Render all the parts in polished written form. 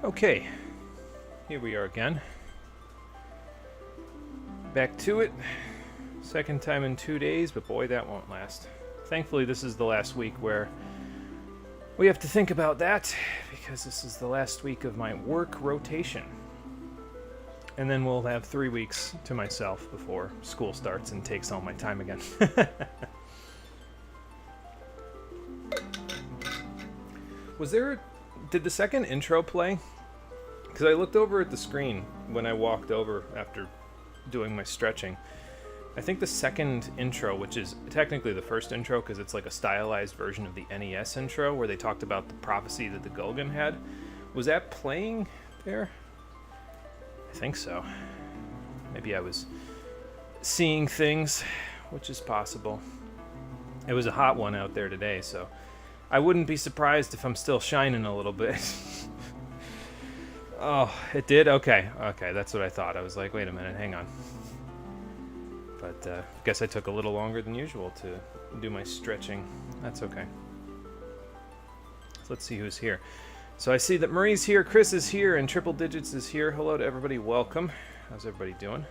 Okay, here we are again. Back to it. Second time in 2 days, but boy, that won't last. Thankfully, this is the last week where we have to think about that, because this is the last week of my work rotation. And then we'll have 3 weeks to myself before school starts and takes all my time again. Did the second intro play? Because I looked over at the screen when I walked over after doing my stretching. I think the second intro, which is technically the first intro because it's like a stylized version of the NES intro where they talked about the prophecy that the Gulgan had, was that playing there? I think so. Maybe I was seeing things, which is possible. It was a hot one out there today, so I wouldn't be surprised if I'm still shining a little bit. Oh, it did? Okay, that's what I thought. I was like, wait a minute, hang on. But I guess I took a little longer than usual to do my stretching. That's okay. So let's see who's here. So I see that Marie's here, Chris is here, and Triple Digits is here. Hello to everybody, welcome. How's everybody doing?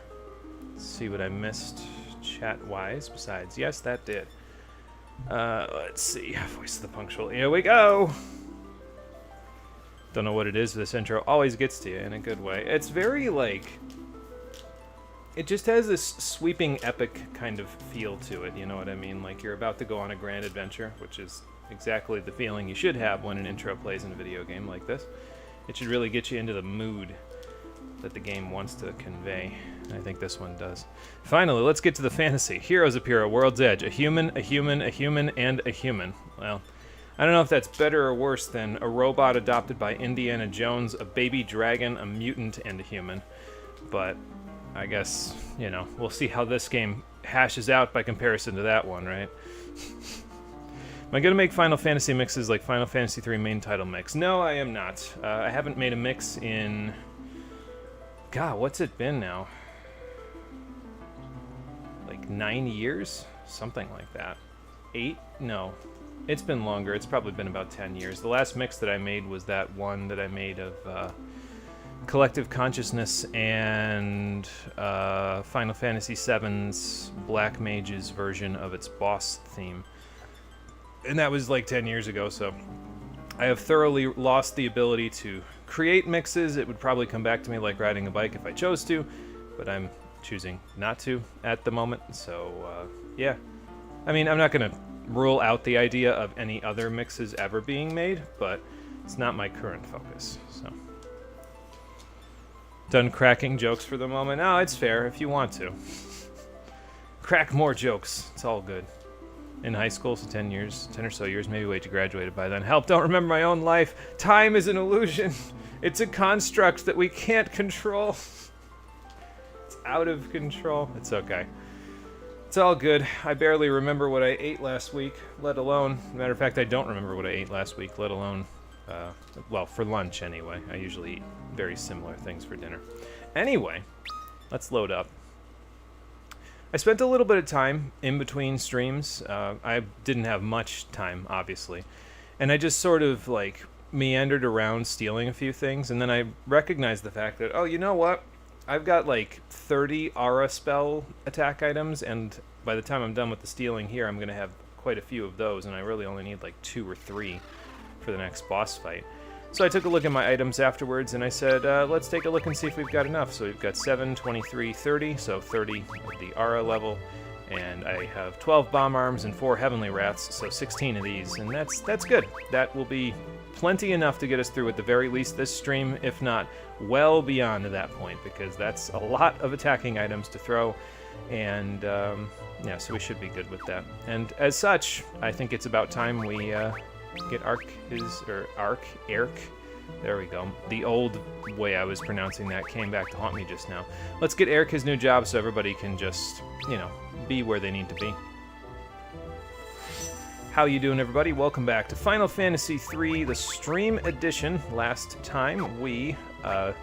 Let's see what I missed chat-wise, besides, yes, that did. Let's see, Voice of the Punctual, here we go! Don't know what it is, this intro always gets to you in a good way. It's very, like, it just has this sweeping epic kind of feel to it, you know what I mean? Like you're about to go on a grand adventure, which is exactly the feeling you should have when an intro plays in a video game like this. It should really get you into the mood that the game wants to convey. I think this one does. Finally, let's get to the fantasy. Heroes appear at World's Edge. A human, a human, a human, and a human. Well, I don't know if that's better or worse than a robot adopted by Indiana Jones, a baby dragon, a mutant, and a human. But I guess, you know, we'll see how this game hashes out by comparison to that one, right? Am I going to make Final Fantasy mixes like Final Fantasy III main title mix? No, I am not. I haven't made a mix in... God, what's it been now? Like 9 years? Something like that. 8? No. It's been longer. It's probably been about 10 years. The last mix that I made was that one that I made of Collective Consciousness and Final Fantasy VII's Black Mage's version of its boss theme. And that was like 10 years ago, so I have thoroughly lost the ability to create mixes. It would probably come back to me like riding a bike if I chose to, but I'm choosing not to at the moment, so yeah. I mean, I'm not going to rule out the idea of any other mixes ever being made, but it's not my current focus, so. Done cracking jokes for the moment? No, it's fair if you want to. Crack more jokes. It's all good. In high school, so 10 or so years, maybe wait to graduate by then. Help, don't remember my own life. Time is an illusion. It's a construct that we can't control. It's out of control. It's okay. It's all good. I barely remember what I ate last week, let alone... Matter of fact, I don't remember what I ate last week, let alone... well, for lunch anyway. I usually eat very similar things for dinner. Anyway, let's load up. I spent a little bit of time in between streams. I didn't have much time, obviously. And I just sort of, like, meandered around stealing a few things, and then I recognized the fact that, oh, you know what? I've got, like, 30 aura spell attack items, and by the time I'm done with the stealing here, I'm going to have quite a few of those, and I really only need, like, 2 or 3 for the next boss fight. So I took a look at my items afterwards, and I said, let's take a look and see if we've got enough. So we've got 7, 23, 30, so 30 at the Aura level, and I have 12 Bomb Arms and 4 Heavenly Wraths, so 16 of these, and that's good. That will be plenty enough to get us through at the very least this stream, if not well beyond that point, because that's a lot of attacking items to throw, and yeah, so we should be good with that. And as such, I think it's about time we... get Eric. There we go. The old way I was pronouncing that came back to haunt me just now. Let's get Eric his new job so everybody can just, you know, be where they need to be. How you doing, everybody? Welcome back to Final Fantasy III, the stream edition. Last time we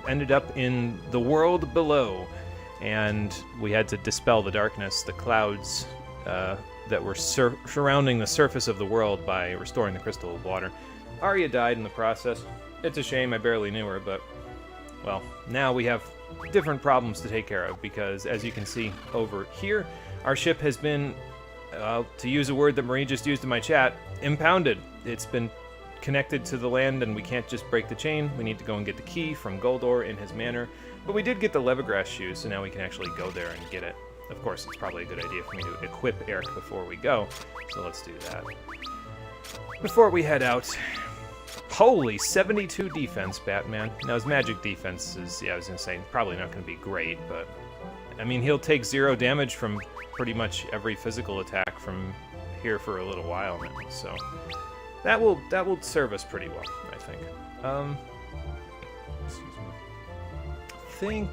ended up in the world below, and we had to dispel the darkness, the clouds, that were surrounding the surface of the world by restoring the crystal of water. Arya died in the process. It's a shame, I barely knew her, but, well, now we have different problems to take care of, because as you can see over here, our ship has been, to use a word that Marie just used in my chat, impounded. It's been connected to the land, and we can't just break the chain. We need to go and get the key from Goldor in his manor. But we did get the Levigrass Shoes, so now we can actually go there and get it. Of course, it's probably a good idea for me to equip Eric before we go, so let's do that. Before we head out, holy 72 defense, Batman. Now his magic defense is, yeah, I was gonna say, probably not gonna be great, but I mean, he'll take 0 damage from pretty much every physical attack from here for a little while now, so that will serve us pretty well, I think. Excuse me.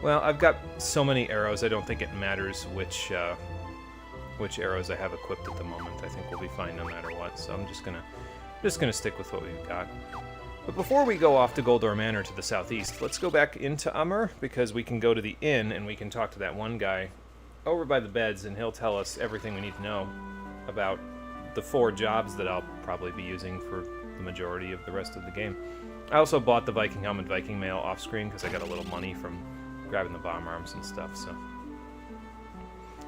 Well, I've got so many arrows, I don't think it matters which arrows I have equipped at the moment. I think we'll be fine no matter what, so I'm just gonna stick with what we've got. But before we go off to Goldor Manor to the southeast, let's go back into Amur, because we can go to the inn and we can talk to that one guy over by the beds, and he'll tell us everything we need to know about the 4 jobs that I'll probably be using for the majority of the rest of the game. I also bought the Viking helmet, Viking mail off screen because I got a little money from grabbing the bomb arms and stuff, so.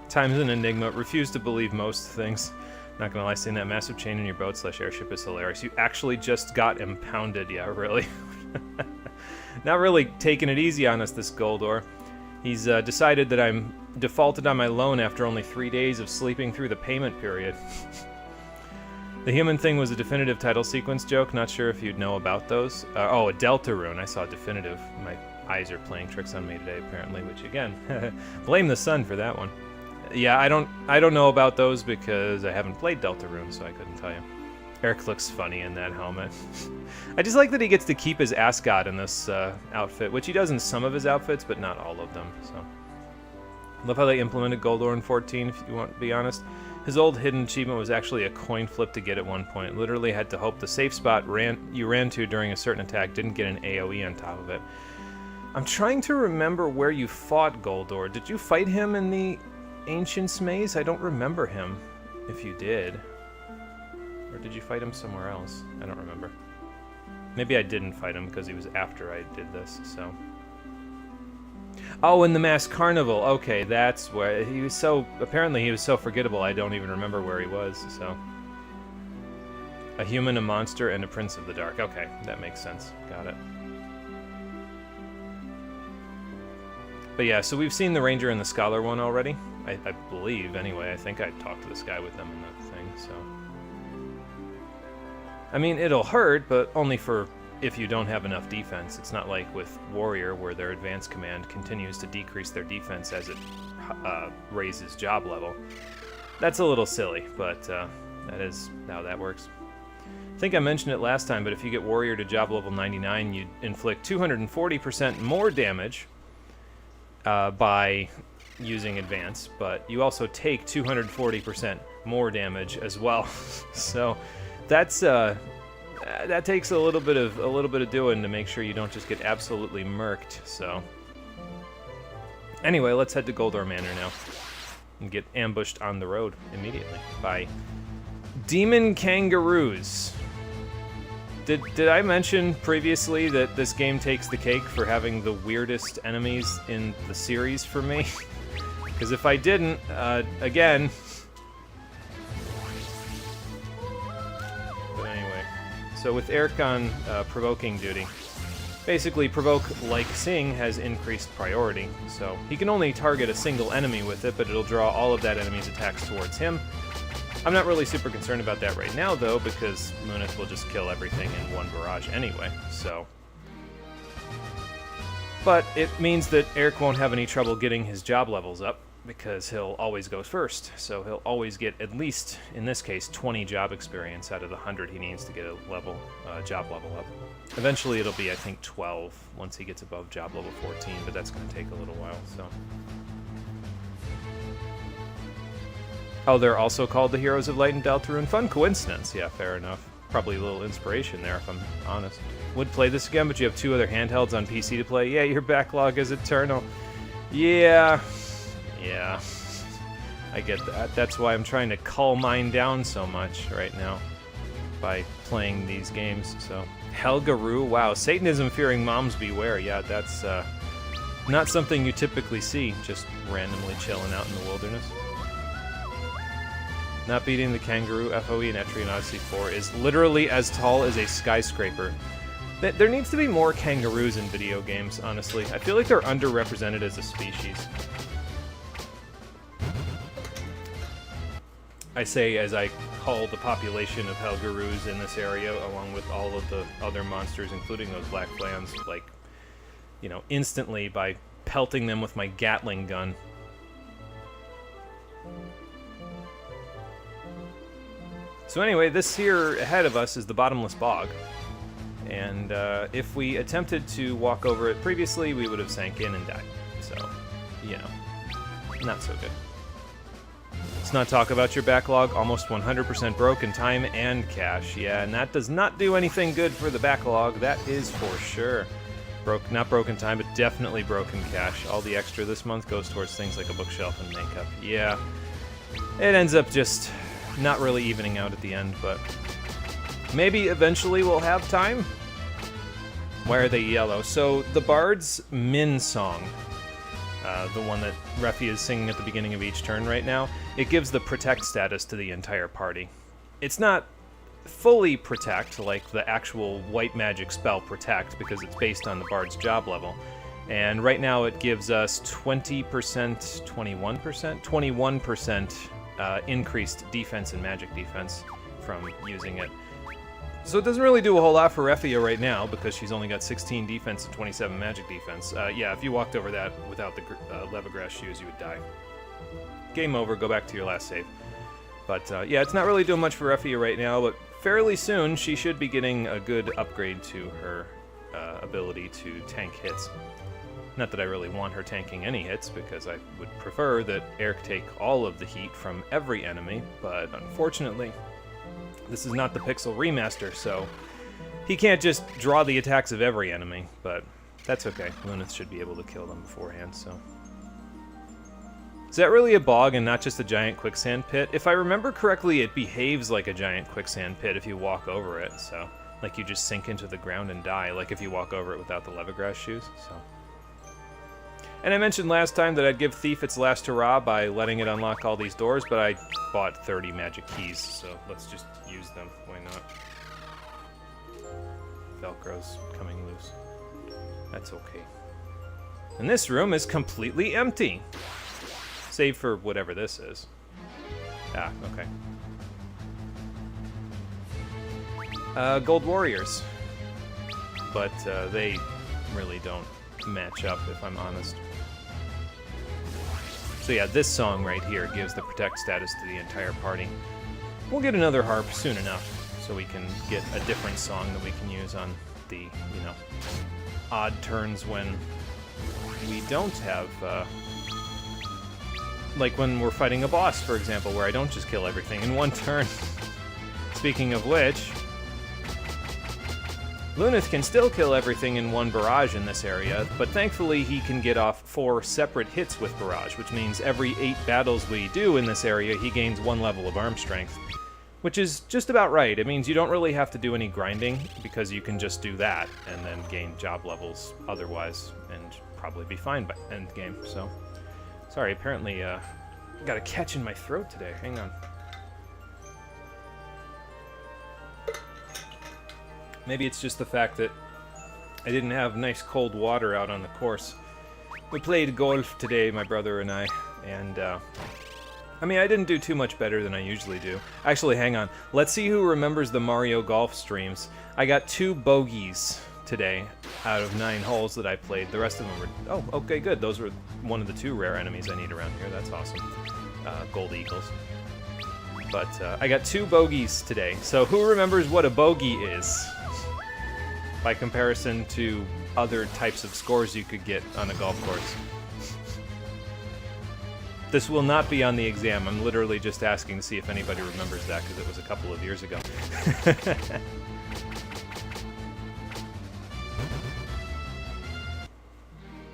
Time's an enigma. Refuse to believe most things. Not gonna lie, seeing that massive chain in your boat / airship is hilarious. You actually just got impounded, yeah, really. Not really taking it easy on us, this Goldor. He's decided that I'm defaulted on my loan after only 3 days of sleeping through the payment period. The human thing was a definitive title sequence joke. Not sure if you'd know about those. Oh, a Delta rune. I saw definitive. My eyes are playing tricks on me today, apparently, which, again, blame the sun for that one. Yeah, I don't know about those because I haven't played Deltarune, so I couldn't tell you. Eric looks funny in that helmet. I just like that he gets to keep his ascot in this outfit, which he does in some of his outfits, but not all of them, so. Love how they implemented Goldor in 14, if you want to be honest. His old hidden achievement was actually a coin flip to get at one point. Literally had to hope the safe spot you ran to during a certain attack didn't get an AoE on top of it. I'm trying to remember where you fought Goldor. Did you fight him in the Ancient's Maze? I don't remember him, if you did. Or did you fight him somewhere else? I don't remember. Maybe I didn't fight him because he was after I did this, so. Oh, in the Masked Carnival. Okay, that's where he was so... Apparently he was so forgettable I don't even remember where he was, so. A human, a monster, and a prince of the dark. Okay, that makes sense. Got it. But yeah, so we've seen the Ranger and the Scholar one already. I believe, anyway. I think I talked to this guy with them in that thing, so... I mean, it'll hurt, but only for if you don't have enough defense. It's not like with Warrior, where their advanced command continues to decrease their defense as it raises job level. That's a little silly, but that is how that works. I think I mentioned it last time, but if you get Warrior to job level 99, you inflict 240% more damage by using Advance, but you also take 240% more damage as well. So that's that takes a little bit of doing to make sure you don't just get absolutely murked. So anyway, let's head to Goldor Manor now and get ambushed on the road immediately by demon kangaroos. Did I mention previously that this game takes the cake for having the weirdest enemies in the series for me? Because if I didn't, again... But anyway, so with Eric on provoking duty, basically Provoke Like Sing has increased priority, so he can only target a single enemy with it, but it'll draw all of that enemy's attacks towards him. I'm not really super concerned about that right now, though, because Munith will just kill everything in one barrage anyway, so... But it means that Eric won't have any trouble getting his job levels up, because he'll always go first, so he'll always get at least, in this case, 20 job experience out of the 100 he needs to get a job level up. Eventually it'll be, I think, 12 once he gets above job level 14, but that's going to take a little while, so... Oh, they're also called the Heroes of Light and Deltarune. Fun coincidence. Yeah, fair enough. Probably a little inspiration there, if I'm honest. Would play this again, but you have 2 other handhelds on PC to play. Yeah, your backlog is eternal. Yeah. Yeah. I get that. That's why I'm trying to cull mine down so much right now. by playing these games. So Helgaroo, wow, Satanism-fearing moms beware. Yeah, that's not something you typically see, just randomly chilling out in the wilderness. Not beating the kangaroo, FOE in Etrian Odyssey 4 is literally as tall as a skyscraper. There needs to be more kangaroos in video games, honestly. I feel like they're underrepresented as a species. I say as I cull the population of Helgaroos in this area, along with all of the other monsters, including those black clans, like, you know, instantly by pelting them with my Gatling gun. So anyway, this here ahead of us is the bottomless bog. And if we attempted to walk over it previously, we would have sank in and died. So, you know, not so good. Let's not talk about your backlog. Almost 100% broken time and cash. Yeah, and that does not do anything good for the backlog. That is for sure. Not broken time, but definitely broken cash. All the extra this month goes towards things like a bookshelf and makeup. Yeah, it ends up just not really evening out at the end, but maybe eventually we'll have time. Why are they yellow? So the Bard's Min song, the one that Refi is singing at the beginning of each turn right now, it gives the protect status to the entire party. It's not fully protect like the actual white magic spell protect because it's based on the Bard's job level. And right now it gives us 20%, 21%? 21% increased defense and magic defense from using it. So it doesn't really do a whole lot for Refia right now because she's only got 16 defense and 27 magic defense. Yeah, if you walked over that without the Levigrass Shoes, you would die. Game over, go back to your last save. But yeah, it's not really doing much for Refia right now, but fairly soon she should be getting a good upgrade to her ability to tank hits. Not that I really want her tanking any hits, because I would prefer that Eric take all of the heat from every enemy, but unfortunately, this is not the Pixel Remaster, so he can't just draw the attacks of every enemy, but that's okay. Lunith should be able to kill them beforehand, so... Is that really a bog and not just a giant quicksand pit? If I remember correctly, it behaves like a giant quicksand pit if you walk over it, so... Like you just sink into the ground and die, like if you walk over it without the Levigrass Shoes, so... And I mentioned last time that I'd give Thief its last hurrah by letting it unlock all these doors, but I bought 30 magic keys, so let's just use them. Why not? Velcro's coming loose. That's okay. And this room is completely empty. Save for whatever this is. Ah, okay. Gold Warriors. But they really don't match up, if I'm honest. So yeah, this song right here gives the protect status to the entire party. We'll get another harp soon enough, so we can get a different song that we can use on the, you know, odd turns when we don't have, like when we're fighting a boss, for example, where I don't just kill everything in one turn. Speaking of which, Lunith can still kill everything in one barrage in this area, but thankfully he can get off 4 separate hits with barrage, which means every 8 battles we do in this area, he gains 1 level of arm strength. Which is just about right. It means you don't really have to do any grinding, because you can just do that, and then gain job levels otherwise, and probably be fine by end game, so... Sorry, apparently, got a catch in my throat today. Hang on. Maybe it's just the fact that I didn't have nice cold water out on the course. We played golf today, my brother and I, and, I mean, I didn't do too much better than I usually do. Actually, hang on. Let's see who remembers the Mario Golf streams. I got 2 bogeys today out of 9 holes that I played. The rest of them were... Oh, okay, good. Those were one of the 2 rare enemies I need around here. That's awesome. Gold Eagles. But I got 2 bogeys today. So who remembers what a bogey is? By comparison to other types of scores you could get on a golf course. This will not be on the exam. I'm literally just asking to see if anybody remembers that, because it was a couple of years ago.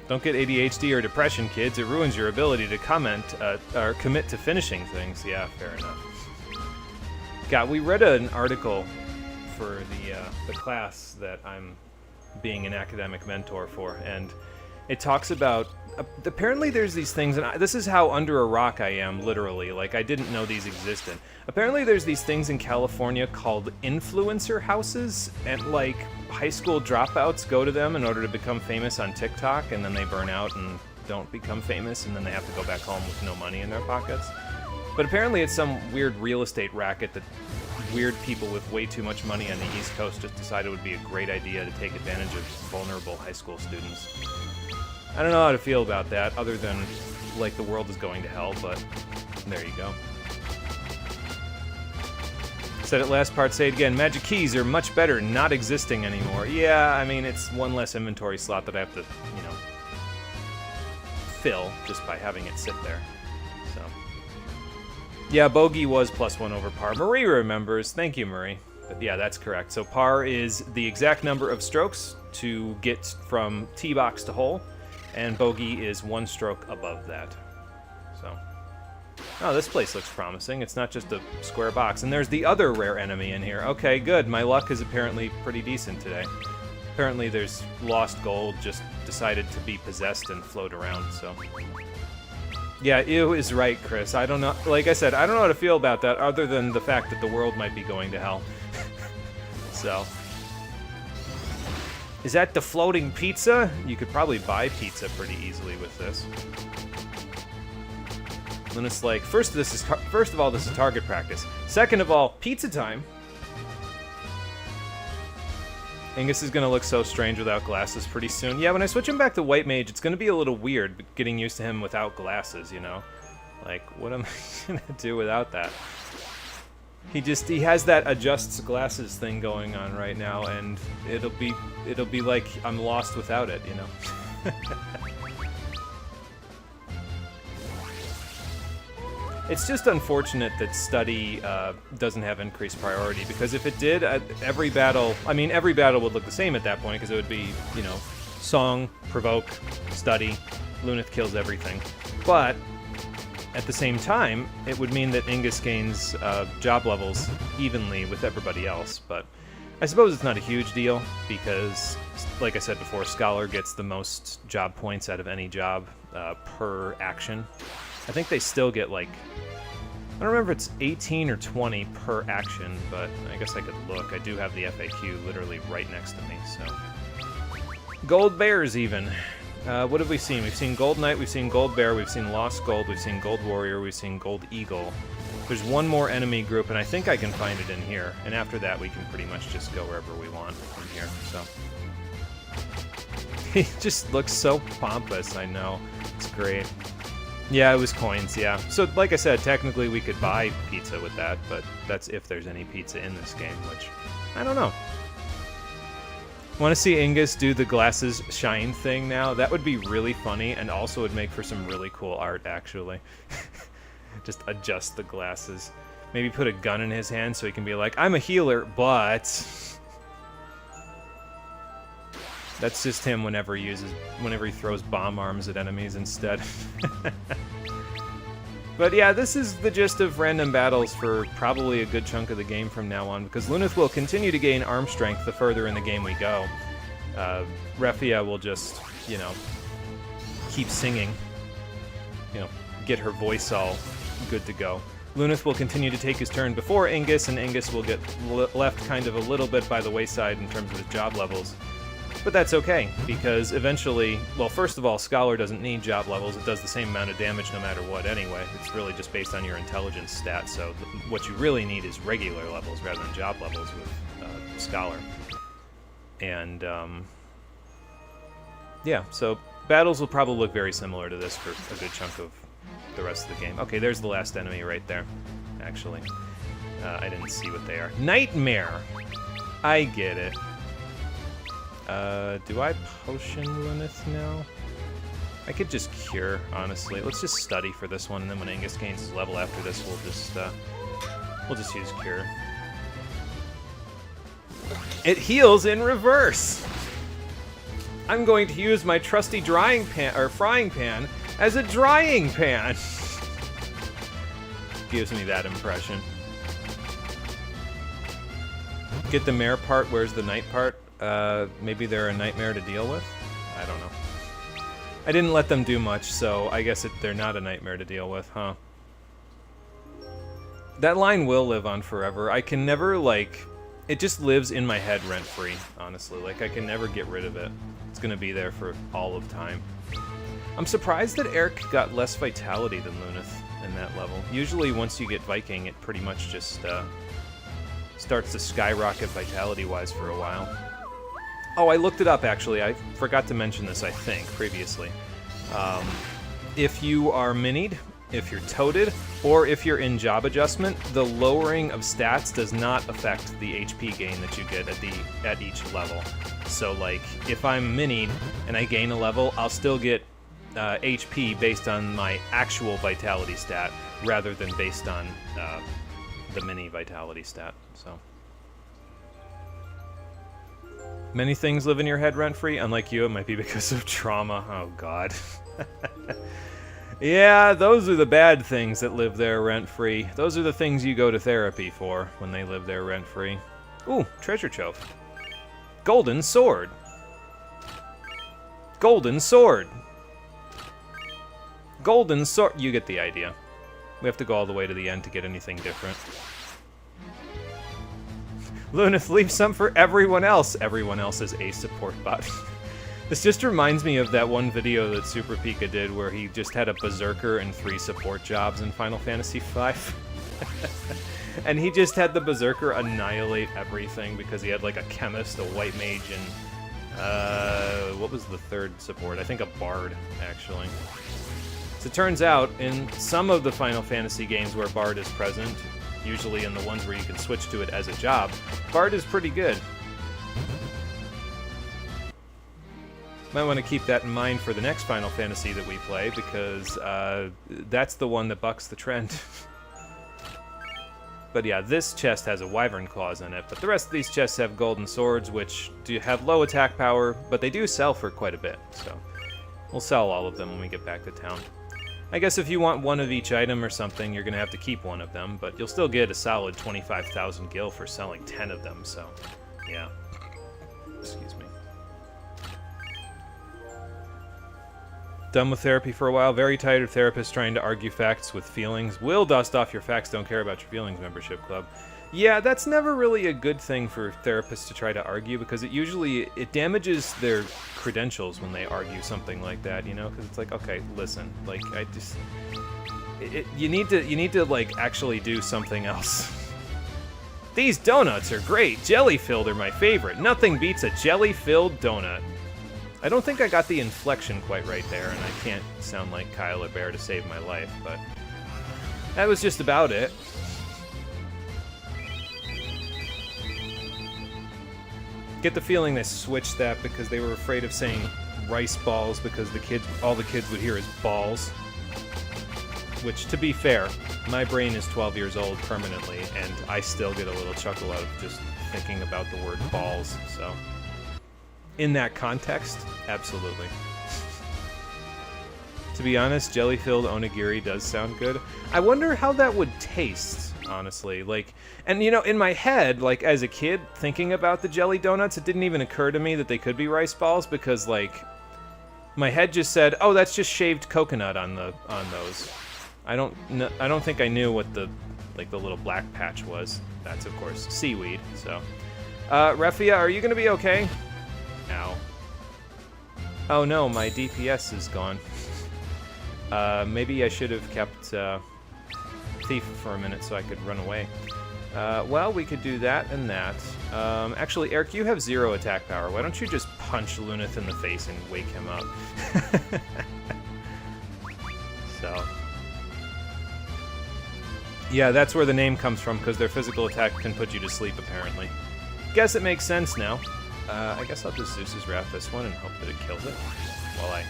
Don't get ADHD or depression, kids. It ruins your ability to comment, or commit to finishing things. Yeah, fair enough. God, we read an article for the class that I'm being an academic mentor for, and it talks about apparently there's these things, and this is how under a rock I am, literally. Like, I didn't know these existed. Apparently there's these things in California called influencer houses, and like high school dropouts go to them in order to become famous on TikTok, and then they burn out and don't become famous, and then they have to go back home with no money in their pockets. But apparently it's some weird real estate racket that weird people with way too much money on the East Coast just decided it would be a great idea to take advantage of vulnerable high school students. I don't know how to feel about that, other than, like, the world is going to hell, but there you go. Said it last part, say it again. Magic keys are much better not existing anymore. Yeah, I mean, it's one less inventory slot that I have to, you know, fill just by having it sit there. So, yeah, bogey was +1 over par. Marie remembers. Thank you, Marie. But yeah, that's correct. So par is the exact number of strokes to get from tee box to hole, and bogey is 1 stroke above that. So, oh, this place looks promising. It's not just a square box. And there's the other rare enemy in here. Okay, good. My luck is apparently pretty decent today. Apparently there's lost gold just decided to be possessed and float around, so. Yeah, ew is right, Chris. I don't know, like I said, I don't know how to feel about that other than the fact that the world might be going to hell. So. Is that the floating pizza? You could probably buy pizza pretty easily with this. Then it's like, first of all, this is target practice. Second of all, pizza time. Angus is going to look so strange without glasses pretty soon. Yeah, when I switch him back to White Mage, it's going to be a little weird getting used to him without glasses, you know? Like, what am I going to do without that? He has that adjusts glasses thing going on right now, and it'll be like I'm lost without it, you know? It's just unfortunate that study doesn't have increased priority, because if it did, every battle would look the same at that point, because it would be, you know, song, provoke, study, Lunith kills everything. But at the same time, it would mean that Ingus gains job levels evenly with everybody else, but I suppose it's not a huge deal, because, like I said before, Scholar gets the most job points out of any job per action. I think they still get, like, I don't remember if it's 18 or 20 per action, but I guess I could look. I do have the FAQ literally right next to me, so. Gold Bears, even. What have we seen? We've seen Gold Knight, we've seen Gold Bear, we've seen Lost Gold, we've seen Gold Warrior, we've seen Gold Eagle. There's one more enemy group, and I think I can find it in here. And after that, we can pretty much just go wherever we want from here, so. He just looks so pompous, I know. It's great. Yeah, it was coins, yeah. So, like I said, technically we could buy pizza with that, but that's if there's any pizza in this game, which, I don't know. Want to see Ingus do the glasses shine thing now? That would be really funny, and also would make for some really cool art, actually. Just adjust the glasses. Maybe put a gun in his hand so he can be like, I'm a healer, but... That's just him whenever he throws bomb arms at enemies instead. But yeah, this is the gist of random battles for probably a good chunk of the game from now on, because Lunith will continue to gain arm strength the further in the game we go. Refia will just, you know, keep singing. You know, get her voice all good to go. Lunith will continue to take his turn before Ingus, and Ingus will get left kind of a little bit by the wayside in terms of his job levels. But that's okay, because eventually, well, first of all, Scholar doesn't need job levels. It does the same amount of damage no matter what anyway. It's really just based on your intelligence stat, so what you really need is regular levels rather than job levels with Scholar. And, yeah, so battles will probably look very similar to this for a good chunk of the rest of the game. Okay, there's the last enemy right there, actually. I didn't see what they are. Nightmare! I get it. Do I potion Lunith now? I could just cure, honestly. Let's just study for this one, and then when Angus gains his level after this, we'll just use cure. It heals in reverse! I'm going to use my trusty frying pan as a drying pan! Gives me that impression. Get the mare part, where's the night part? Maybe they're a nightmare to deal with? I don't know. I didn't let them do much, so I guess they're not a nightmare to deal with, huh? That line will live on forever. I can never, like... It just lives in my head rent-free, honestly. Like, I can never get rid of it. It's gonna be there for all of time. I'm surprised that Eric got less vitality than Luneth in that level. Usually, once you get Viking, it pretty much just starts to skyrocket vitality-wise for a while. Oh, I looked it up, actually. I forgot to mention this, I think, previously. If you are minied, if you're toted, or if you're in job adjustment, the lowering of stats does not affect the HP gain that you get at each level. So, like, if I'm minied and I gain a level, I'll still get HP based on my actual vitality stat, rather than based on the mini vitality stat. So, many things live in your head rent-free. Unlike you, it might be because of trauma. Oh, God. Yeah, those are the bad things that live there rent-free. Those are the things you go to therapy for when they live there rent-free. Ooh, treasure trove. Golden sword. Golden sword. Golden sword. You get the idea. We have to go all the way to the end to get anything different. Luneth, leave some for everyone else. Everyone else is a support bot. This just reminds me of that one video that Super Pika did where he just had a berserker and 3 support jobs in Final Fantasy V. And he just had the berserker annihilate everything because he had like a chemist, a white mage, and what was the third support? I think a bard, actually. So it turns out, in some of the Final Fantasy games where bard is present, usually in the ones where you can switch to it as a job, bard is pretty good. Might want to keep that in mind for the next Final Fantasy that we play, because that's the one that bucks the trend. But yeah, this chest has a wyvern claws in it, but the rest of these chests have golden swords, which do have low attack power, but they do sell for quite a bit, so we'll sell all of them when we get back to town. I guess if you want one of each item or something, you're going to have to keep one of them, but you'll still get a solid 25,000 gil for selling 10 of them, so yeah. Excuse me. Done with therapy for a while. Very tired of therapists trying to argue facts with feelings. Will dust off your facts don't care about your feelings membership club. Yeah, that's never really a good thing for therapists to try to argue, because it damages their credentials when they argue something like that, you know? Because it's like, okay, listen, like, you need to like actually do something else. These donuts are great. Jelly-filled are my favorite. Nothing beats a jelly-filled donut. I don't think I got the inflection quite right there, and I can't sound like Kyle or Bear to save my life, but that was just about it. Get the feeling they switched that because they were afraid of saying rice balls because all the kids would hear is balls. Which, to be fair, my brain is 12 years old permanently, and I still get a little chuckle out of just thinking about the word balls, so... In that context, absolutely. To be honest, jelly-filled onigiri does sound good. I wonder how that would taste, honestly. Like, and you know, in my head, like as a kid, thinking about the jelly donuts, it didn't even occur to me that they could be rice balls because, like, my head just said, "Oh, that's just shaved coconut on those." I don't think I knew what the little black patch was. That's of course seaweed. So, Refia, are you gonna be okay? Ow. Oh no, my DPS is gone. Maybe I should have kept Thief for a minute so I could run away. Well, we could do that and that. Actually, Eric, you have 0 attack power. Why don't you just punch Luneth in the face and wake him up? So... Yeah, that's where the name comes from, because their physical attack can put you to sleep, apparently. Guess it makes sense now. I guess I'll just Zeus's Wrath this one and hope that it kills it while I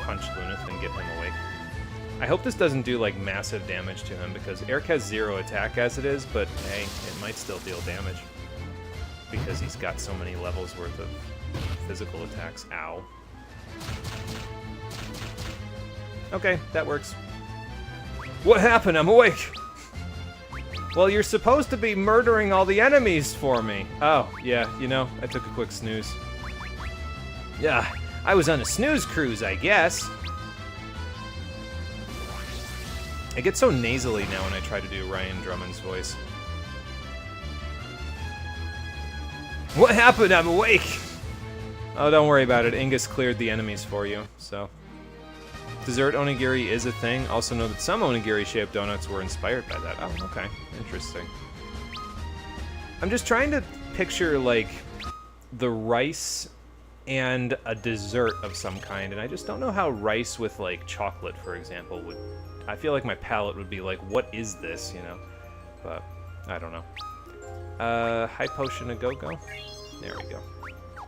punch Luneth and get him awake. I hope this doesn't do, like, massive damage to him, because Eric has 0 attack as it is, but, hey, it might still deal damage. Because he's got so many levels worth of physical attacks. Ow. Okay, that works. What happened? I'm awake! Well, you're supposed to be murdering all the enemies for me. Oh, yeah, you know, I took a quick snooze. Yeah, I was on a snooze cruise, I guess. I get so nasally now when I try to do Ryan Drummond's voice. What happened? I'm awake! Oh, don't worry about it. Ingus cleared the enemies for you, so... Dessert onigiri is a thing. Also know that some onigiri-shaped donuts were inspired by that. Oh, okay. Interesting. I'm just trying to picture, like, the rice and a dessert of some kind, and I just don't know how rice with, like, chocolate, for example, would... I feel like my palate would be like, what is this, you know? But, I don't know. High potion a go-go? There we go.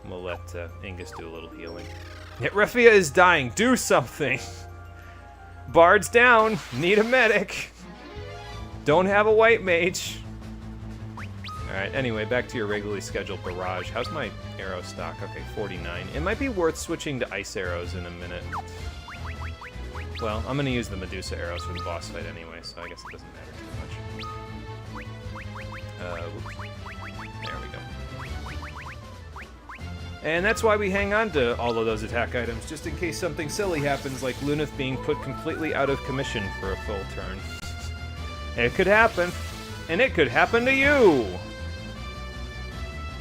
We'll let Ingus do a little healing. Yeah, Raffia is dying. Do something! Bard's down. Need a medic. Don't have a white mage. Alright, anyway, back to your regularly scheduled barrage. How's my arrow stock? Okay, 49. It might be worth switching to ice arrows in a minute. Well, I'm gonna use the Medusa arrows for the boss fight anyway, so I guess it doesn't matter too much. Whoops. There we go. And that's why we hang on to all of those attack items, just in case something silly happens, like Luneth being put completely out of commission for a full turn. It could happen. And it could happen to you!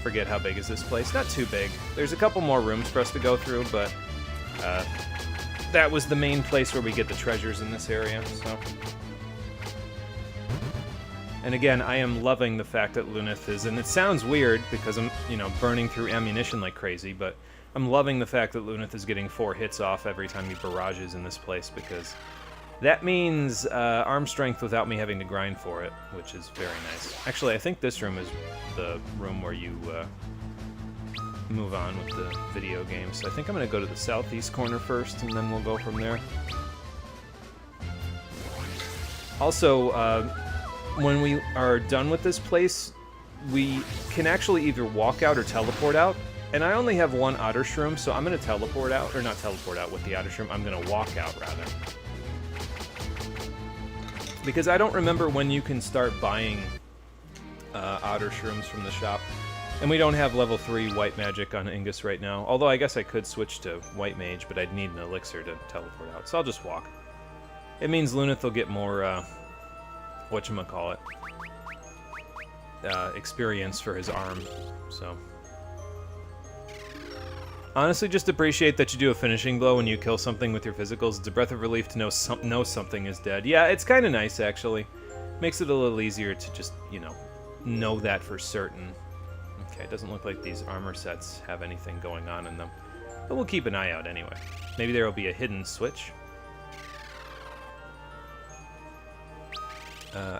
Forget how big is this place. Not too big. There's a couple more rooms for us to go through, but that was the main place where we get the treasures in this area, so... And again, I am loving the fact that Luneth is, and it sounds weird because I'm, you know, burning through ammunition like crazy, but I'm loving the fact that Luneth is getting 4 hits off every time he barrages in this place, because that means arm strength without me having to grind for it, which is very nice. Actually, I think this room is the room where you move on with the video game, so I think I'm going to go to the southeast corner first, and then we'll go from there. Also, when we are done with this place, we can actually either walk out or teleport out. And I only have one otter shroom, so I'm going to teleport out. Or not teleport out with the otter shroom, I'm going to walk out, rather. Because I don't remember when you can start buying otter shrooms from the shop. And we don't have level 3 white magic on Ingus right now. Although I guess I could switch to white mage, but I'd need an elixir to teleport out. So I'll just walk. It means Luneth will get more... whatchamacallit, experience for his arm, so. Honestly, just appreciate that you do a finishing blow when you kill something with your physicals. It's a breath of relief to know something is dead. Yeah, it's kind of nice, actually. Makes it a little easier to just, you know that for certain. Okay, it doesn't look like these armor sets have anything going on in them. But we'll keep an eye out anyway. Maybe there will be a hidden switch.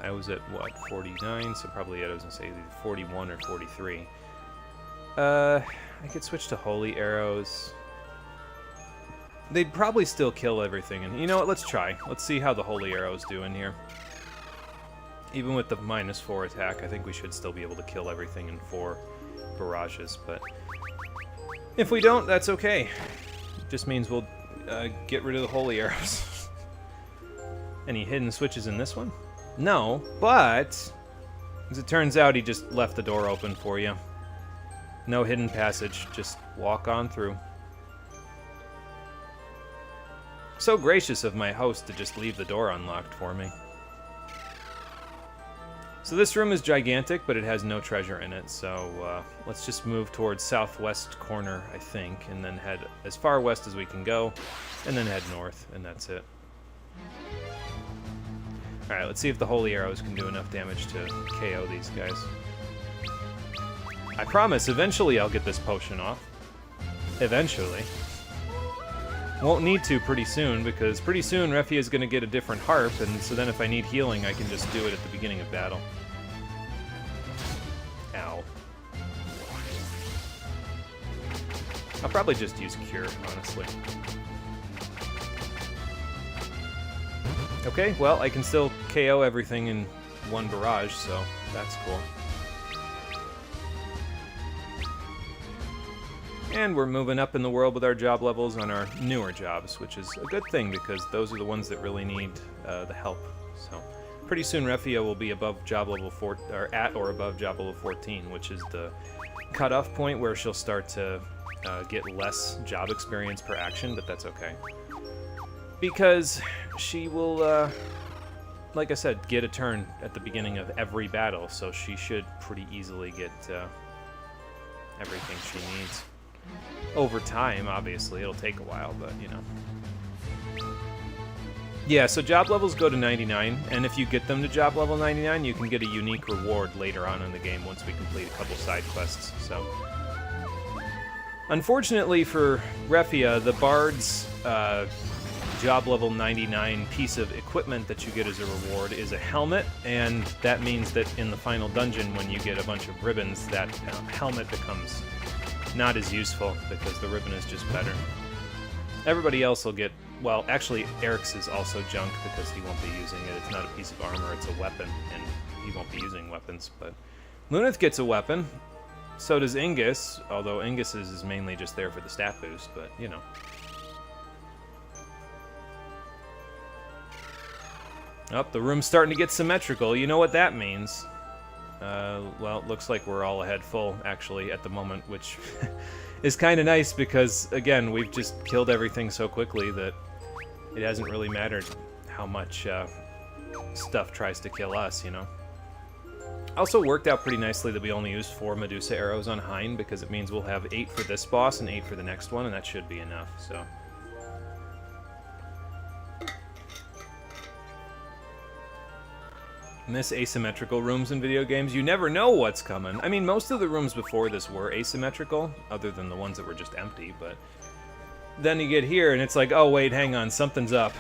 I was at, what, 49? So probably, I was going to say 41 or 43. I could switch to holy arrows. They'd probably still kill everything. And you know what? Let's try. Let's see how the holy arrows do in here. Even with the -4 attack, I think we should still be able to kill everything in 4 barrages. But if we don't, that's okay. It just means we'll get rid of the holy arrows. Any hidden switches in this one? No, but as it turns out, he just left the door open for you. No hidden passage, just walk on through. So gracious of my host to just leave the door unlocked for me. So this room is gigantic, but it has no treasure in it, so let's just move towards southwest corner, I think, and then head as far west as we can go, and then head north, and that's it. Alright, let's see if the holy arrows can do enough damage to KO these guys. I promise, eventually I'll get this potion off. Eventually. Won't need to pretty soon, because pretty soon Refi is going to get a different harp, and so then if I need healing, I can just do it at the beginning of battle. Ow. I'll probably just use Cure, honestly. Okay, well, I can still KO everything in 1 barrage, so that's cool. And we're moving up in the world with our job levels on our newer jobs, which is a good thing, because those are the ones that really need the help. So pretty soon Refia will be above job level 4, or at or above job level 14, which is the cutoff point where she'll start to get less job experience per action, but that's okay. Because she will, like I said, get a turn at the beginning of every battle, so she should pretty easily get everything she needs. Over time, obviously, it'll take a while, but, you know. Yeah, so job levels go to 99, and if you get them to job level 99, you can get a unique reward later on in the game once we complete a couple side quests, so. Unfortunately for Refia, the Bard's job level 99 piece of equipment that you get as a reward is a helmet, and that means that in the final dungeon, when you get a bunch of ribbons, that helmet becomes not as useful because the ribbon is just better. Everybody else will get, well, actually Eric's is also junk because he won't be using it. It's not a piece of armor, it's a weapon, and he won't be using weapons, but Lunith gets a weapon. So does Ingus, although Ingus's is mainly just there for the stat boost, but, you know. Oh, the room's starting to get symmetrical. You know what that means. Well, it looks like we're all ahead full, actually, at the moment, which is kind of nice because, again, we've just killed everything so quickly that it hasn't really mattered how much stuff tries to kill us, you know. Also worked out pretty nicely that we only used 4 Medusa arrows on Hein, because it means we'll have 8 for this boss and 8 for the next one, and that should be enough, so. Miss asymmetrical rooms in video games. You never know what's coming. I mean, most of the rooms before this were asymmetrical, other than the ones that were just empty, but then you get here and it's like, oh wait, hang on, something's up.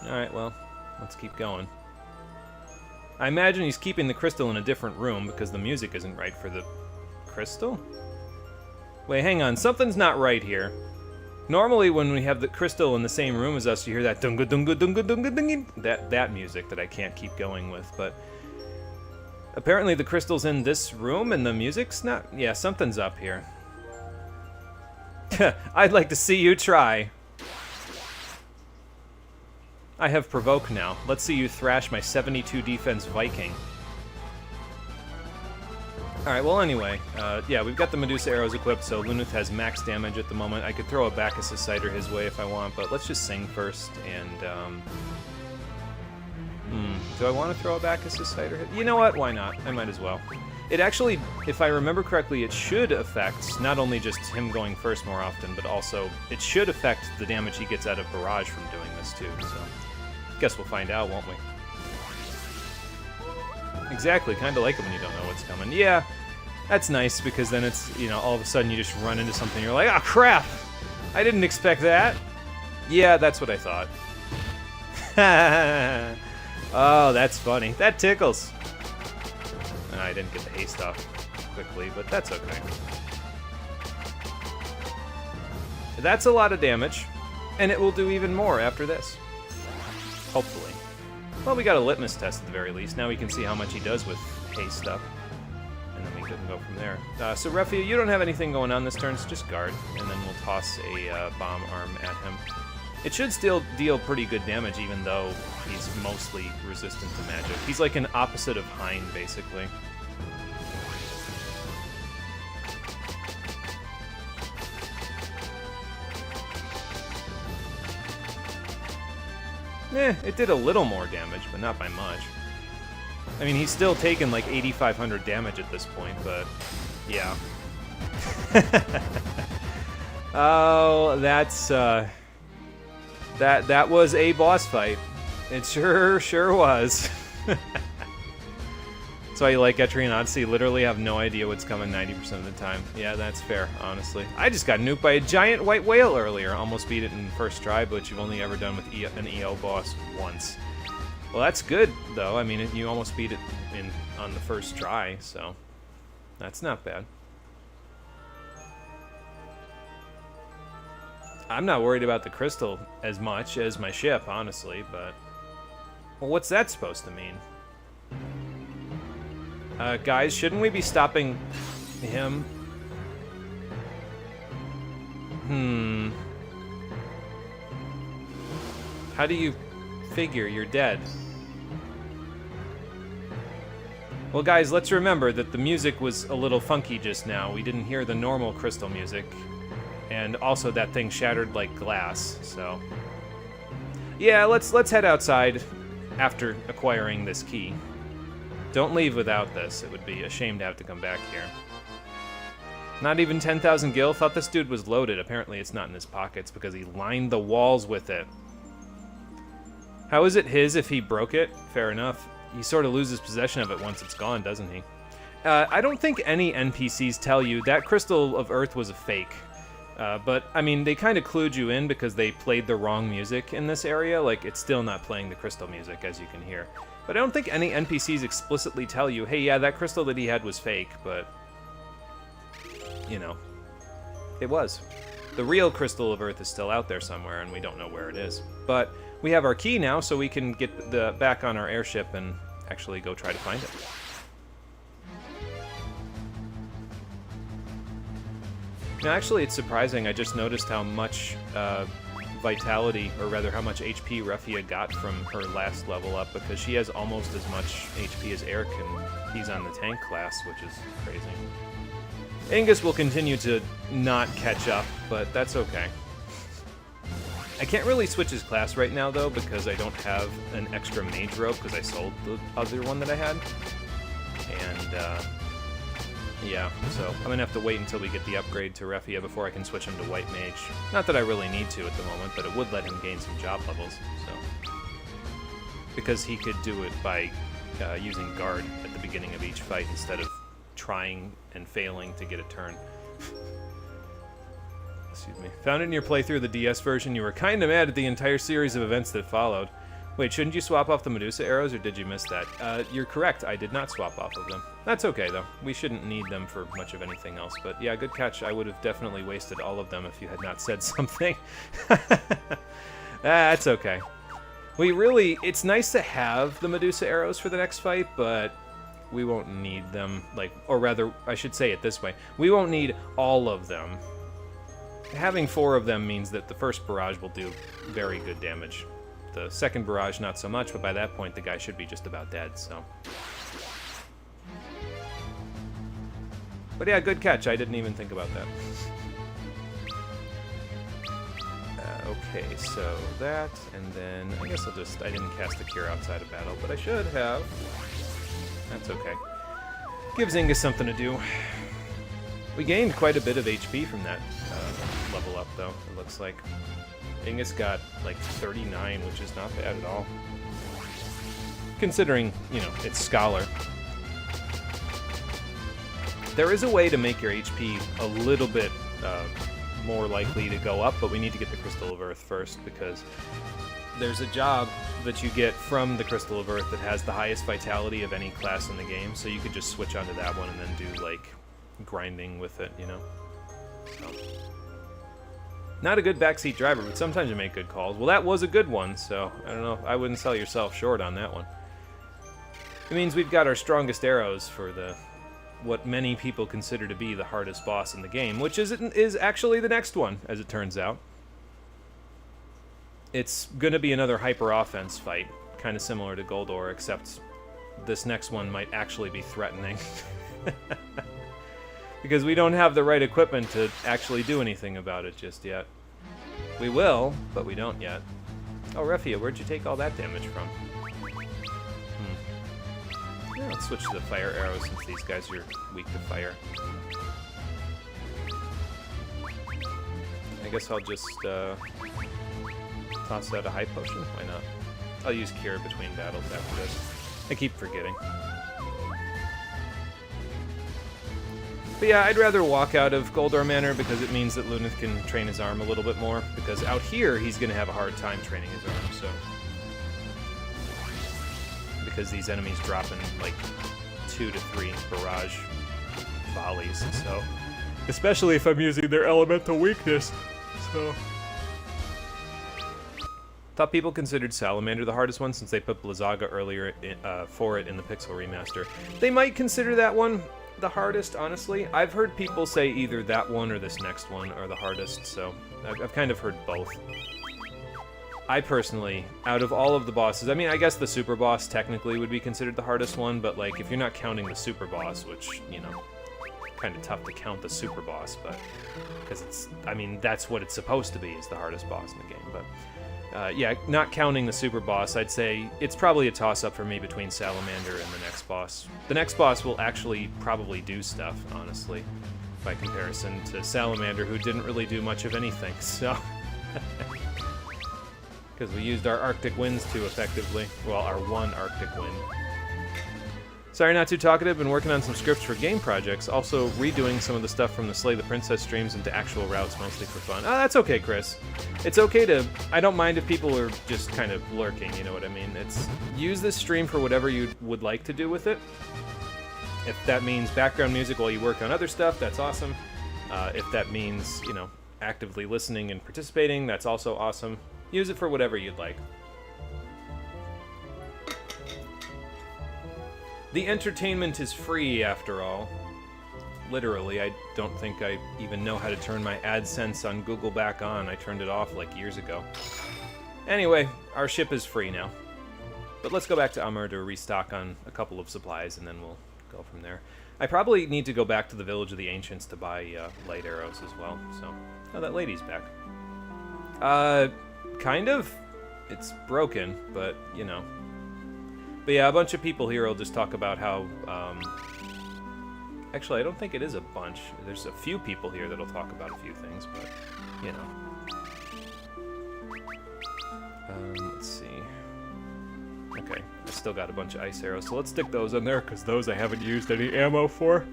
Alright, well, let's keep going. I imagine he's keeping the crystal in a different room because the music isn't right for the crystal? Wait, hang on, something's not right here. Normally, when we have the crystal in the same room as us, you hear that dunga dunga dunga dunga dunga, that music that I can't keep going with, but apparently the crystal's in this room and the music's not. Yeah, something's up here. I'd like to see you try. I have provoke now. Let's see you thrash my 72 defense Viking. Alright, well anyway, yeah, we've got the Medusa arrows equipped, so Lunith has max damage at the moment. I could throw a Bacchus' Cider his way if I want, but let's just sing first, and, do I want to throw a Bacchus' Cider hit? You know what, why not? I might as well. It actually, if I remember correctly, it should affect not only just him going first more often, but also, it should affect the damage he gets out of Barrage from doing this too, so guess we'll find out, won't we? Exactly, kind of like it when you don't know what's coming. Yeah, that's nice, because then it's, you know, all of a sudden you just run into something, you're like, ah, crap! I didn't expect that! Yeah, that's what I thought. Oh, that's funny. That tickles! I didn't get the haste off quickly, but that's okay. That's a lot of damage, and it will do even more after this. Hopefully. Well, we got a litmus test at the very least. Now we can see how much he does with haste stuff. And then we can go from there. So, Refia, you don't have anything going on this turn, so just guard. And then we'll toss a bomb arm at him. It should still deal pretty good damage, even though he's mostly resistant to magic. He's like an opposite of Hein, basically. It did a little more damage, but not by much. I mean, he's still taking like 8,500 damage at this point, but yeah. Oh, that's that was a boss fight. It sure was. That's why you like Etrian Odyssey. Literally have no idea what's coming 90% of the time. Yeah, that's fair, honestly. I just got nuked by a giant white whale earlier. Almost beat it in first try, but you've only ever done with an EO boss once. Well, that's good, though. I mean, you almost beat it on the first try, so that's not bad. I'm not worried about the crystal as much as my ship, honestly, but... Well, what's that supposed to mean? Guys, shouldn't we be stopping him? How do you figure you're dead? Well, guys, let's remember that the music was a little funky just now. We didn't hear the normal crystal music. And also that thing shattered like glass, so... Yeah, let's head outside after acquiring this key. Don't leave without this. It would be a shame to have to come back here. Not even 10,000 gil? Thought this dude was loaded. Apparently it's not in his pockets because he lined the walls with it. How is it his if he broke it? Fair enough. He sort of loses possession of it once it's gone, doesn't he? I don't think any NPCs tell you that Crystal of Earth was a fake. But, I mean, they kind of clued you in because they played the wrong music in this area. Like, it's still not playing the crystal music, as you can hear. But I don't think any NPCs explicitly tell you, hey, yeah, that crystal that he had was fake, but... You know, it was. The real Crystal of Earth is still out there somewhere, and we don't know where it is. But we have our key now, so we can get back on our airship and actually go try to find it. Now, actually, it's surprising. I just noticed how much vitality, or rather how much HP Refia got from her last level up, because she has almost as much HP as Eric, and he's on the tank class, which is crazy. Angus will continue to not catch up, but that's okay. I can't really switch his class right now, though, because I don't have an extra mage robe, because I sold the other one that I had. And, yeah, so I'm going to have to wait until we get the upgrade to Refia before I can switch him to White Mage. Not that I really need to at the moment, but it would let him gain some job levels, so... Because he could do it by using Guard at the beginning of each fight instead of trying and failing to get a turn. Excuse me. Found in your playthrough of the DS version, you were kind of mad at the entire series of events that followed. Wait, shouldn't you swap off the Medusa arrows, or did you miss that? You're correct, I did not swap off of them. That's okay, though. We shouldn't need them for much of anything else, but yeah, good catch. I would have definitely wasted all of them if you had not said something. That's okay. It's nice to have the Medusa arrows for the next fight, but we won't need them, or rather, I should say it this way. We won't need all of them. Having 4 of them means that the first barrage will do very good damage. The second barrage, not so much, but by that point, the guy should be just about dead, so... But yeah, good catch. I didn't even think about that. Okay, so that, and then... I guess I didn't cast the Cure outside of battle, but I should have. That's okay. Gives Ingus something to do. We gained quite a bit of HP from that level up, though, it looks like. Ingus got, 39, which is not bad at all. Considering, it's Scholar. There is a way to make your HP a little bit more likely to go up, but we need to get the Crystal of Earth first, because there's a job that you get from the Crystal of Earth that has the highest vitality of any class in the game, so you could just switch onto that one and then do, grinding with it, So. Not a good backseat driver, but sometimes you make good calls. Well, that was a good one, so I don't know. I wouldn't sell yourself short on that one. It means we've got our strongest arrows for what many people consider to be the hardest boss in the game, which is actually the next one, as it turns out. It's going to be another hyper-offense fight, kind of similar to Goldor, except this next one might actually be threatening. Because we don't have the right equipment to actually do anything about it just yet. We will, but we don't yet. Oh, Refia, where'd you take all that damage from? Yeah, let's switch to the fire arrows since these guys are weak to fire. I guess I'll just toss out a high potion. Why not? I'll use Cure between battles after this. I keep forgetting. But yeah, I'd rather walk out of Goldor Manor because it means that Lunith can train his arm a little bit more, because out here he's going to have a hard time training his arm, so... Because these enemies drop in, 2 to 3 barrage volleys, so... Especially if I'm using their elemental weakness, so... Thought people considered Salamander the hardest one since they put Blizzaga earlier for it in the Pixel Remaster. They might consider that one the hardest, honestly. I've heard people say either that one or this next one are the hardest, so I've kind of heard both. I personally, out of all of the bosses, I mean, I guess the super boss technically would be considered the hardest one, but like if you're not counting the super boss, which, you know, kind of tough to count the super boss, but because it's, I mean, that's what it's supposed to be, is the hardest boss in the game. But yeah, not counting the super boss, I'd say it's probably a toss-up for me between Salamander and the next boss. The next boss will actually probably do stuff, honestly, by comparison to Salamander, who didn't really do much of anything, so... Because we used our Arctic winds too effectively. Well, our one Arctic wind. Sorry, not too talkative. Been working on some scripts for game projects. Also redoing some of the stuff from the Slay the Princess streams into actual routes, mostly for fun. Oh, that's okay, Chris. It's okay to... I don't mind if people are just kind of lurking, you know what I mean? It's... Use this stream for whatever you would like to do with it. If that means background music while you work on other stuff, that's awesome. If that means, you know, actively listening and participating, that's also awesome. Use it for whatever you'd like. The entertainment is free, after all. Literally, I don't think I even know how to turn my AdSense on Google back on. I turned it off like years ago. Anyway, our ship is free now. But let's go back to Amur to restock on a couple of supplies, and then we'll go from there. I probably need to go back to the Village of the Ancients to buy light arrows as well, so... Oh, that lady's back. Kind of. It's broken, but, you know. But yeah, a bunch of people here will just talk about how, actually, I don't think it is a bunch. There's a few people here that'll talk about a few things, but, you know. Let's see. Okay, I still got a bunch of ice arrows, so let's stick those in there, because those I haven't used any ammo for.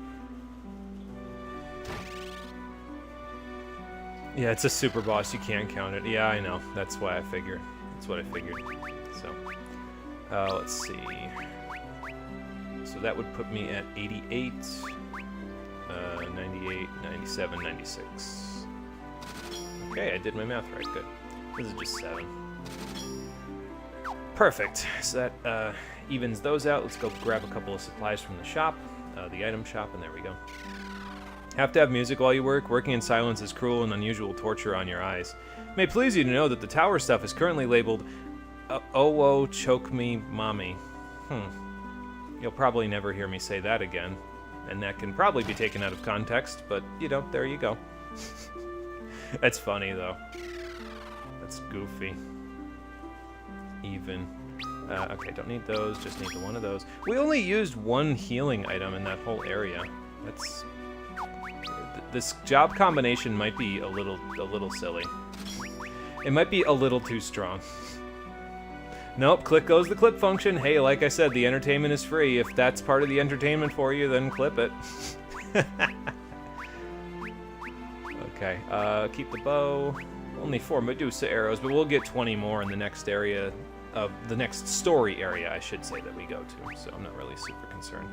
Yeah, it's a super boss, you can't count it. Yeah, I know. That's why I figured. That's what I figured. So, let's see. So that would put me at 88, 98, 97, 96. Okay, I did my math right. Good. This is just 7. Perfect. So that evens those out. Let's go grab a couple of supplies from the shop, the item shop, and there we go. Have to have music while you work. Working in silence is cruel and unusual torture on your eyes. May it please you to know that the tower stuff is currently labeled "Oh, choke me, mommy." You'll probably never hear me say that again, and that can probably be taken out of context, but, you know, there you go. That's funny, though. That's goofy. Even. Okay, don't need those, just need the one of those. We only used one healing item in that whole area. That's... This job combination might be a little silly. It might be a little too strong. Nope, click goes the clip function. Hey, like I said, the entertainment is free. If that's part of the entertainment for you, then clip it. Okay, keep the bow. Only 4 Medusa arrows, but we'll get 20 more in the next area of the next story area, I should say, that we go to. So I'm not really super concerned.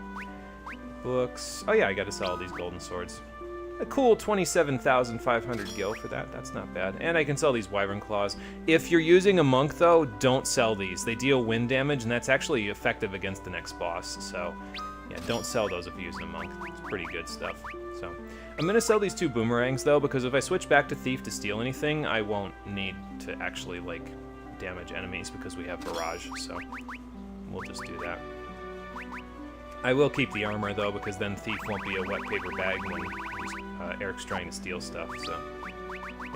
Books. Oh yeah, I got to sell all these golden swords. A cool 27,500 gil for that. That's not bad. And I can sell these wyvern claws. If you're using a monk, though, don't sell these. They deal wind damage, and that's actually effective against the next boss. So, yeah, don't sell those if you're using a monk. It's pretty good stuff. So, I'm going to sell these 2 boomerangs, though, because if I switch back to Thief to steal anything, I won't need to actually, like, damage enemies because we have Barrage. So, we'll just do that. I will keep the armor, though, because then Thief won't be a wet paper bag when Eric's trying to steal stuff, so,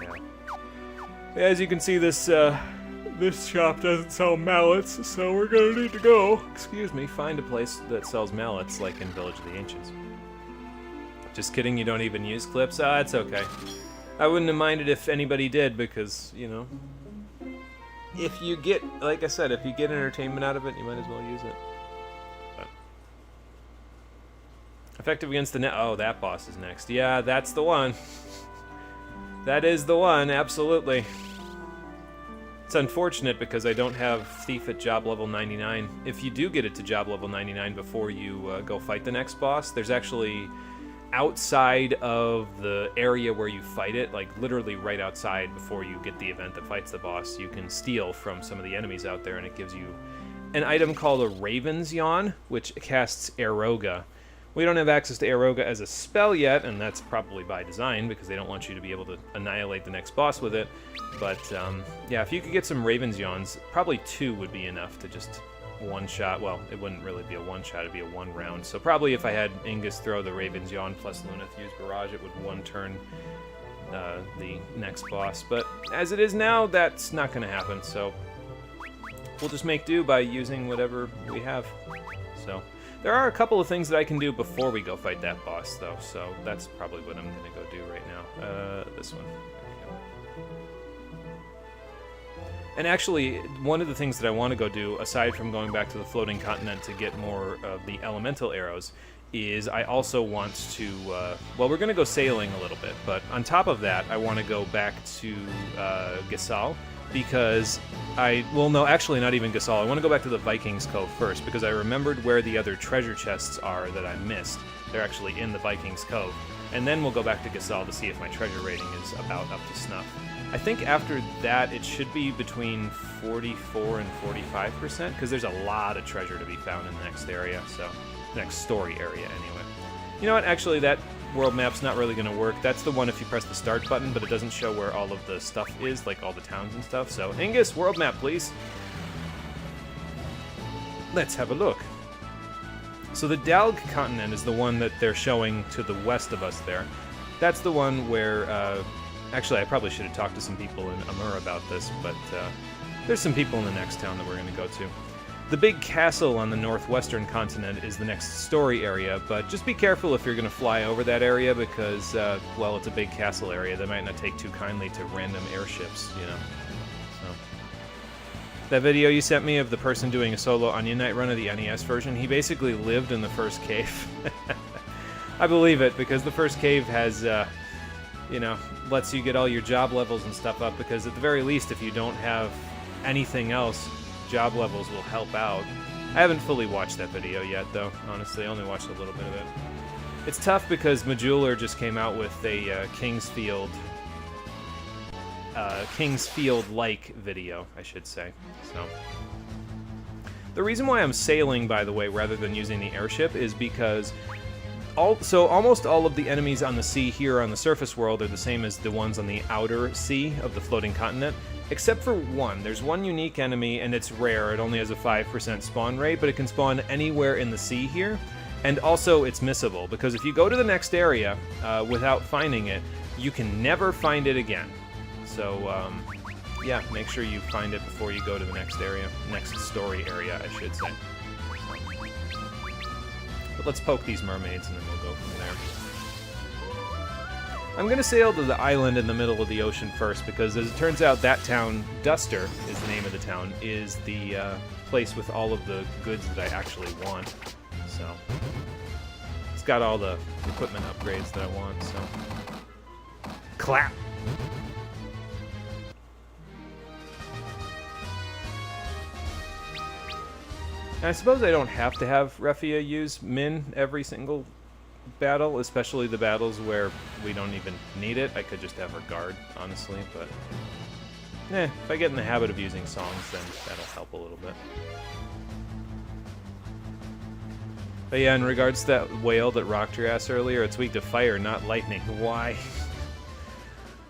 yeah. As you can see, this shop doesn't sell mallets, so we're gonna need to go, find a place that sells mallets, like in Village of the Ancients. Just kidding, you don't even use clips? Ah, it's okay. I wouldn't have minded if anybody did, because, you know, if you get, like I said, if you get entertainment out of it, you might as well use it. Effective against the net. Oh, that boss is next. Yeah, that's the one. That is the one, absolutely. It's unfortunate because I don't have Thief at job level 99. If you do get it to job level 99 before you go fight the next boss, there's actually outside of the area where you fight it, like literally right outside before you get the event that fights the boss, you can steal from some of the enemies out there, and it gives you an item called a Raven's Yawn, which casts Eroga, We don't have access to Aeroga as a spell yet, and that's probably by design, because they don't want you to be able to annihilate the next boss with it. But, yeah, if you could get some Raven's Yawns, probably 2 would be enough to just one-shot. Well, it wouldn't really be a one-shot, it'd be a one-round. So probably if I had Ingus throw the Raven's Yawn plus Luneth use Barrage, it would one-turn the next boss. But as it is now, that's not going to happen, so we'll just make do by using whatever we have. So there are a couple of things that I can do before we go fight that boss, though, so that's probably what I'm going to go do right now. This one. There we go. And actually, one of the things that I want to go do, aside from going back to the floating continent to get more of the elemental arrows, is I also want to, well, we're going to go sailing a little bit, but on top of that, I want to go back to Gisal, because well, no, actually not even Gisal. I want to go back to the Vikings Cove first, because I remembered where the other treasure chests are that I missed. They're actually in the Vikings Cove. And then we'll go back to Gisal to see if my treasure rating is about up to snuff. I think after that, it should be between 44 and 45%, because there's a lot of treasure to be found in the next area, so... the next story area, anyway. You know what? Actually, that world map's not really going to work. That's the one if you press the start button, but it doesn't show where all of the stuff is, like all the towns and stuff. So, Ingus, world map, please. Let's have a look. So the Dalg continent is the one that they're showing to the west of us there. That's the one where, actually, I probably should have talked to some people in Amur about this, but there's some people in the next town that we're going to go to. The big castle on the northwestern continent is the next story area, but just be careful if you're going to fly over that area because, well, it's a big castle area. They might not take too kindly to random airships, you know. So. That video you sent me of the person doing a solo Onion Knight run of the NES version, he basically lived in the first cave. I believe it, because the first cave has, you know, lets you get all your job levels and stuff up, because at the very least, if you don't have anything else, job levels will help out. I haven't fully watched that video yet, though. Honestly, I only watched a little bit of it. It's tough because Majuler just came out with a Kingsfield-like video, I should say. So, the reason why I'm sailing, by the way, rather than using the airship, is because almost all of the enemies on the sea here on the surface world are the same as the ones on the outer sea of the floating continent. Except for one. There's one unique enemy, and it's rare. It only has a 5% spawn rate, but it can spawn anywhere in the sea here. And also, it's missable, because if you go to the next area without finding it, you can never find it again. So, yeah, make sure you find it before you go to the next area. Next story area, I should say. But let's poke these mermaids, and then we'll go from there. I'm going to sail to the island in the middle of the ocean first, because as it turns out, that town, Duster is the name of the town, is the place with all of the goods that I actually want. So, it's got all the equipment upgrades that I want, so. Clap! And I suppose I don't have to have Refia use Min every single battle, especially the battles where we don't even need it. I could just have her guard, honestly, but if I get in the habit of using songs, then that'll help a little bit. But yeah, in regards to that whale that rocked your ass earlier, it's weak to fire, not lightning. Why?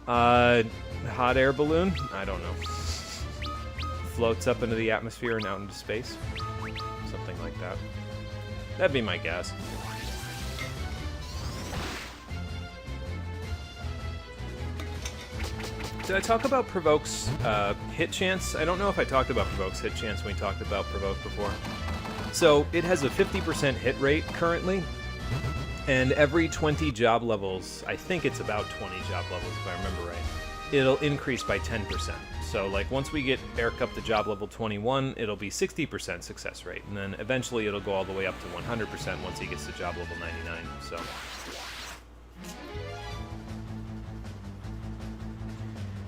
Hot air balloon? I don't know. Floats up into the atmosphere and out into space. Something like that. That'd be my guess. Did I talk about Provoke's hit chance? I don't know if I talked about Provoke's hit chance when we talked about Provoke before. So, it has a 50% hit rate currently, and every 20 job levels, I think it's about 20 job levels if I remember right, it'll increase by 10%. So, like, once we get Eric up to job level 21, it'll be 60% success rate, and then eventually it'll go all the way up to 100% once he gets to job level 99, so...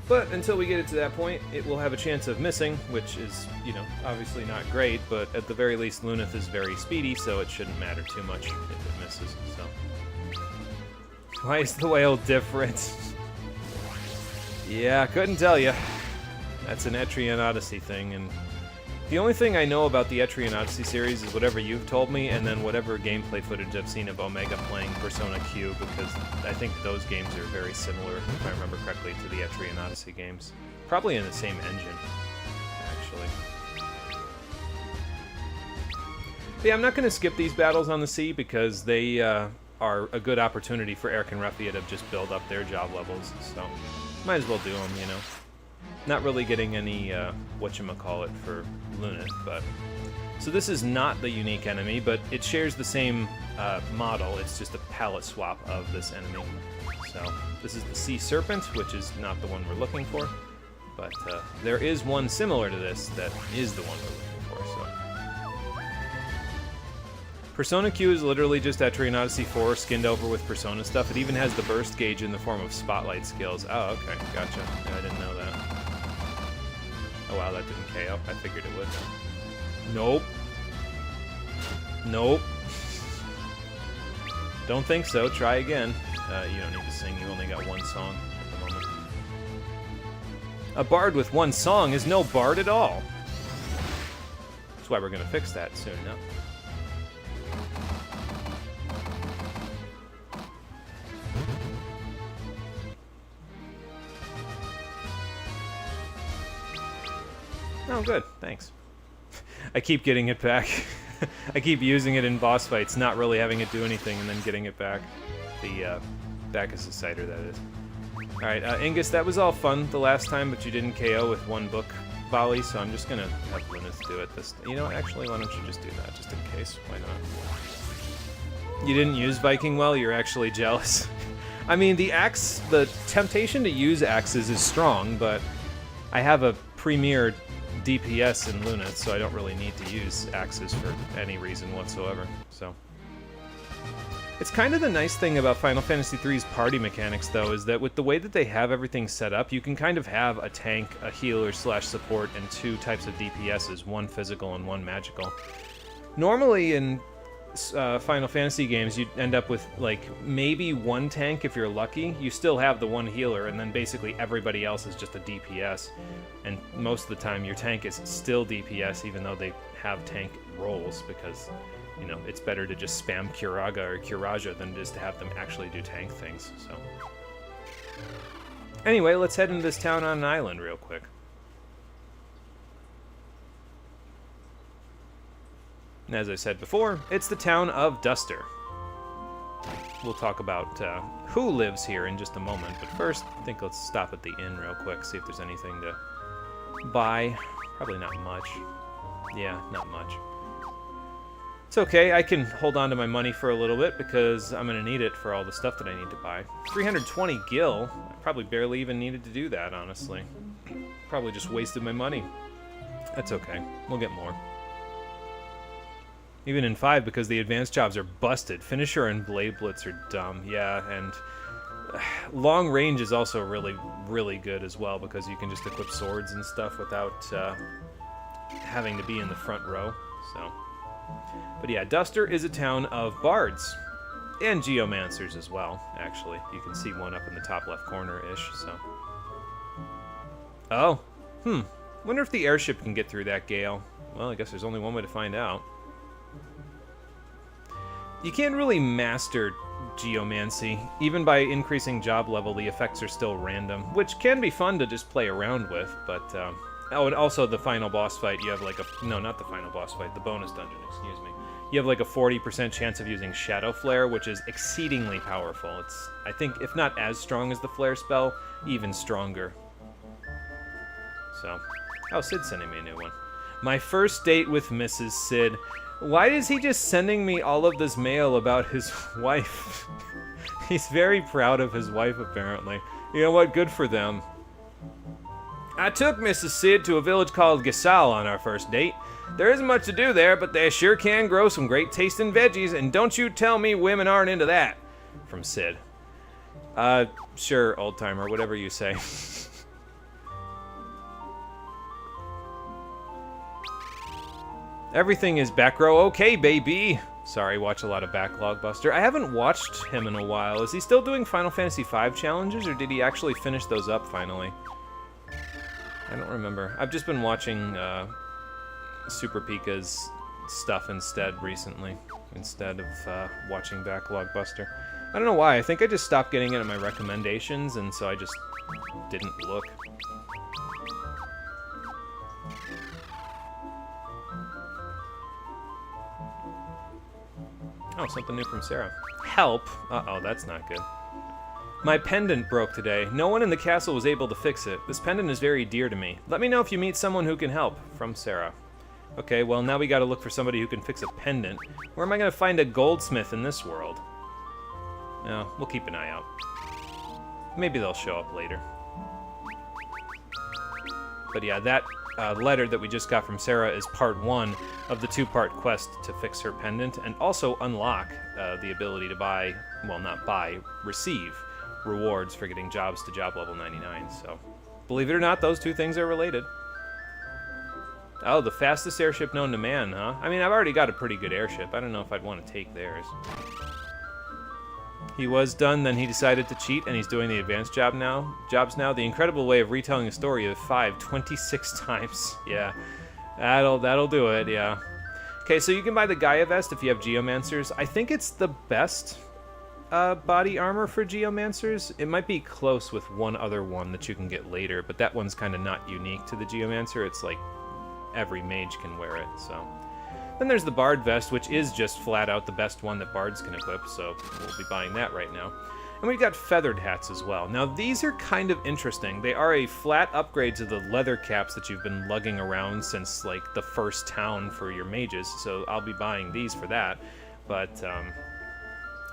But until we get it to that point, it will have a chance of missing, which is, you know, obviously not great, but at the very least, Luneth is very speedy, so it shouldn't matter too much if it misses, so... Why is the whale different? Yeah, couldn't tell you. That's an Etrian Odyssey thing, and The only thing I know about the Etrian Odyssey series is whatever you've told me, and then whatever gameplay footage I've seen of Omega playing Persona Q, because I think those games are very similar, if I remember correctly, to the Etrian Odyssey games. Probably in the same engine, actually. But yeah, I'm not going to skip these battles on the sea, because they are a good opportunity for Eric and Ruffia to just build up their job levels, so might as well do them, you know. Not really getting any, whatchamacallit for Luneth, but... So this is not the unique enemy, but it shares the same model. It's just a palette swap of this enemy. So this is the Sea Serpent, which is not the one we're looking for, but there is one similar to this that is the one we're looking for, so... Persona Q is literally just Etrian Odyssey 4 skinned over with Persona stuff. It even has the burst gauge in the form of spotlight skills. Oh, okay, gotcha. Yeah, I didn't know that. Oh wow, that didn't KO. I figured it would. Nope. Nope. Don't think so. Try again. You don't need to sing. You only got one song at the moment. A bard with one song is no bard at all. That's why we're going to fix that soon enough. Oh, good. Thanks. I keep getting it back. I keep using it in boss fights, not really having it do anything, and then getting it back. The Bacchus Cider, that is. Alright, Ingus, that was all fun the last time, but you didn't KO with one book volley, so I'm just gonna have Luneth do it this... You know, actually, why don't you just do that, just in case? Why not? You didn't use Viking well? You're actually jealous. I mean, the axe... The temptation to use axes is strong, but I have a premier DPS in Luneth, so I don't really need to use axes for any reason whatsoever, so... It's kind of the nice thing about Final Fantasy III's party mechanics, though, is that with the way that they have everything set up, you can kind of have a tank, a healer / support, and two types of DPSs, one physical and one magical. Normally in Final Fantasy games, you'd end up with, like, maybe one tank if you're lucky. You still have the one healer, and then basically everybody else is just a DPS. And most of the time, your tank is still DPS, even though they have tank roles, because... You know, it's better to just spam Curaga or Curaja than it is to have them actually do tank things, so... Anyway, let's head into this town on an island real quick. And as I said before, it's the town of Duster. We'll talk about who lives here in just a moment, but first, I think let's stop at the inn real quick, see if there's anything to buy. Probably not much. Yeah, not much. It's okay, I can hold on to my money for a little bit because I'm going to need it for all the stuff that I need to buy. 320 gil? I probably barely even needed to do that, honestly. Probably just wasted my money. That's okay, we'll get more. Even in 5, because the advanced jobs are busted. Finisher and Blade Blitz are dumb, yeah, and... long range is also really, really good as well because you can just equip swords and stuff without having to be in the front row, so... But yeah, Duster is a town of bards. And geomancers as well, actually. You can see one up in the top left corner-ish, so... Oh. Wonder if the airship can get through that gale. Well, I guess there's only one way to find out. You can't really master geomancy. Even by increasing job level, the effects are still random, which can be fun to just play around with, but... Oh, and also the final boss fight, you have like a... No, not the final boss fight, the bonus dungeon, excuse me. You have like a 40% chance of using Shadow Flare, which is exceedingly powerful. It's, I think, if not as strong as the Flare spell, even stronger. So... Oh, Sid's sending me a new one. My first date with Mrs. Sid. Why is he just sending me all of this mail about his wife? He's very proud of his wife, apparently. You know what? Good for them. I took Mrs. Sid to a village called Gisal on our first date. There isn't much to do there, but they sure can grow some great tasting veggies, and don't you tell me women aren't into that. From Sid. Sure, old-timer, whatever you say. Everything is back row okay, baby. Sorry, watch a lot of Backlog Buster. I haven't watched him in a while. Is he still doing Final Fantasy V challenges, or did he actually finish those up finally? I don't remember. I've just been watching Super Pika's stuff instead recently, instead of watching Backlog Buster. I don't know why. I think I just stopped getting it in my recommendations, and so I just didn't look. Oh, something new from Sarah. Help! Uh-oh, that's not good. My pendant broke today. No one in the castle was able to fix it. This pendant is very dear to me. Let me know if you meet someone who can help. From Sarah. Okay, well, now we gotta look for somebody who can fix a pendant. Where am I gonna find a goldsmith in this world? No, we'll keep an eye out. Maybe they'll show up later. But yeah, that letter that we just got from Sarah is part 1 of the 2-part quest to fix her pendant, and also unlock the ability to buy, well, not buy, receive rewards for getting jobs to job level 99. So, believe it or not, those two things are related. Oh, the fastest airship known to man, huh? I mean, I've already got a pretty good airship. I don't know if I'd want to take theirs. He was done, then he decided to cheat, and he's doing the advanced jobs now. The incredible way of retelling a story of 26 times. Yeah, that'll do it, yeah. Okay, so you can buy the Gaia vest if you have Geomancers. I think it's the best body armor for Geomancers. It might be close with one other one that you can get later, but that one's kind of not unique to the Geomancer. It's like every mage can wear it, so... Then there's the Bard vest, which is just flat out the best one that Bards can equip, so we'll be buying that right now. And we've got feathered hats as well. Now, these are kind of interesting. They are a flat upgrade to the leather caps that you've been lugging around since, like, the first town for your mages, so I'll be buying these for that. But,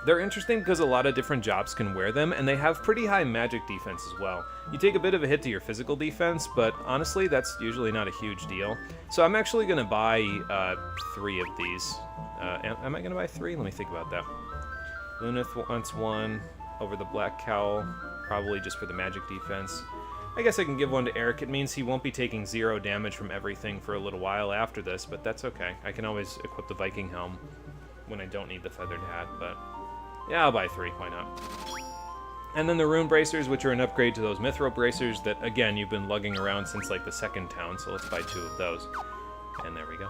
they're interesting because a lot of different jobs can wear them, and they have pretty high magic defense as well. You take a bit of a hit to your physical defense, but honestly, that's usually not a huge deal. So I'm actually going to buy 3 of these. Am I going to buy 3? Let me think about that. Lunith wants 1 over the Black Cowl, probably just for the magic defense. I guess I can give 1 to Eric. It means he won't be taking 0 damage from everything for a little while after this, but that's okay. I can always equip the Viking helm when I don't need the feathered hat, but... yeah, I'll buy 3, why not? And then the rune bracers, which are an upgrade to those mithril bracers that, again, you've been lugging around since, like, the second town, so let's buy 2 of those. And there we go.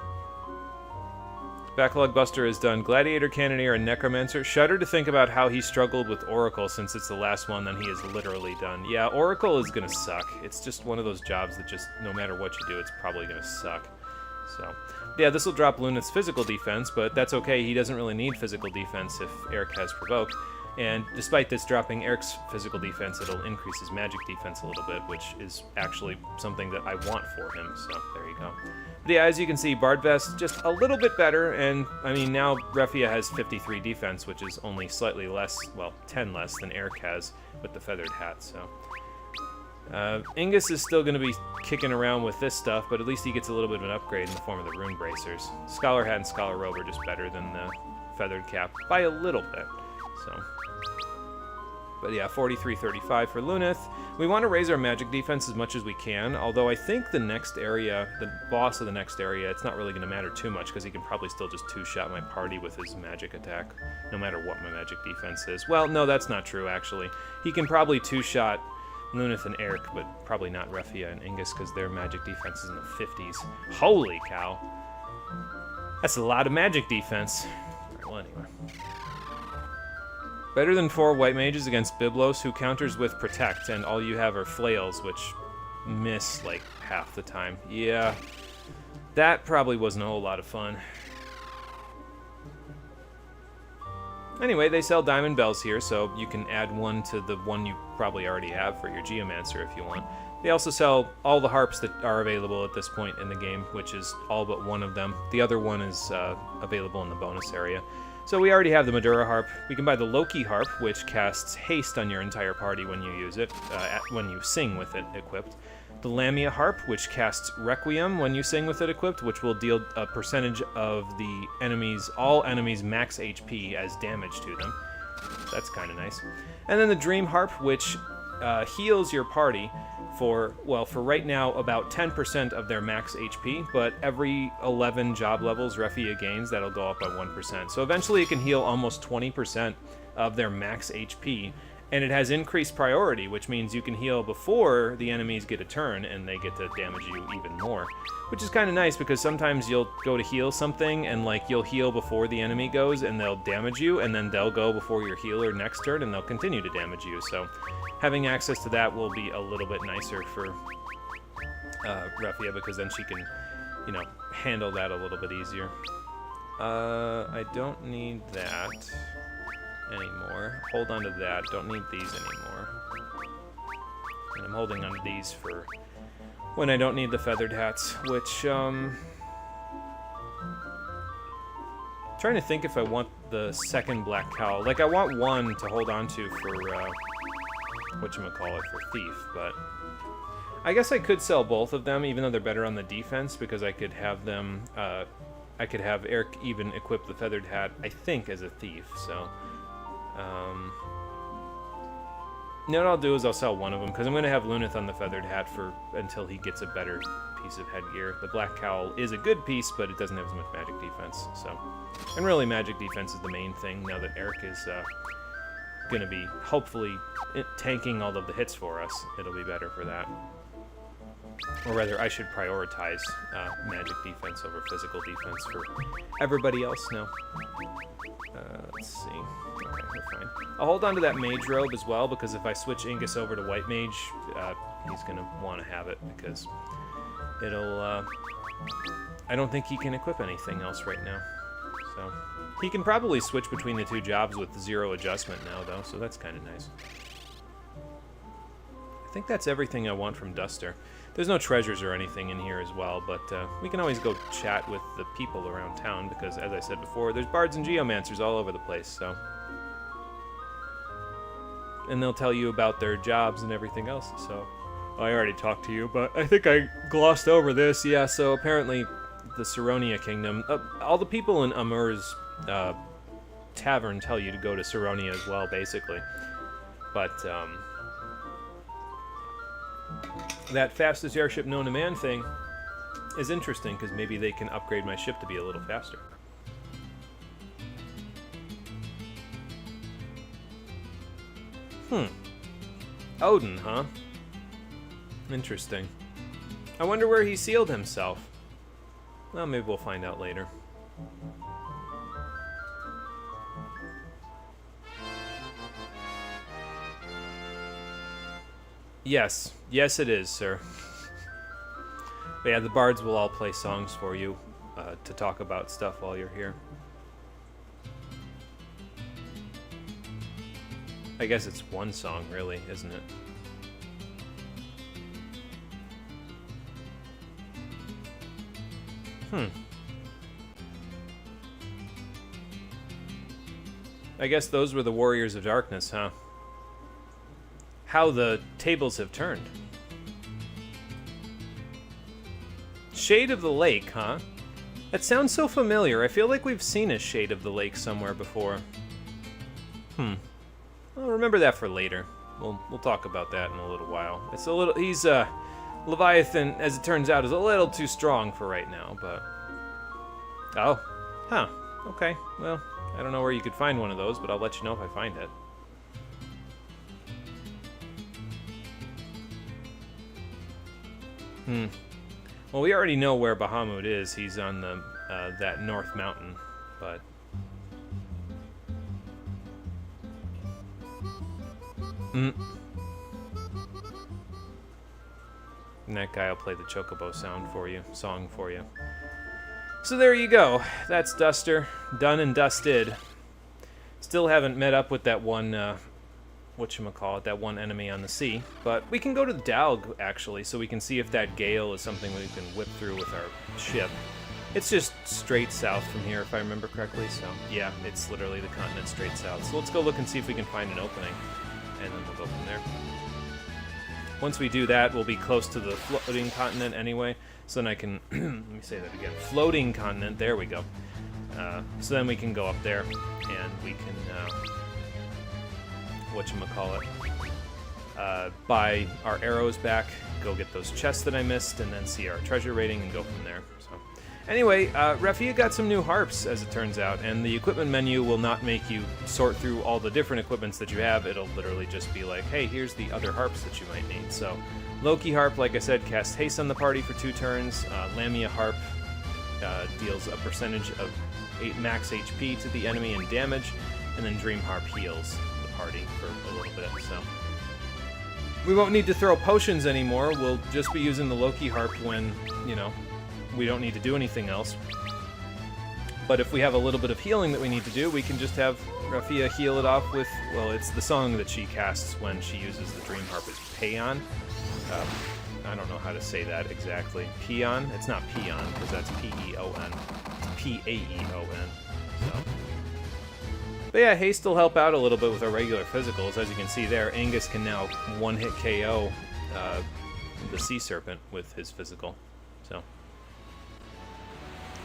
Backlog Buster is done. Gladiator, Cannoneer, and Necromancer. Shudder to think about how he struggled with Oracle since it's the last one, then he is literally done. Yeah, Oracle is gonna suck. It's just one of those jobs that just, no matter what you do, it's probably gonna suck. So... yeah, this will drop Lunith's physical defense, but that's okay. He doesn't really need physical defense if Eric has Provoke. And despite this dropping Eric's physical defense, it'll increase his magic defense a little bit, which is actually something that I want for him, so there you go. But yeah, as you can see, Bard Vest just a little bit better, and I mean, now Refia has 53 defense, which is only slightly less, well, 10 less than Eric has with the feathered hat, so... Ingus is still going to be kicking around with this stuff, but at least he gets a little bit of an upgrade in the form of the rune bracers. Scholar Hat and Scholar Robe are just better than the feathered cap by a little bit. So, but yeah, 43-35 for Lunith. We want to raise our magic defense as much as we can, although I think the next area, the boss of the next area, it's not really going to matter too much because he can probably still just 2-shot my party with his magic attack, no matter what my magic defense is. Well, no, that's not true, actually. He can probably 2-shot Lunith and Eric, but probably not Refia and Ingus because their magic defense is in the 50s. Holy cow. That's a lot of magic defense. Alright, well, anyway. Better than 4 white mages against Byblos, who counters with Protect, and all you have are flails, which miss, like, half the time. Yeah, that probably wasn't a whole lot of fun. Anyway, they sell diamond bells here, so you can add 1 to the one you probably already have for your Geomancer if you want. They also sell all the harps that are available at this point in the game, which is all but 1 of them. The other one is available in the bonus area. So we already have the Madura harp. We can buy the Loki harp, which casts haste on your entire party when you use it, when you sing with it equipped. The Lamia harp, which casts Requiem when you sing with it equipped, which will deal a percentage of the all enemies' max HP as damage to them. That's kind of nice. And then the Dream harp, which heals your party for right now, about 10% of their max HP, but every 11 job levels Refia gains, that'll go up by 1%. So eventually it can heal almost 20% of their max HP And it has increased priority, which means you can heal before the enemies get a turn, and they get to damage you even more. Which is kind of nice, because sometimes you'll go to heal something, and like you'll heal before the enemy goes, and they'll damage you, and then they'll go before your healer next turn, and they'll continue to damage you. So having access to that will be a little bit nicer for Refia, because then she can, you know, handle that a little bit easier. I don't need that anymore. Hold on to that. Don't need these anymore. And I'm holding on to these for when I don't need the feathered hats, which, trying to think if I want the second black cowl. Like, I want one to hold on to for, whatchamacallit, for thief, but I guess I could sell both of them, even though they're better on the defense, because I could have them, I could have Eric even equip the feathered hat, I think, as a thief, so... you know what I'll do is I'll sell one of them, because I'm going to have Lunith on the feathered hat for until he gets a better piece of headgear. The black cowl is a good piece, but it doesn't have as much magic defense, so... And really, magic defense is the main thing, now that Eric is, going to be, hopefully, tanking all of the hits for us. It'll be better for that. Or rather, I should prioritize magic defense over physical defense for everybody else now. Let's see. Okay, we're fine. I'll hold on to that mage robe as well, because if I switch Ingus over to white mage, he's going to want to have it, because it'll... I don't think he can equip anything else right now. So he can probably switch between the two jobs with 0 adjustment now, though, so that's kind of nice. I think that's everything I want from Duster. There's no treasures or anything in here as well, but we can always go chat with the people around town, because, as I said before, there's bards and geomancers all over the place, so... And they'll tell you about their jobs and everything else, so... I already talked to you, but I think I glossed over this. Yeah, so apparently the Saronia Kingdom... all the people in Amur's tavern tell you to go to Saronia as well, basically. But, that fastest airship known to man thing is interesting, because maybe they can upgrade my ship to be a little faster. Odin, huh? Interesting. I wonder where he sealed himself. Well, maybe we'll find out later. Yes. Yes, it is, sir. But yeah, the bards will all play songs for you to talk about stuff while you're here. I guess it's one song, really, isn't it? I guess those were the Warriors of Darkness, huh? How the tables have turned. Shade of the Lake, huh? That sounds so familiar. I feel like we've seen a Shade of the Lake somewhere before. I'll remember that for later. We'll talk about that in a little while. It's a little... He's, Leviathan, as it turns out, is a little too strong for right now, but... Oh. Huh. Okay. Well, I don't know where you could find one of those, but I'll let you know if I find it. Well, we already know where Bahamut is. He's on the that north mountain, but... And that guy will play the chocobo song for you. So there you go. That's Duster. Done and dusted. Still haven't met up with that one, whatchamacallit, that one enemy on the sea. But we can go to the Dalg, actually, so we can see if that gale is something we can whip through with our ship. It's just straight south from here, if I remember correctly. So, yeah, it's literally the continent straight south. So let's go look and see if we can find an opening. And then we'll go from there. Once we do that, we'll be close to the floating continent anyway. So then I can... let me say that again. Floating continent. There we go. So then we can go up there. And we can... whatchamacallit? Buy our arrows back. Go get those chests that I missed. And then see our treasure rating and go from there. So, Anyway, Rafia got some new harps, as it turns out, and the equipment menu will not make you sort through all the different equipments that you have. It'll literally just be like, hey, here's the other harps that you might need. So, Loki harp, like I said, casts haste on the party for 2 turns. Lamia harp deals a percentage of max HP to the enemy and damage, and then Dream harp heals the party for a little bit. So, we won't need to throw potions anymore. We'll just be using the Loki harp when, you know, we don't need to do anything else. But if we have a little bit of healing that we need to do, we can just have Rafia heal it off with, well, it's the song that she casts when she uses the Dream Harp is Paeon. I don't know how to say that exactly. Peon? It's not Peon, because that's P-E-O-N. It's P-A-E-O-N. So. But yeah, haste will help out a little bit with our regular physicals. As you can see there, Angus can now one-hit KO the Sea Serpent with his physical. So.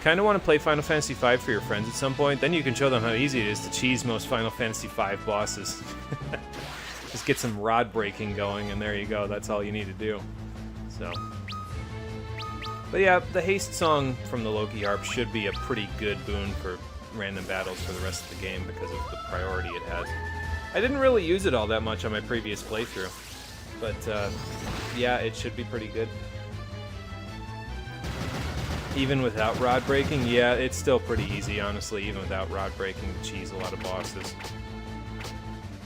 Kind of want to play Final Fantasy V for your friends at some point, then you can show them how easy it is to cheese most Final Fantasy V bosses. Just get some rod breaking going, and there you go. That's all you need to do. So, but yeah, the haste song from the Loki harp should be a pretty good boon for random battles for the rest of the game because of the priority it has. I didn't really use it all that much on my previous playthrough, but yeah, it should be pretty good. Even without rod breaking, yeah, it's still pretty easy, honestly, even without rod breaking to cheese a lot of bosses.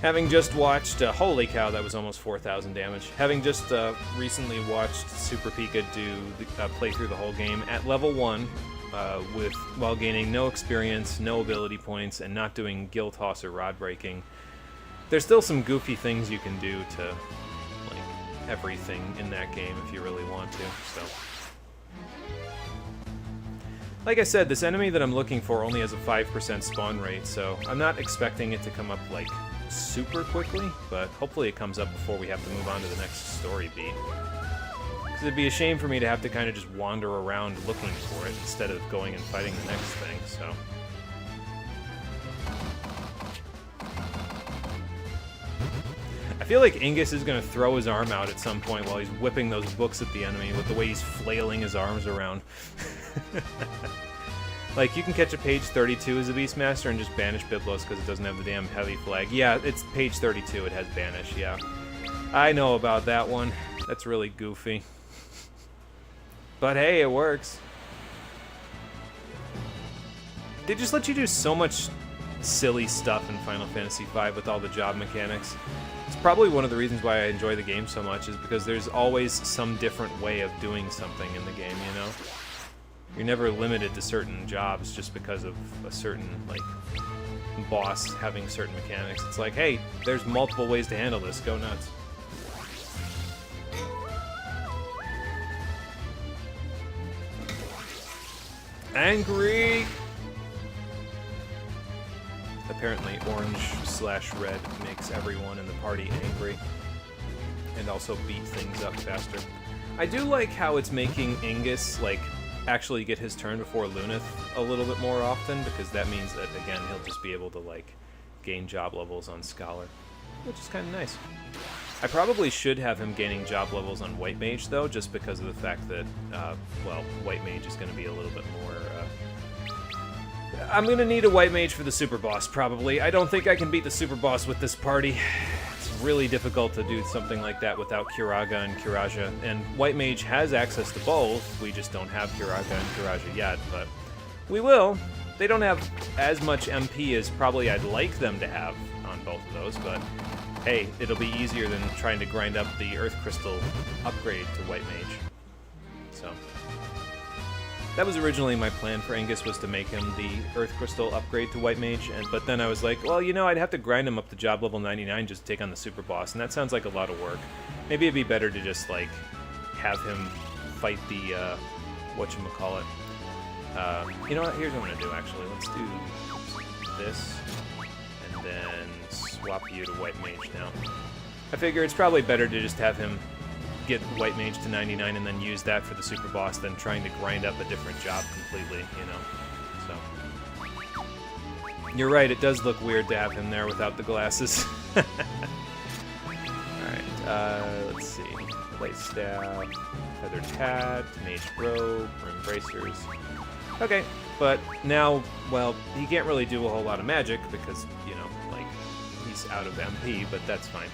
Having just watched, holy cow, that was almost 4,000 damage. Having just recently watched Super Pika play through the whole game at level 1, while gaining no experience, no ability points, and not doing gill toss or rod breaking, there's still some goofy things you can do to, like, everything in that game if you really want to, so. Like I said, this enemy that I'm looking for only has a 5% spawn rate, so I'm not expecting it to come up, like, super quickly, but hopefully it comes up before we have to move on to the next story beat. Because it'd be a shame for me to have to kind of just wander around looking for it instead of going and fighting the next thing, so. I feel like Angus is going to throw his arm out at some point while he's whipping those books at the enemy with the way he's flailing his arms around. Like, you can catch a page 32 as a Beastmaster and just banish Byblos because it doesn't have the damn heavy flag. Yeah, it's page 32, it has banish, yeah. I know about that one. That's really goofy. But hey, it works. They just let you do so much silly stuff in Final Fantasy V with all the job mechanics. It's probably one of the reasons why I enjoy the game so much, is because there's always some different way of doing something in the game, you know? You're never limited to certain jobs just because of a certain, like, boss having certain mechanics. It's like, hey, there's multiple ways to handle this, go nuts. Angry! Apparently orange/red makes everyone in the party angry, and also beat things up faster. I do like how it's making Angus, like, actually get his turn before Lunith a little bit more often, because that means that, again, he'll just be able to, like, gain job levels on Scholar, which is kind of nice. I probably should have him gaining job levels on White Mage, though, just because of the fact that, well, White Mage is going to be a little bit more, I'm going to need a White Mage for the Super Boss, probably. I don't think I can beat the Super Boss with this party. It's really difficult to do something like that without Kiraga and Kiraja, and White Mage has access to both. We just don't have Kiraga and Kiraja yet, but we will. They don't have as much MP as probably I'd like them to have on both of those, but hey, it'll be easier than trying to grind up the Earth Crystal upgrade to White Mage. So that was originally my plan for Angus, was to make him the Earth Crystal upgrade to White Mage, but then I was like, well, you know, I'd have to grind him up to job level 99 just to take on the Super Boss, and that sounds like a lot of work. Maybe it'd be better to just, like, have him fight the, whatchamacallit. You know what, here's what I'm gonna do, actually. Let's do this, and then swap you to White Mage now. I figure it's probably better to just have him get White Mage to 99 and then use that for the Super Boss than trying to grind up a different job completely, you know? So. You're right, it does look weird to have him there without the glasses. Alright, let's see. Light Staff, Feathered Hat, Mage Robe, Ring Bracers. Okay, but now, well, he can't really do a whole lot of magic because, you know, like, he's out of MP, but that's fine.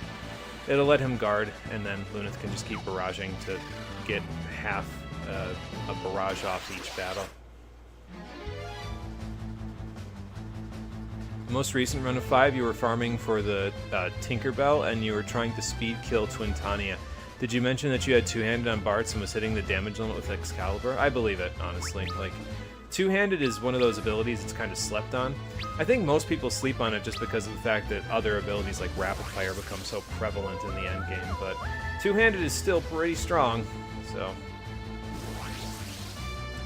It'll let him guard, and then Lunith can just keep barraging to get half a barrage off each battle. Most recent run of 5, you were farming for the Tinkerbell, and you were trying to speed kill Twintania. Did you mention that you had two-handed on Bartz and was hitting the damage limit with Excalibur? I believe it, honestly. Like, two-handed is one of those abilities that's kind of slept on. I think most people sleep on it just because of the fact that other abilities like Rapid Fire become so prevalent in the endgame, but two-handed is still pretty strong, so...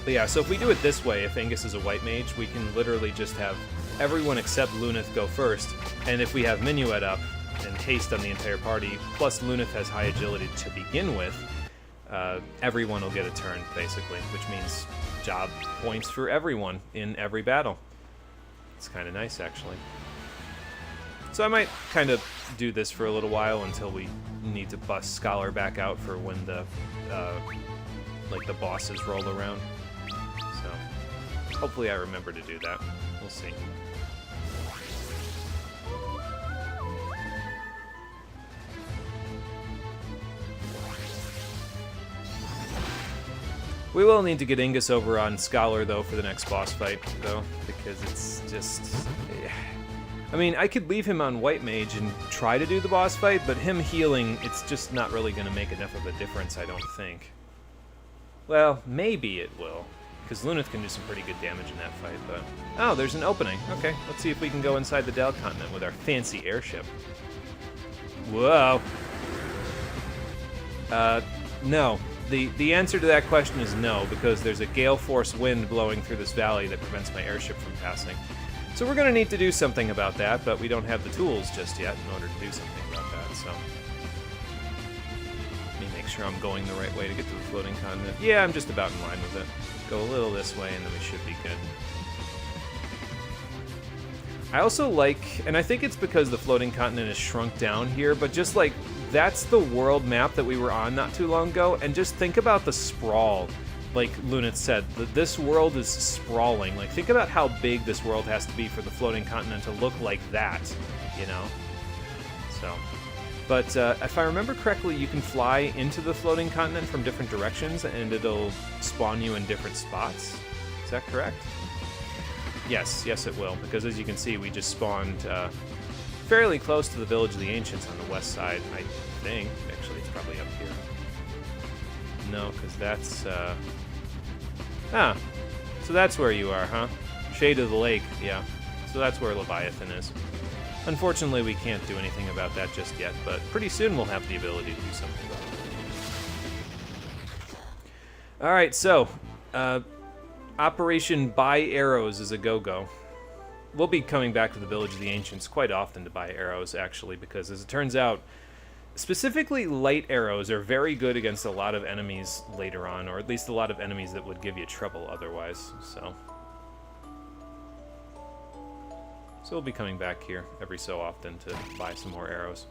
But yeah, so if we do it this way, if Angus is a white mage, we can literally just have everyone except Lunith go first, and if we have Minuet up and haste on the entire party, plus Lunith has high agility to begin with, everyone will get a turn, basically, which means job points for everyone in every battle. It's kind of nice, actually. So I might kind of do this for a little while until we need to bust Scholar back out for when the, like, the bosses roll around. So, hopefully I remember to do that. We'll see. We will need to get Ingus over on Scholar, though, for the next boss fight, though, because it's just... I mean, I could leave him on White Mage and try to do the boss fight, but him healing, it's just not really going to make enough of a difference, I don't think. Well, maybe it will, because Lunith can do some pretty good damage in that fight, but... Oh, there's an opening. Okay, let's see if we can go inside the Dal Continent with our fancy airship. Whoa! No. The answer to that question is no, because there's a gale force wind blowing through this valley that prevents my airship from passing. So we're going to need to do something about that, but we don't have the tools just yet in order to do something about that, so... Let me make sure I'm going the right way to get to the floating continent. Yeah, I'm just about in line with it. Go a little this way, and then we should be good. I also like, and I think it's because the floating continent is shrunk down here, but just like, that's the world map that we were on not too long ago, and just think about the sprawl. Like Lunith said, this world is sprawling. Like, think about how big this world has to be for the floating continent to look like that, you know? So, but if I remember correctly, you can fly into the floating continent from different directions, and it'll spawn you in different spots. Is that correct? Yes, it will, because as you can see, we just spawned fairly close to the Village of the Ancients on the west side, I think. Actually, it's probably up here. No, because that's... so that's where you are, huh? Shade of the Lake, yeah. So that's where Leviathan is. Unfortunately, we can't do anything about that just yet, but pretty soon we'll have the ability to do something about it. Alright, so... Operation Buy Arrows is a go-go. We'll be coming back to the Village of the Ancients quite often to buy arrows, actually, because as it turns out, specifically light arrows are very good against a lot of enemies later on, or at least a lot of enemies that would give you trouble otherwise, so... So we'll be coming back here every so often to buy some more arrows.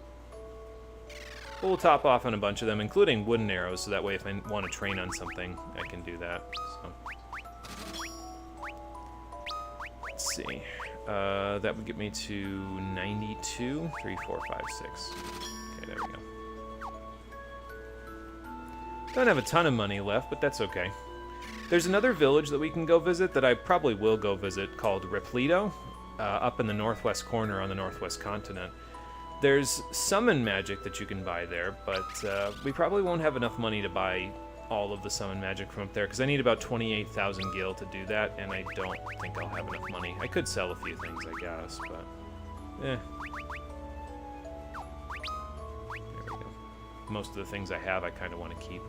We'll top off on a bunch of them, including wooden arrows, so that way if I want to train on something, I can do that, so... Let's see. That would get me to 92. 3, 4, 5, 6. Okay, there we go. Don't have a ton of money left, but that's okay. There's another village that we can go visit that I probably will go visit called Repleto, up in the northwest corner on the northwest continent. There's summon magic that you can buy there, but we probably won't have enough money to buy all of the summon magic from up there, because I need about 28,000 gil to do that, and I don't think I'll have enough money. I could sell a few things, I guess, but... There we go. Most of the things I have I kind of want to keep.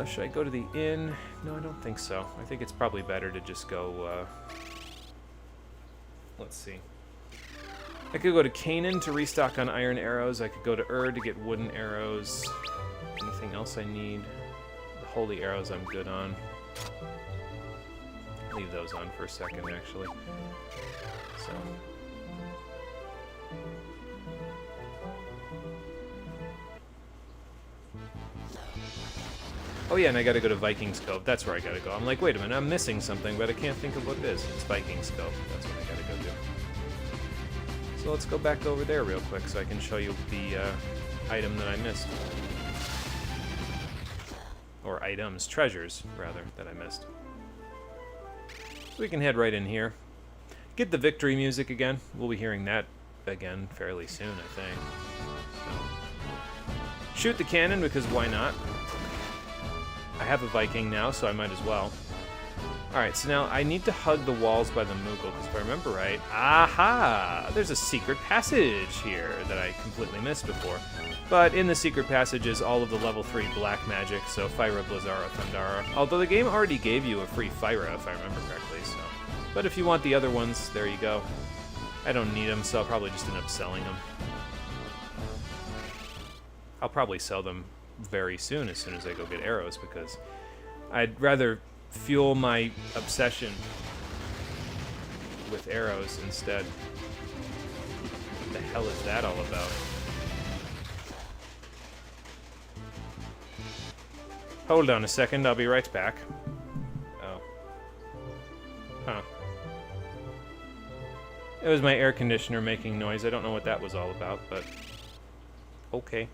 Should I go to the inn? No, I don't think so. I think it's probably better to just go, Let's see. I could go to Canaan to restock on iron arrows. I could go to to get wooden arrows. Anything else I need? The holy arrows I'm good on. Leave those on for a second, actually. So. Oh yeah, and I gotta go to Viking's Cove. That's where I gotta go. I'm like, wait a minute, I'm missing something, but I can't think of what it is. It's Viking's Cove. That's what I gotta go do. So let's go back over there real quick so I can show you the item that I missed. Or items, treasures, rather, that I missed. So we can head right in here. Get the victory music again. We'll be hearing that again fairly soon, I think. So. Shoot the cannon, because why not? I have a Viking now, so I might as well. Alright, so now I need to hug the walls by the Moogle, because if I remember right... Aha! There's a secret passage here that I completely missed before. But in the secret passage is all of the level 3 black magic, so Fyra, Blizzara, Thundara. Although the game already gave you a free Fyra, if I remember correctly, so... But if you want the other ones, there you go. I don't need them, so I'll probably just end up selling them. I'll probably sell them very soon as I go get arrows, because I'd rather fuel my obsession with arrows instead. What the hell is that all about? Hold on a second, I'll be right back. Oh. Huh. It was my air conditioner making noise. I don't know what that was all about, but... Okay.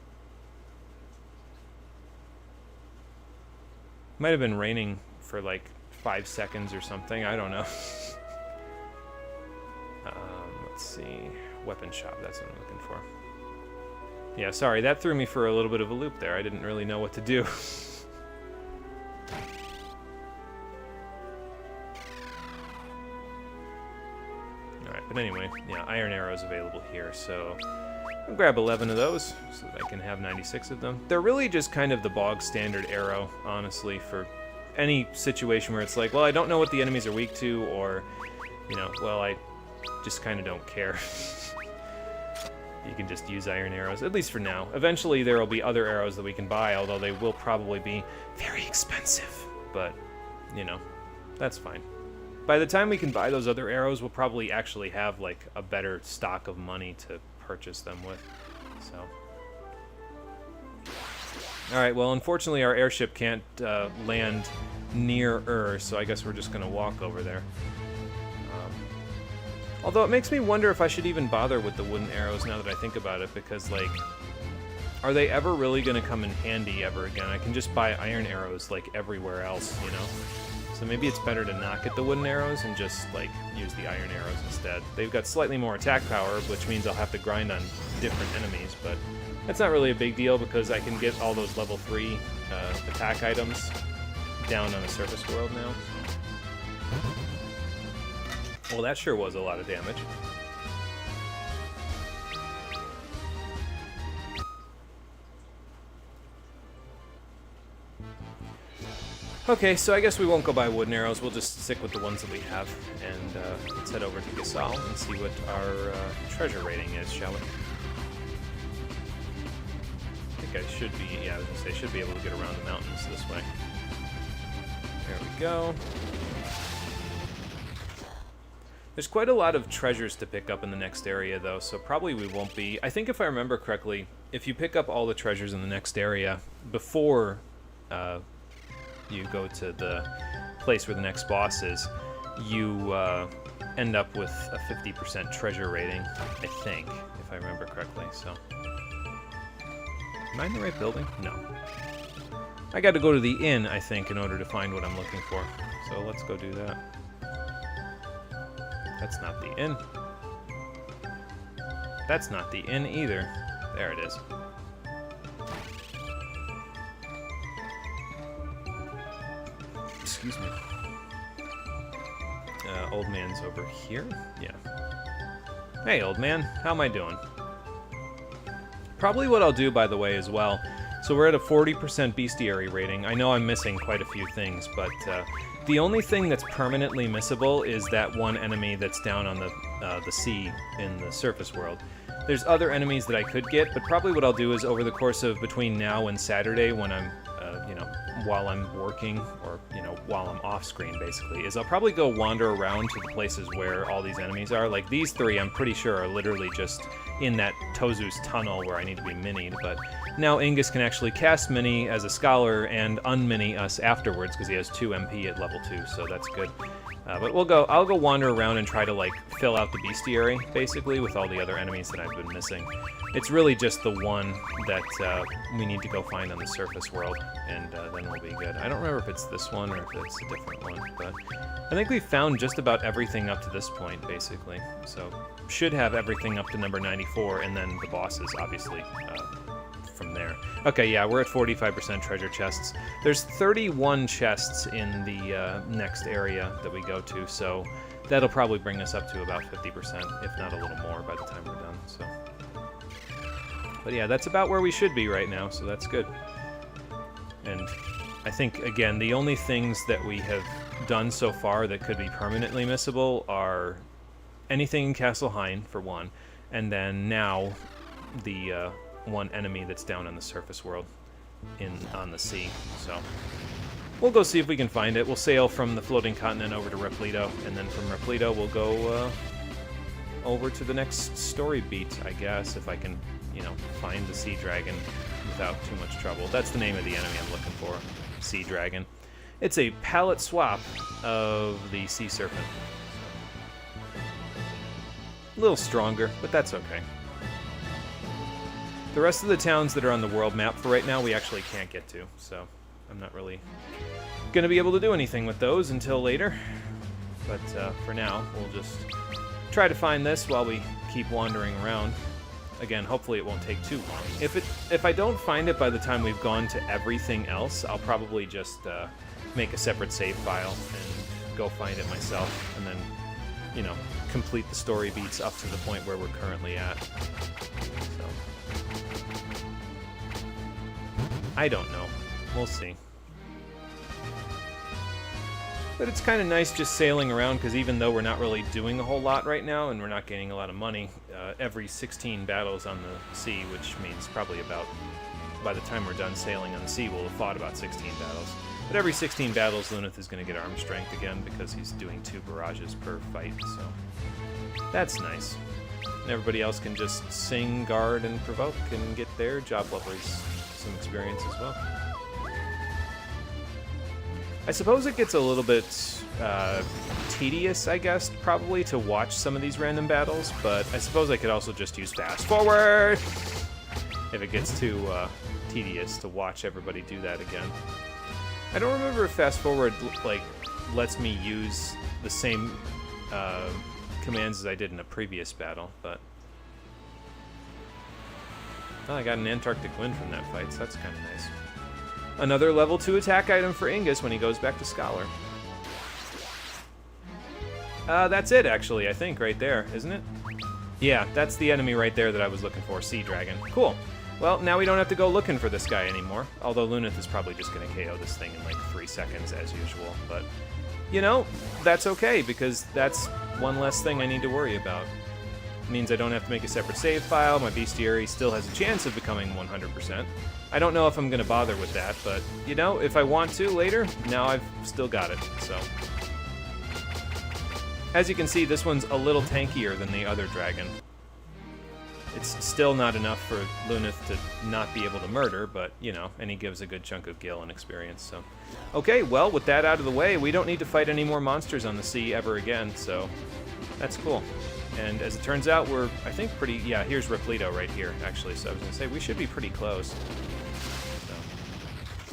Might have been raining for like 5 seconds or something. I don't know. Let's see. Weapon shop, that's what I'm looking for. Yeah, sorry, that threw me for a little bit of a loop there. I didn't really know what to do. Alright, but anyway, yeah, iron arrows available here, so I'll grab 11 of those so that I can have 96 of them. They're really just kind of the bog standard arrow, honestly, for any situation where it's like, well, I don't know what the enemies are weak to, or, you know, well, I just kind of don't care. You can just use iron arrows, at least for now. Eventually there will be other arrows that we can buy, although they will probably be very expensive. But, you know, that's fine. By the time we can buy those other arrows, we'll probably actually have, like, a better stock of money to purchase them with, so... Alright, well, unfortunately our airship can't land near so I guess we're just gonna walk over there. Although it makes me wonder if I should even bother with the wooden arrows now that I think about it, because, like, are they ever really gonna come in handy ever again? I can just buy iron arrows, like, everywhere else, you know? So maybe it's better to not get the wooden arrows and just, like, use the iron arrows instead. They've got slightly more attack power, which means I'll have to grind on different enemies, but that's not really a big deal because I can get all those level 3 attack items down on the surface world now. Well, that sure was a lot of damage. Okay, so I guess we won't go buy wooden arrows. We'll just stick with the ones that we have. And let's head over to Gasol and see what our treasure rating is, shall we? I think I should be, yeah, I was gonna say, should be able to get around the mountains this way. There we go. There's quite a lot of treasures to pick up in the next area, though, so probably we won't be... I think if I remember correctly, if you pick up all the treasures in the next area before you go to the place where the next boss is, you end up with a 50% treasure rating, I think, if I remember correctly, so... Am I in the right building? No. I got to go to the inn, I think, in order to find what I'm looking for, so let's go do that. That's not the inn. That's not the inn either. There it is. Excuse me. Old man's over here? Yeah. Hey, old man. How am I doing? Probably what I'll do, by the way, as well. So we're at a 40% bestiary rating. I know I'm missing quite a few things, but... the only thing that's permanently missable is that one enemy that's down on the sea in the surface world. There's other enemies that I could get, but probably what I'll do is over the course of between now and Saturday, when I'm, you know, while I'm working, or, you know, while I'm off screen, basically, is I'll probably go wander around to the places where all these enemies are. Like, these three, I'm pretty sure, are literally just in that Tozu's tunnel where I need to be minied, but now Ingus can actually cast Mini as a Scholar and unmini us afterwards because he has 2 MP at level 2, so that's good. But I'll go wander around and try to, like, fill out the bestiary, basically, with all the other enemies that I've been missing. It's really just the one that we need to go find on the surface world, and then we'll be good. I don't remember if it's this one or if it's a different one, but I think we've found just about everything up to this point, basically. So, should have everything up to number 94, and then the bosses, obviously, from there. Okay, yeah, we're at 45% treasure chests. There's 31 chests in the next area that we go to, so that'll probably bring us up to about 50%, if not a little more by the time we're done, so. But yeah, that's about where we should be right now, so that's good. And I think, again, the only things that we have done so far that could be permanently missable are anything in Castle Hein, for one, and then now the one enemy that's down on the surface world on the sea. So we'll go see if we can find it. We'll sail from the floating continent over to Repleto, and then from Repleto we'll go over to the next story beat, I guess, if I can, you know, find the sea dragon without too much trouble. That's the name of the enemy I'm looking for, sea dragon. It's a palette swap of the sea serpent. A little stronger, but that's okay. The rest of the towns that are on the world map for right now we actually can't get to, so I'm not really going to be able to do anything with those until later. But for now, we'll just try to find this while we keep wandering around. Again, hopefully it won't take too long. If I don't find it by the time we've gone to everything else, I'll probably just make a separate save file and go find it myself, and then, you know, complete the story beats up to the point where we're currently at. So I don't know. We'll see. But it's kind of nice just sailing around, because even though we're not really doing a whole lot right now, and we're not gaining a lot of money, every 16 battles on the sea, which means probably about, by the time we're done sailing on the sea, we'll have fought about 16 battles. But every 16 battles, Luneth is going to get arm strength again, because he's doing 2 barrages per fight, so that's nice. And everybody else can just sing, guard, and provoke, and get their job levels some experience as well. I suppose it gets a little bit tedious, I guess, probably, to watch some of these random battles, but I suppose I could also just use fast forward if it gets too tedious to watch everybody do that again. I don't remember if fast forward, like, lets me use the same commands as I did in a previous battle, but well, I got an Antarctic wind from that fight, so that's kind of nice. Another level 2 attack item for Ingus when he goes back to Scholar. That's it, actually, I think, right there, isn't it? Yeah, that's the enemy right there that I was looking for, Sea Dragon. Cool. Well, now we don't have to go looking for this guy anymore, although Luneth is probably just going to KO this thing in like 3 seconds as usual, but, you know, that's okay, because that's one less thing I need to worry about. It means I don't have to make a separate save file, my bestiary still has a chance of becoming 100%. I don't know if I'm going to bother with that, but, you know, if I want to later, now I've still got it, so. As you can see, this one's a little tankier than the other dragon. It's still not enough for Luneth to not be able to murder, but, you know, and he gives a good chunk of gil and experience, so. Okay, well, with that out of the way, we don't need to fight any more monsters on the sea ever again, so that's cool. And as it turns out, we're, I think, pretty, yeah, here's Repleto right here, actually, so I was going to say, we should be pretty close. So.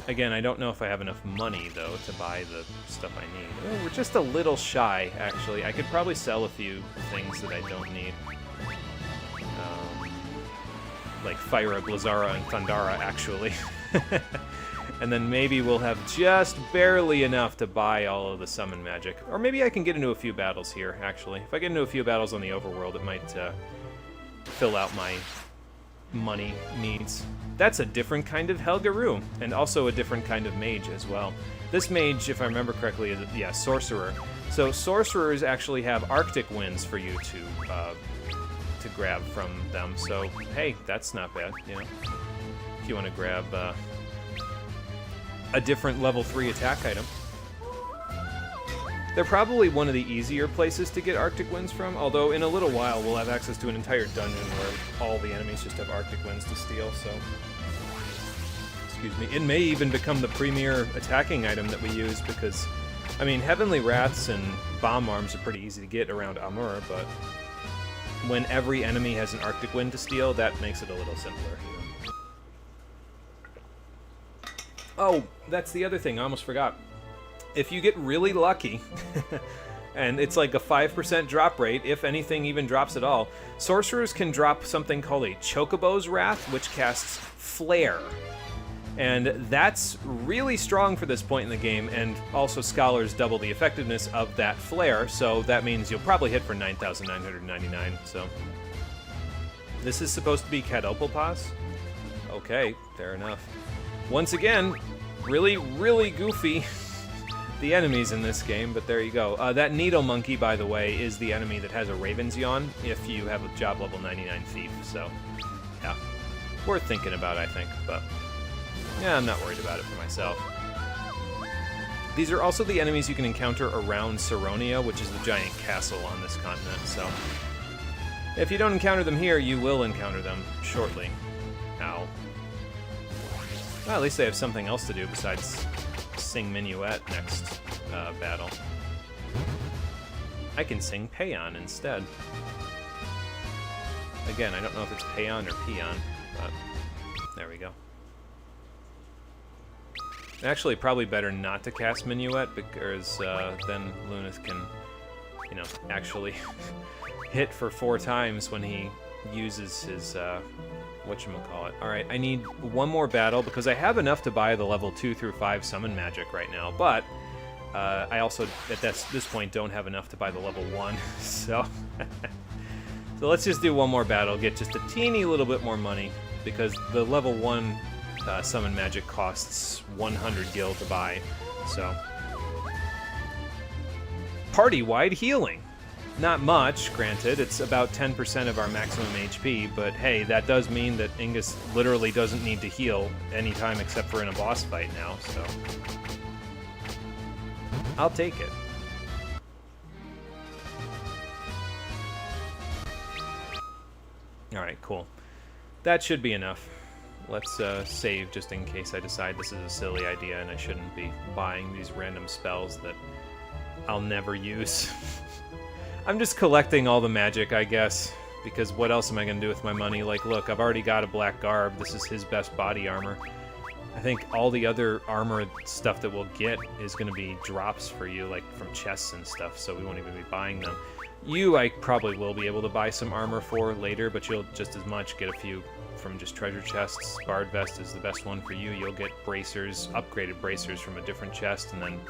Again, I don't know if I have enough money, though, to buy the stuff I need. Oh, we're just a little shy, actually. I could probably sell a few things that I don't need. Like Fyra, Blazara, and Thundara, actually. And then maybe we'll have just barely enough to buy all of the summon magic. Or maybe I can get into a few battles here, actually. If I get into a few battles on the overworld, it might fill out my money needs. That's a different kind of Helgaru, and also a different kind of mage as well. This mage, if I remember correctly, is, yeah, sorcerer. So sorcerers actually have Arctic winds for you to grab from them. So, hey, that's not bad, you know. If you want to grab a different level 3 attack item. They're probably one of the easier places to get Arctic Winds from, although in a little while we'll have access to an entire dungeon where all the enemies just have Arctic Winds to steal, so... Excuse me. It may even become the premier attacking item that we use, because, I mean, Heavenly Wraths and Bomb Arms are pretty easy to get around Amur, but when every enemy has an Arctic Wind to steal, that makes it a little simpler. Oh, that's the other thing, I almost forgot. If you get really lucky, and it's like a 5% drop rate, if anything even drops at all, sorcerers can drop something called a Chocobo's Wrath, which casts Flare. And that's really strong for this point in the game, and also Scholars double the effectiveness of that Flare, so that means you'll probably hit for 9,999, so... This is supposed to be Cadopalpas? Okay, fair enough. Once again, really, really goofy... the enemies in this game, but there you go. That Needle Monkey, by the way, is the enemy that has a Raven's Yawn if you have a job level 99 Thief, so yeah. Worth thinking about, I think, but yeah, I'm not worried about it for myself. These are also the enemies you can encounter around Saronia, which is the giant castle on this continent, so if you don't encounter them here, you will encounter them shortly. Ow. Well, at least they have something else to do besides sing Minuet next battle. I can sing Paeon instead. Again, I don't know if it's Paeon or Peon, but there we go. Actually, probably better not to cast Minuet, because then Lunith can, you know, actually hit for 4 times when he uses his whatchamacallit. Alright, I need one more battle, because I have enough to buy the level 2 through 5 summon magic right now, but I also, at this point, don't have enough to buy the level 1, so... So let's just do one more battle, get just a teeny little bit more money, because the level 1 summon magic costs 100 gil to buy, so... Party-wide healing! Not much, granted. It's about 10% of our maximum HP, but hey, that does mean that Ingus literally doesn't need to heal anytime except for in a boss fight now, so... I'll take it. Alright, cool. That should be enough. Let's save just in case I decide this is a silly idea and I shouldn't be buying these random spells that I'll never use. I'm just collecting all the magic, I guess, because what else am I going to do with my money? Like, look, I've already got a black garb. This is his best body armor. I think all the other armor stuff that we'll get is going to be drops for you, like from chests and stuff, so we won't even be buying them. You, I probably will be able to buy some armor for later, but you'll just as much get a few from just treasure chests. Bard Vest is the best one for you. You'll get bracers, upgraded bracers from a different chest, and then,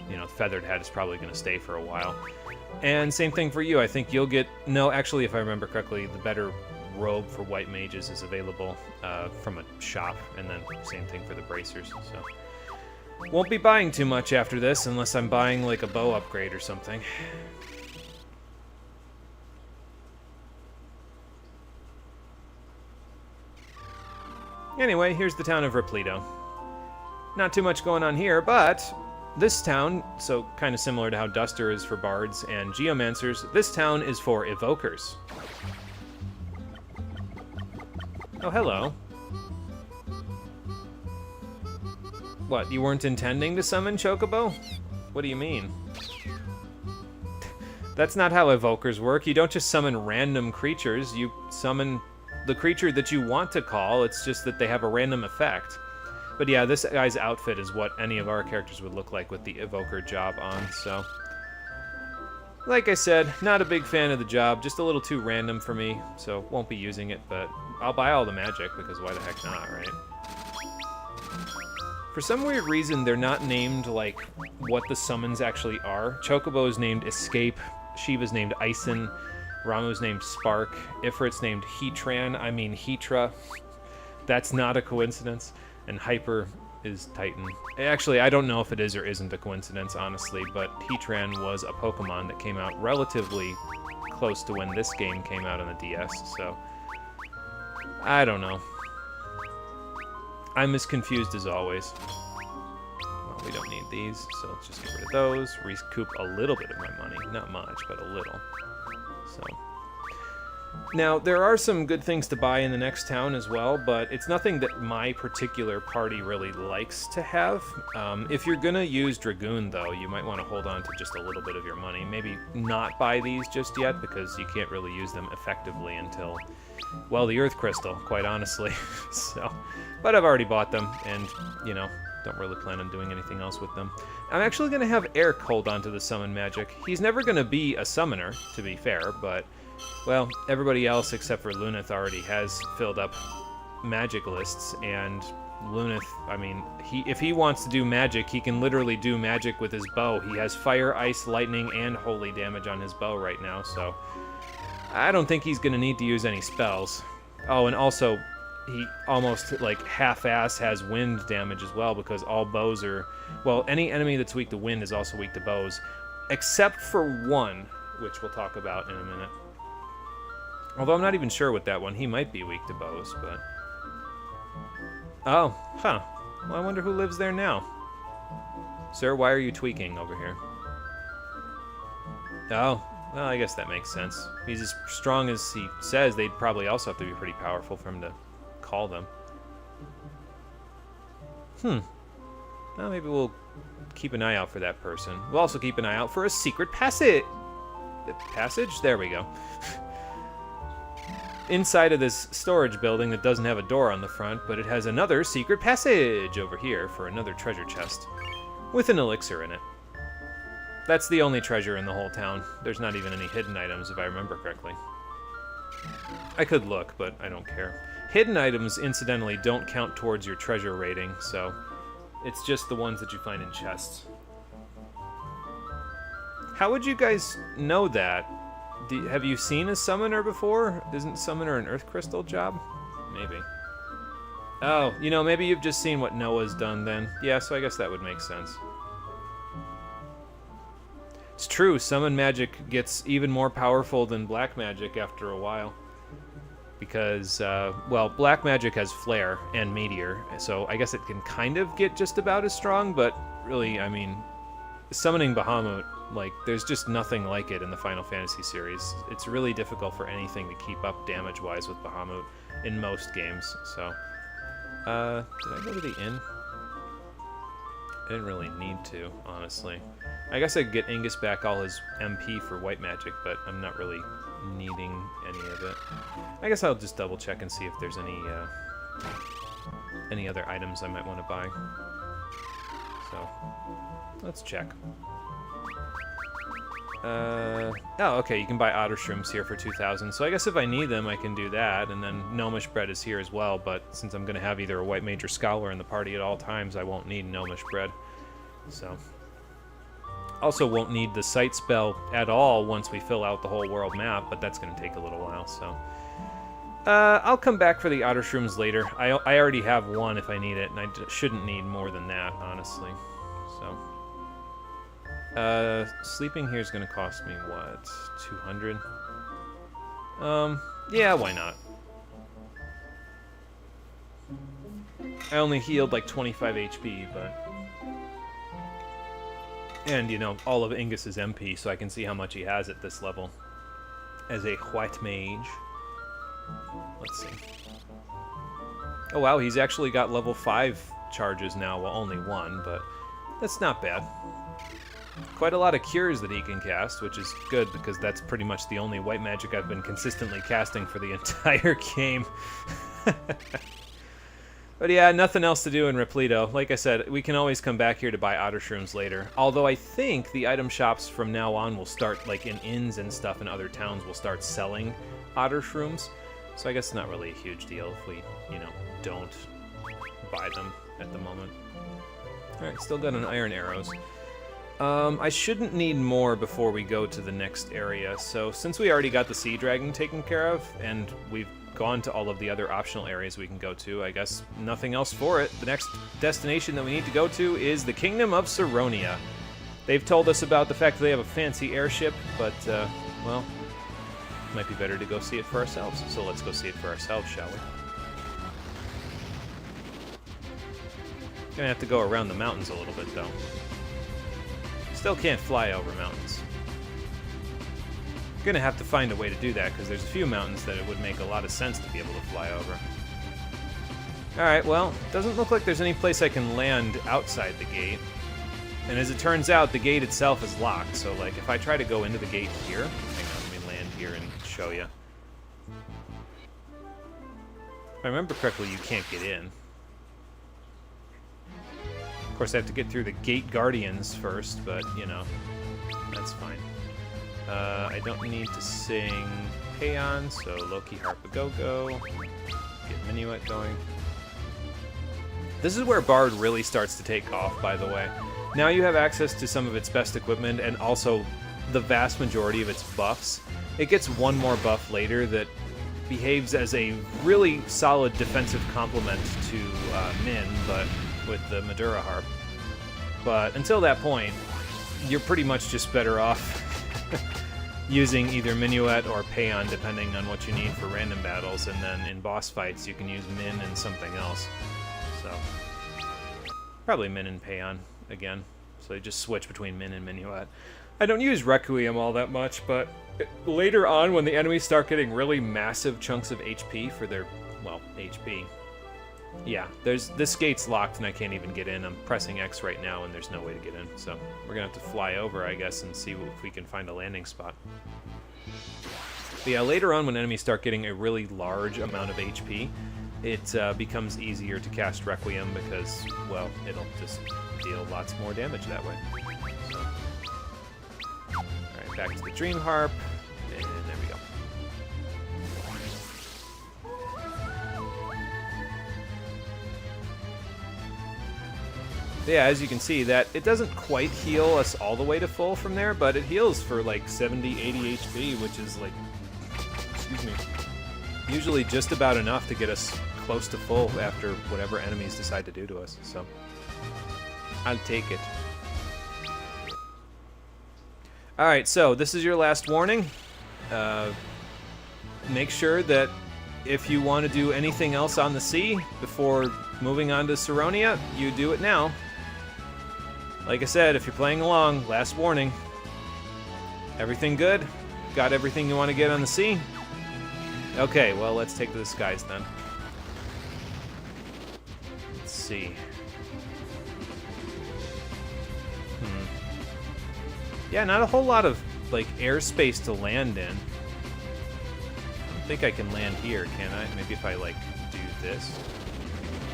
you know, Feathered Head is probably going to stay for a while. And same thing for you. I think you'll get... No, actually, if I remember correctly, the better robe for white mages is available from a shop, and then same thing for the bracers, so... Won't be buying too much after this, unless I'm buying, like, a bow upgrade or something. Anyway, here's the town of Repleto. Not too much going on here, but this town, so kind of similar to how Duster is for bards and geomancers, this town is for evokers. Oh, hello. What, you weren't intending to summon Chocobo? What do you mean? That's not how evokers work. You don't just summon random creatures, you summon the creature that you want to call. It's just that they have a random effect. But yeah, this guy's outfit is what any of our characters would look like with the evoker job on, so... Like I said, not a big fan of the job, just a little too random for me, so won't be using it, but I'll buy all the magic, because why the heck not, right? For some weird reason, they're not named, like, what the summons actually are. Chocobo is named Escape, Shiva's named Ison, Ramuh's named Spark, Ifrit's named Heatran, I mean Heatra. That's not a coincidence. And Hyper is Titan. Actually, I don't know if it is or isn't a coincidence, honestly, but Heatran was a Pokemon that came out relatively close to when this game came out on the DS, so... I don't know. I'm as confused as always. Well, We don't need these, so let's just get rid of those. Recoup a little bit of my money. Not much, but a little. So... Now, there are some good things to buy in the next town as well, but it's nothing that my particular party really likes to have. If you're going to use Dragoon, though, you might want to hold on to just a little bit of your money. Maybe not buy these just yet, because you can't really use them effectively until, well, the Earth Crystal, quite honestly. But I've already bought them, and, you know, don't really plan on doing anything else with them. I'm actually going to have Eric hold on to the summon magic. He's never going to be a summoner, to be fair, but... Well, everybody else except for Lunith already has filled up magic lists, and Lunith, I mean, if he wants to do magic, he can literally do magic with his bow. He has fire, ice, lightning, and holy damage on his bow right now, so I don't think he's going to need to use any spells. Oh, and also, he almost, like, half-ass has wind damage as well, because all bows are... Well, any enemy that's weak to wind is also weak to bows, except for one, which we'll talk about in a minute. Although I'm not even sure with that one. He might be weak to bows, but... Oh, huh. Well, I wonder who lives there now. Sir, why are you tweaking over here? Oh, well, I guess that makes sense. He's as strong as he says. They'd probably also have to be pretty powerful for him to call them. Well, maybe we'll keep an eye out for that person. We'll also keep an eye out for a secret passage. Passage? There we go. Inside of this storage building that doesn't have a door on the front, but it has another secret passage over here for another treasure chest with an elixir in it. That's the only treasure in the whole town. There's not even any hidden items, if I remember correctly. I could look, but I don't care. Hidden items, incidentally, don't count towards your treasure rating, so it's just the ones that you find in chests. How would you guys know that? Have you seen a summoner before? Isn't summoner an earth crystal job? Maybe. Oh, you know, maybe you've just seen what Noah's done then. Yeah, so I guess that would make sense. It's true, summon magic gets even more powerful than black magic after a while. Because, well, black magic has flare and meteor, so I guess it can kind of get just about as strong, but really, I mean, summoning Bahamut, like, there's just nothing like it in the Final Fantasy series. It's really difficult for anything to keep up damage-wise with Bahamut in most games, so... did I go to the inn? I didn't really need to, honestly. I guess I could get Angus back all his MP for white magic, but I'm not really needing any of it. I guess I'll just double-check and see if there's any other items I might want to buy. So, let's check. Oh, okay, you can buy otter shrooms here for 2,000. So I guess if I need them, I can do that. And then gnomish bread is here as well, but since I'm going to have either a white mage or scholar in the party at all times, I won't need gnomish bread. So. Also won't need the sight spell at all once we fill out the whole world map, but that's going to take a little while, so. I'll come back for the otter shrooms later. I already have one if I need it, and I shouldn't need more than that, honestly. So. Sleeping here is going to cost me, what, 200? Yeah, why not? I only healed like 25 HP, but... And, you know, all of Angus's MP, so I can see how much he has at this level. As a white mage. Let's see. Oh wow, he's actually got level 5 charges now, well, only one, but that's not bad. Quite a lot of cures that he can cast, which is good because that's pretty much the only white magic I've been consistently casting for the entire game. But yeah, nothing else to do in Repleto. Like I said, we can always come back here to buy otter shrooms later. Although I think the item shops from now on will start, like in inns and stuff in other towns, will start selling otter shrooms. So I guess it's not really a huge deal if we, you know, don't buy them at the moment. Alright, still got an iron arrows. I shouldn't need more before we go to the next area. So since we already got the sea dragon taken care of, and we've gone to all of the other optional areas we can go to, I guess nothing else for it. The next destination that we need to go to is the Kingdom of Saronia. They've told us about the fact that they have a fancy airship, but, well, it might be better to go see it for ourselves. So let's go see it for ourselves, shall we? Gonna have to go around the mountains a little bit, though. Still can't fly over mountains. Gonna have to find a way to do that, because there's a few mountains that it would make a lot of sense to be able to fly over. Alright, well, doesn't look like there's any place I can land outside the gate. And as it turns out, the gate itself is locked, so, like, if I try to go into the gate here... Hang on, let me land here and show you. If I remember correctly, you can't get in. Of course, I have to get through the gate guardians first, but, you know, that's fine. I don't need to sing Paeon, so Loki Harp a Go-Go. Get Minuet going. This is where Bard really starts to take off, by the way. Now you have access to some of its best equipment and also the vast majority of its buffs. It gets one more buff later that behaves as a really solid defensive complement to Min, but with the Madura Harp. But until that point, you're pretty much just better off using either Minuet or Paeon, depending on what you need for random battles, and then in boss fights you can use Min and something else. So, probably Min and Paeon again. So they just switch between Min and Minuet. I don't use Requiem all that much, but later on when the enemies start getting really massive chunks of HP for their, well, HP. Yeah, this gate's locked and I can't even get in. I'm pressing X right now and there's no way to get in. So we're going to have to fly over, I guess, and see if we can find a landing spot. But yeah, later on when enemies start getting a really large amount of HP, it becomes easier to cast Requiem because, well, it'll just deal lots more damage that way. So. Alright, back to the Dream Harp, and there we go. Yeah, as you can see, that it doesn't quite heal us all the way to full from there, but it heals for like 70, 80 HP, which is like, excuse me, usually just about enough to get us close to full after whatever enemies decide to do to us, so I'll take it. Alright, so this is your last warning. Make sure that if you want to do anything else on the sea before moving on to Saronia, you do it now. Like I said, if you're playing along, last warning. Everything good? Got everything you want to get on the sea? Okay, well, let's take to the skies then. Let's see. Yeah, not a whole lot of, like, airspace to land in. I don't think I can land here, can I? Maybe if I, like, do this.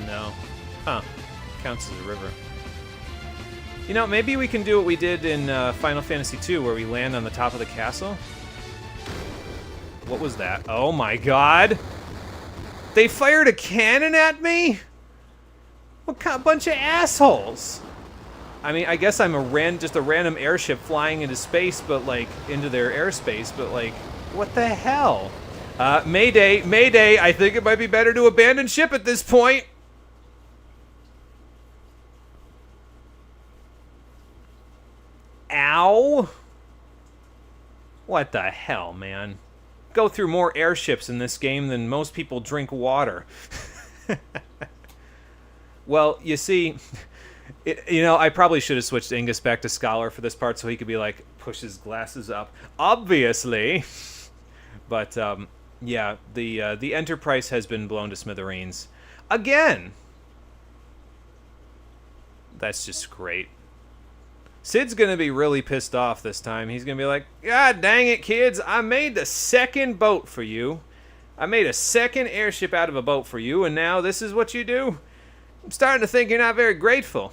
No. Huh. Counts as a river. You know, maybe we can do what we did in Final Fantasy II, where we land on the top of the castle. What was that? Oh my god! They fired a cannon at me? What kind of bunch of assholes? I mean, I guess I'm just a random airship flying into space, but like, into their airspace, but like, what the hell? Mayday, Mayday, I think it might be better to abandon ship at this point. Ow! What the hell, man? Go through more airships in this game than most people drink water. Well, you see, you know, I probably should have switched Ingus back to Scholar for this part so he could be like, push his glasses up. Obviously! But, yeah, the Enterprise has been blown to smithereens. Again! That's just great. Sid's gonna be really pissed off this time. He's gonna be like, God dang it, kids, I made the second boat for you. I made a second airship out of a boat for you, and now this is what you do? I'm starting to think you're not very grateful.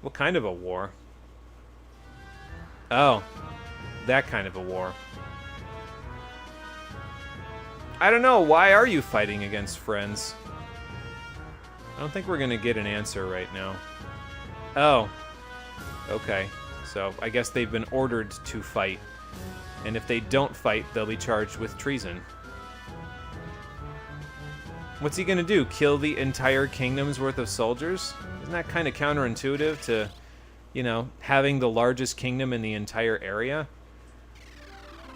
What kind of a war? Oh, that kind of a war. I don't know, why are you fighting against friends? I don't think we're gonna get an answer right now. Oh, okay. So I guess they've been ordered to fight. And if they don't fight, they'll be charged with treason. What's he gonna do? Kill the entire kingdom's worth of soldiers? Isn't that kind of counterintuitive to, you know, having the largest kingdom in the entire area?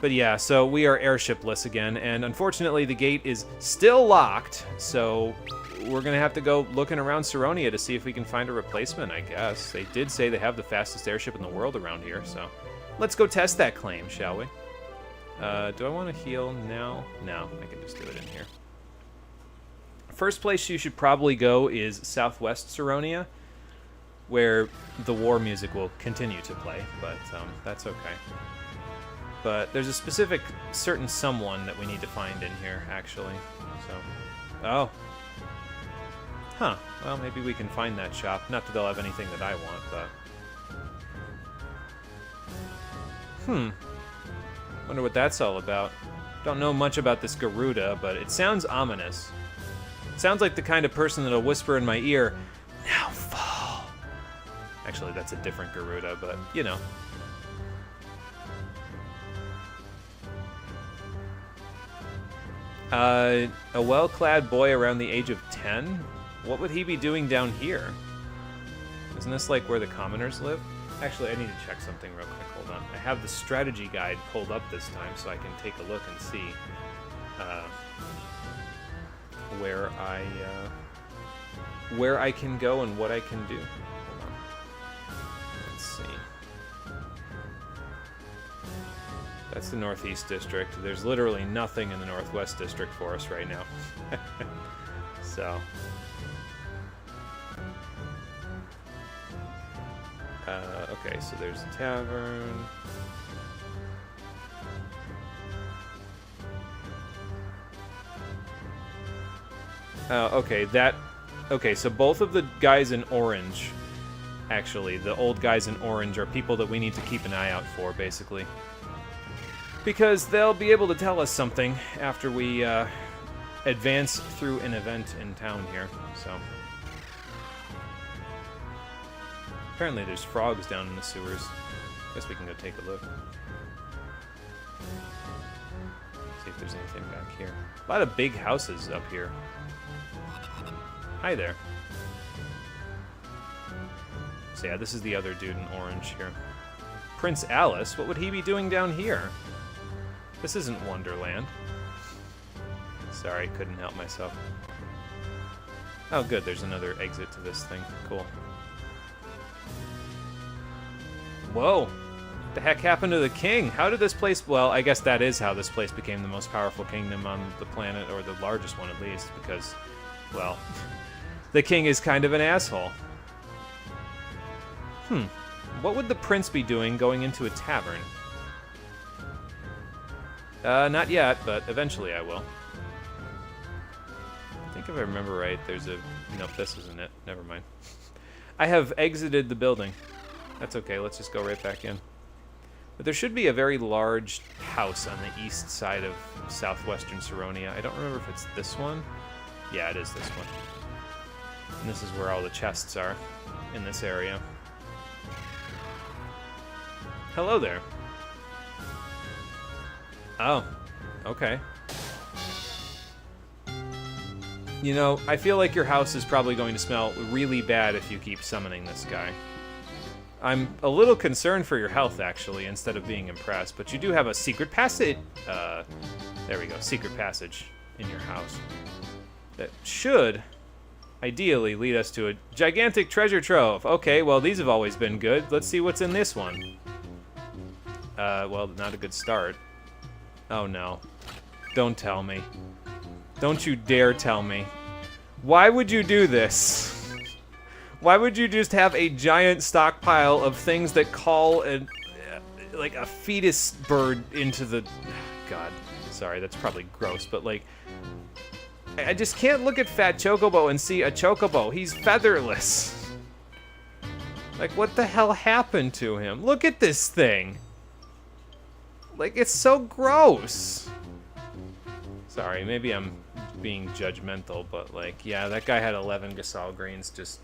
But yeah, so we are airshipless again, and unfortunately the gate is still locked, so we're gonna have to go looking around Saronia to see if we can find a replacement, I guess. They did say they have the fastest airship in the world around here, so let's go test that claim, shall we? Do I want to heal now? No, I can just do it in here. First place you should probably go is Southwest Saronia, where the war music will continue to play, but that's okay. But there's a specific certain someone that we need to find in here, actually. So, oh. Huh. Well, maybe we can find that shop. Not that they'll have anything that I want, but... Wonder what that's all about. Don't know much about this Garuda, but it sounds ominous. It sounds like the kind of person that'll whisper in my ear, "Now fall." Actually, that's a different Garuda, but, you know. A well-clad boy around the age of 10? What would he be doing down here? Isn't this like where the commoners live? Actually, I need to check something real quick. Hold on. I have the strategy guide pulled up this time so I can take a look and see where I can go and what I can do. Hold on. Let's see. That's the Northeast District. There's literally nothing in the Northwest District for us right now. So. Okay, so there's a tavern. Okay, so both of the guys in orange, actually, the old guys in orange are people that we need to keep an eye out for, basically. Because they'll be able to tell us something after we advance through an event in town here, so. Apparently there's frogs down in the sewers. Guess we can go take a look. See if there's anything back here. A lot of big houses up here. Hi there. So yeah, this is the other dude in orange here. Prince Alice? What would he be doing down here? This isn't Wonderland. Sorry, couldn't help myself. Oh good, there's another exit to this thing. Cool. Whoa! What the heck happened to the king? How did this place... Well, I guess that is how this place became the most powerful kingdom on the planet, or the largest one at least, because, well, the king is kind of an asshole. What would the prince be doing going into a tavern? Not yet, but eventually I will. I think if I remember right, there's a... Nope, this isn't it. Never mind. I have exited the building. That's okay, let's just go right back in. But there should be a very large house on the east side of southwestern Saronia. I don't remember if it's this one. Yeah, it is this one. And this is where all the chests are, in this area. Hello there. Oh, okay. You know, I feel like your house is probably going to smell really bad if you keep summoning this guy. I'm a little concerned for your health, actually, instead of being impressed, but you do have a secret passage. There we go, secret passage in your house. That should, ideally, lead us to a gigantic treasure trove. Okay, well, these have always been good. Let's see what's in this one. Well, not a good start. Oh, no. Don't tell me. Don't you dare tell me. Why would you do this? Why would you just have a giant stockpile of things that call like a fetus bird into the... God, sorry, that's probably gross, but like... I just can't look at Fat Chocobo and see a Chocobo. He's featherless. Like, what the hell happened to him? Look at this thing. Like, it's so gross. Sorry, maybe I'm being judgmental, but like, yeah, that guy had 11 Gasol greens just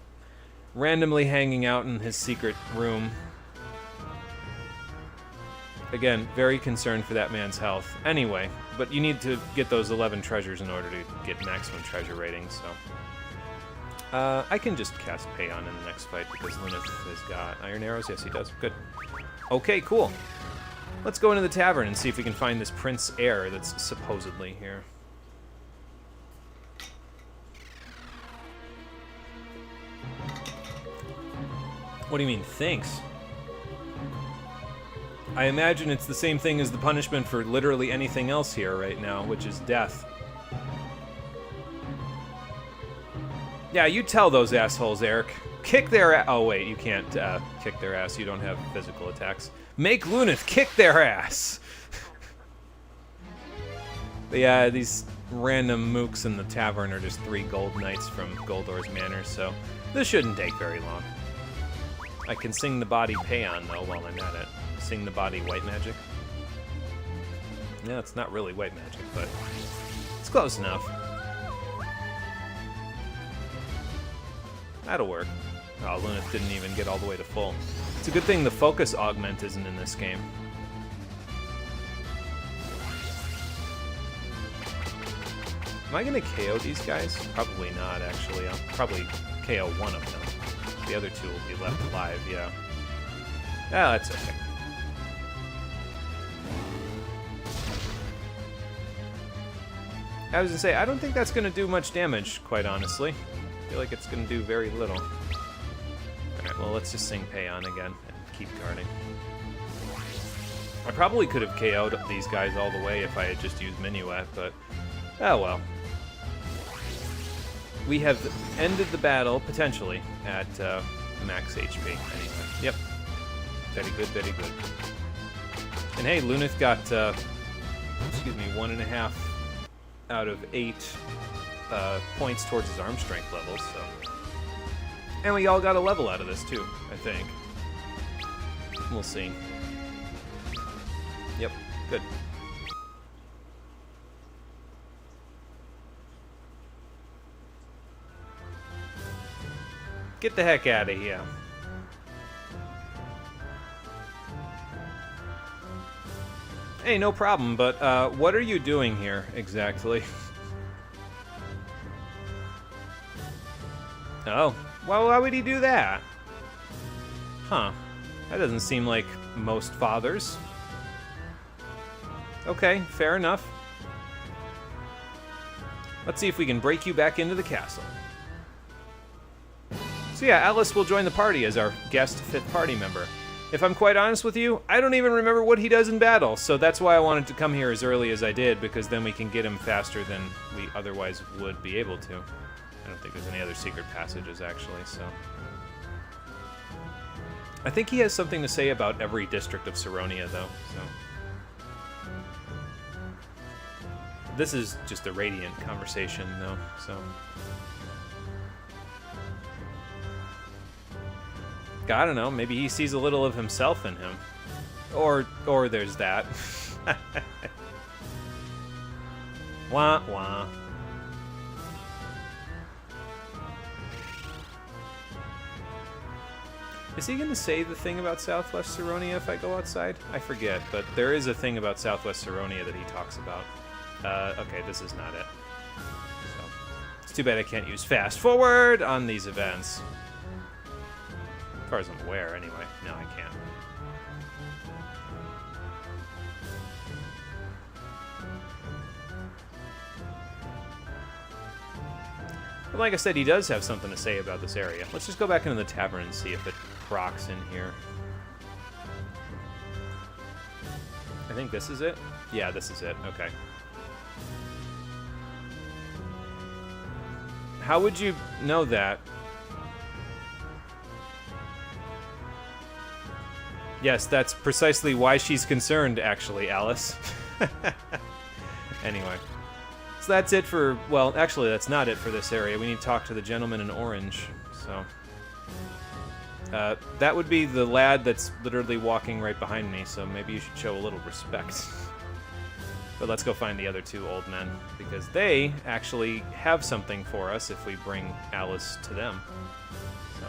randomly hanging out in his secret room. Again, very concerned for that man's health. Anyway, but you need to get those 11 treasures in order to get maximum treasure rating, so... I can just cast Payon in the next fight because Lyneth has got Iron Arrows. Yes, he does. Good. Okay, cool. Let's go into the tavern and see if we can find this Prince Heir that's supposedly here. What do you mean, thanks? I imagine it's the same thing as the punishment for literally anything else here right now, which is death. Yeah, you tell those assholes, Eric. Kick their ass. Oh, wait, you can't kick their ass. You don't have physical attacks. Make Lunith kick their ass! But yeah, these random mooks in the tavern are just 3 gold knights from Goldor's Manor, so this shouldn't take very long. I can sing the body Paeon, though, while I'm at it. Sing the body white magic. Yeah, it's not really white magic, but it's close enough. That'll work. Oh, Lunith didn't even get all the way to full. It's a good thing the focus augment isn't in this game. Am I gonna KO these guys? Probably not, actually. I'll probably KO one of them. The other 2 will be left alive, yeah. Yeah, that's okay. I was gonna say, I don't think that's gonna do much damage, quite honestly. I feel like it's gonna do very little. Alright, well, let's just sing Paeon again and keep guarding. I probably could have KO'd these guys all the way if I had just used Minuet, but oh well. We have ended the battle, potentially, at max HP. Anyway, yep. Very good, very good. And hey, Lunith got, excuse me, 1.5 out of 8 points towards his arm strength levels, so. And we all got a level out of this, too, I think. We'll see. Yep, good. Get the heck out of here. Hey, no problem, but what are you doing here, exactly? Oh, well, why would he do that? Huh. That doesn't seem like most fathers. Okay, fair enough. Let's see if we can break you back into the castle. So yeah, Alice will join the party as our guest 5th party member. If I'm quite honest with you, I don't even remember what he does in battle, so that's why I wanted to come here as early as I did, because then we can get him faster than we otherwise would be able to. I don't think there's any other secret passages, actually, so... I think he has something to say about every district of Saronia, though, so... This is just a Radiant conversation, though, so... I don't know, maybe he sees a little of himself in him. Or there's that. Wah, wah. Is he going to say the thing about Southwest Saronia if I go outside? I forget, but there is a thing about Southwest Saronia that he talks about. Okay, this is not it. So, it's too bad I can't use fast forward on these events. As far as I'm aware, anyway. No, I can't. But like I said, he does have something to say about this area. Let's just go back into the tavern and see if it procs in here. I think this is it? Yeah, this is it. Okay. How would you know that? Yes, that's precisely why she's concerned, actually, Alice. Anyway. So that's it for... Well, actually, that's not it for this area. We need to talk to the gentleman in orange, so... that would be the lad that's literally walking right behind me, so maybe you should show a little respect. But let's go find the other 2 old men, because they actually have something for us if we bring Alice to them. So...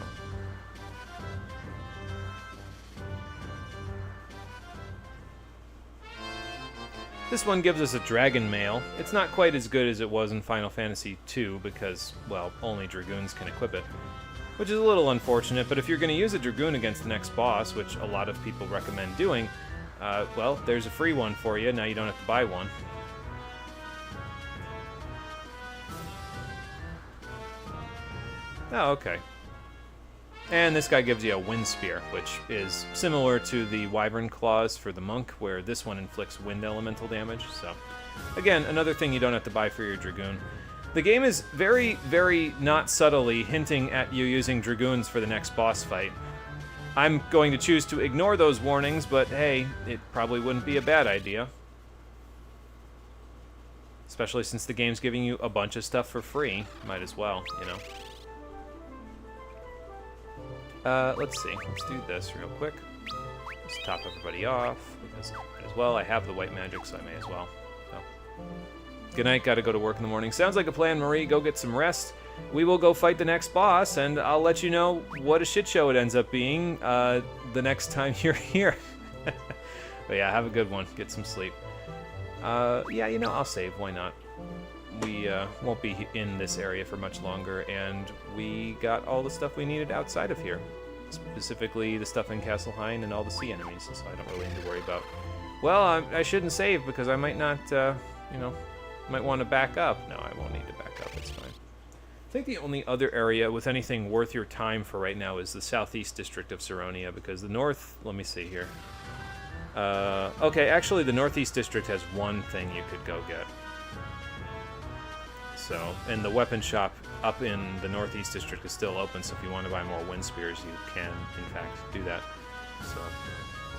This one gives us a dragon mail. It's not quite as good as it was in Final Fantasy II because, well, only Dragoons can equip it. Which is a little unfortunate, but if you're going to use a Dragoon against the next boss, which a lot of people recommend doing, Well, there's a free one for you. Now you don't have to buy one. Oh, okay. And this guy gives you a wind spear, which is similar to the wyvern claws for the monk, where this one inflicts wind elemental damage. So, again, another thing you don't have to buy for your dragoon. The game is very, very not subtly hinting at you using dragoons for the next boss fight. I'm going to choose to ignore those warnings, but hey, it probably wouldn't be a bad idea. Especially since the game's giving you a bunch of stuff for free. Might as well, you know. Let's see. Let's do this real quick. Let's top everybody off, because as well, I have the white magic, so I may as well. So. Good night, gotta go to work in the morning. Sounds like a plan, Marie. Go get some rest. We will go fight the next boss, and I'll let you know what a shit show it ends up being the next time you're here. But yeah, have a good one. Get some sleep. Yeah, you know, I'll save. Why not? We won't be in this area for much longer, and we got all the stuff we needed outside of here. Specifically, the stuff in Castle Hine and all the sea enemies, so I don't really need to worry about. Well, I shouldn't save, because I might not, you know, might want to back up. No, I won't need to back up. It's fine. I think the only other area with anything worth your time for right now is the southeast district of Saronia, because the north... Let me see here. Okay, actually, the northeast district has one thing you could go get. So, and the weapon shop up in the northeast district is still open, so if you want to buy more wind spears, you can, in fact, do that. So,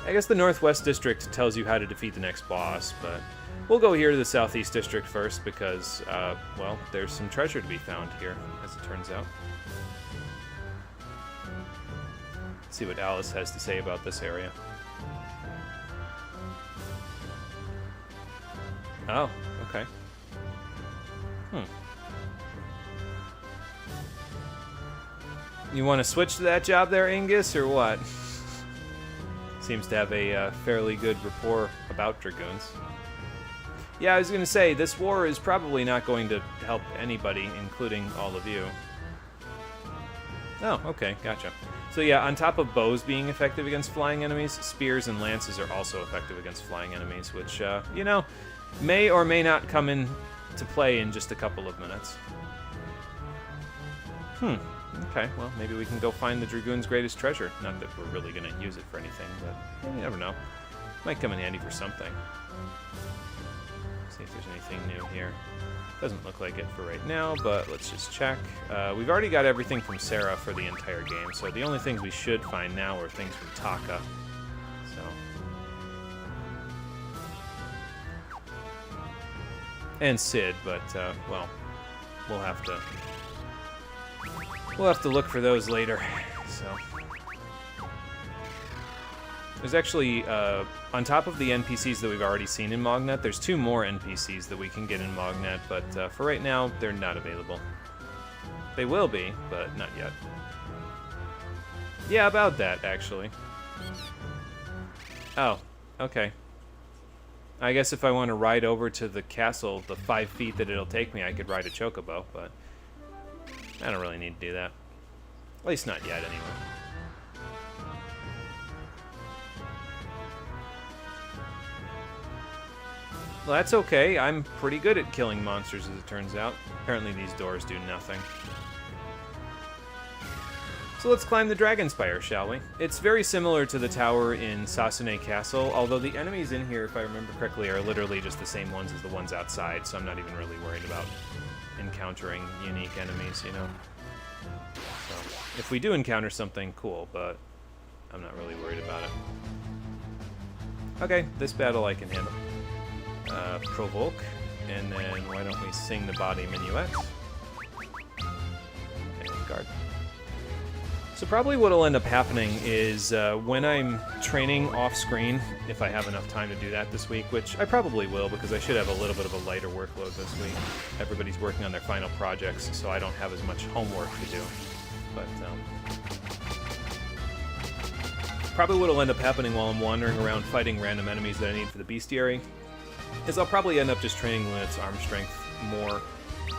I guess the northwest district tells you how to defeat the next boss, but we'll go here to the southeast district first because, well, there's some treasure to be found here, as it turns out. Let's see what Alice has to say about this area. Oh, okay. You want to switch to that job there, Angus, or what? Seems to have a fairly good rapport about dragoons. Yeah, I was going to say, this war is probably not going to help anybody, including all of you. Oh, okay, gotcha. So yeah, on top of bows being effective against flying enemies, spears and lances are also effective against flying enemies, which, you know, may or may not come in to play in just a couple of minutes. Okay, well, maybe we can go find the Dragoon's greatest treasure. Not that we're really going to use it for anything, but you never know. Might come in handy for something. See if there's anything new here. Doesn't look like it for right now, but let's just check. We've already got everything from Sarah for the entire game, so the only things we should find now are things from Taka. So. And Sid, but, well, we'll have to look for those later. So there's actually, on top of the NPCs that we've already seen in Mognet, there's 2 more NPCs that we can get in Mognet, but for right now, they're not available. They will be, but not yet. Yeah, about that, actually. Oh, okay. I guess if I want to ride over to the castle, the 5 feet that it'll take me, I could ride a chocobo, but I don't really need to do that. At least not yet, anyway. Well, that's okay. I'm pretty good at killing monsters, as it turns out. Apparently these doors do nothing. So let's climb the Dragon Spire, shall we? It's very similar to the tower in Sasune Castle, although the enemies in here, if I remember correctly, are literally just the same ones as the ones outside, so I'm not even really worried about encountering unique enemies, you know? So, if we do encounter something, cool, but I'm not really worried about it. Okay, this battle I can handle. Provoke, and then why don't we sing the body minuet? And guard. So probably what will end up happening is when I'm training off-screen, if I have enough time to do that this week, which I probably will because I should have a little bit of a lighter workload this week. Everybody's working on their final projects, so I don't have as much homework to do. But probably what will end up happening while I'm wandering around fighting random enemies that I need for the bestiary is I'll probably end up just training Lunet's arm strength more,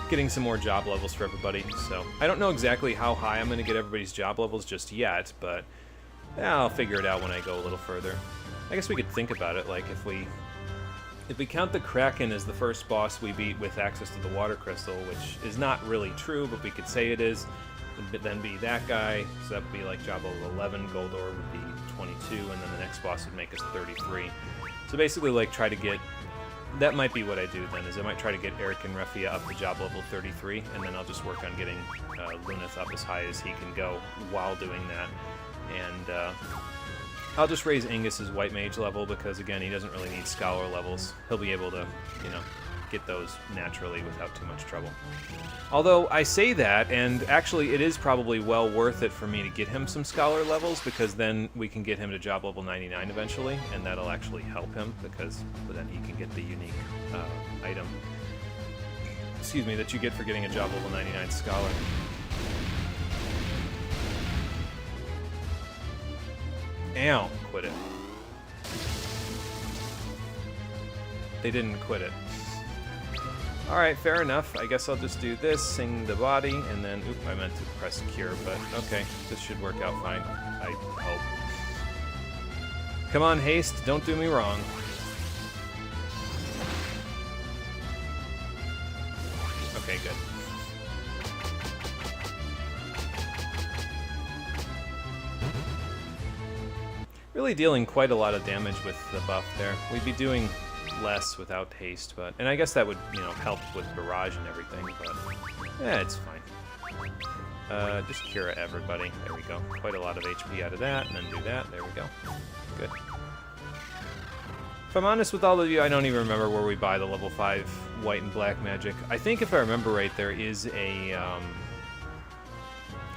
getting some more job levels for everybody. So I don't know exactly how high I'm going to get everybody's job levels just yet, but Yeah, I'll figure it out when I go a little further. I guess we could think about it, like if we count the Kraken as the first boss we beat with access to the water crystal, which is not really true, but we could say it is, would then be that guy, so that would be like job level 11, Goldor would be 22, and then the next boss would make us 33. So basically, like, try to get... That might be what I do then, is I might try to get Eric and Refia up to job level 33, and then I'll just work on getting Lunith up as high as he can go while doing that. And I'll just raise Angus's White Mage level, because again, he doesn't really need Scholar levels. He'll be able to, you know, get those naturally without too much trouble. Although I say that, and actually it is probably well worth it for me to get him some Scholar levels, because then we can get him to job level 99 eventually, and that'll actually help him, because then he can get the unique item, excuse me, that you get for getting a job level 99 Scholar. Ow, quit it. They didn't quit it. Alright, fair enough. I guess I'll just do this, sing the body, and then... Oop, I meant to press cure, but okay. This should work out fine. I hope. Come on, haste. Don't do me wrong. Okay, good. Really dealing quite a lot of damage with the buff there. We'd be doing less without haste, but... And I guess that would, you know, help with barrage and everything, but... Yeah, it's fine. Just cure everybody. There we go. Quite a lot of HP out of that, and then do that. There we go. Good. If I'm honest with all of you, I don't even remember where we buy the level 5 white and black magic. I think if I remember right, there is a,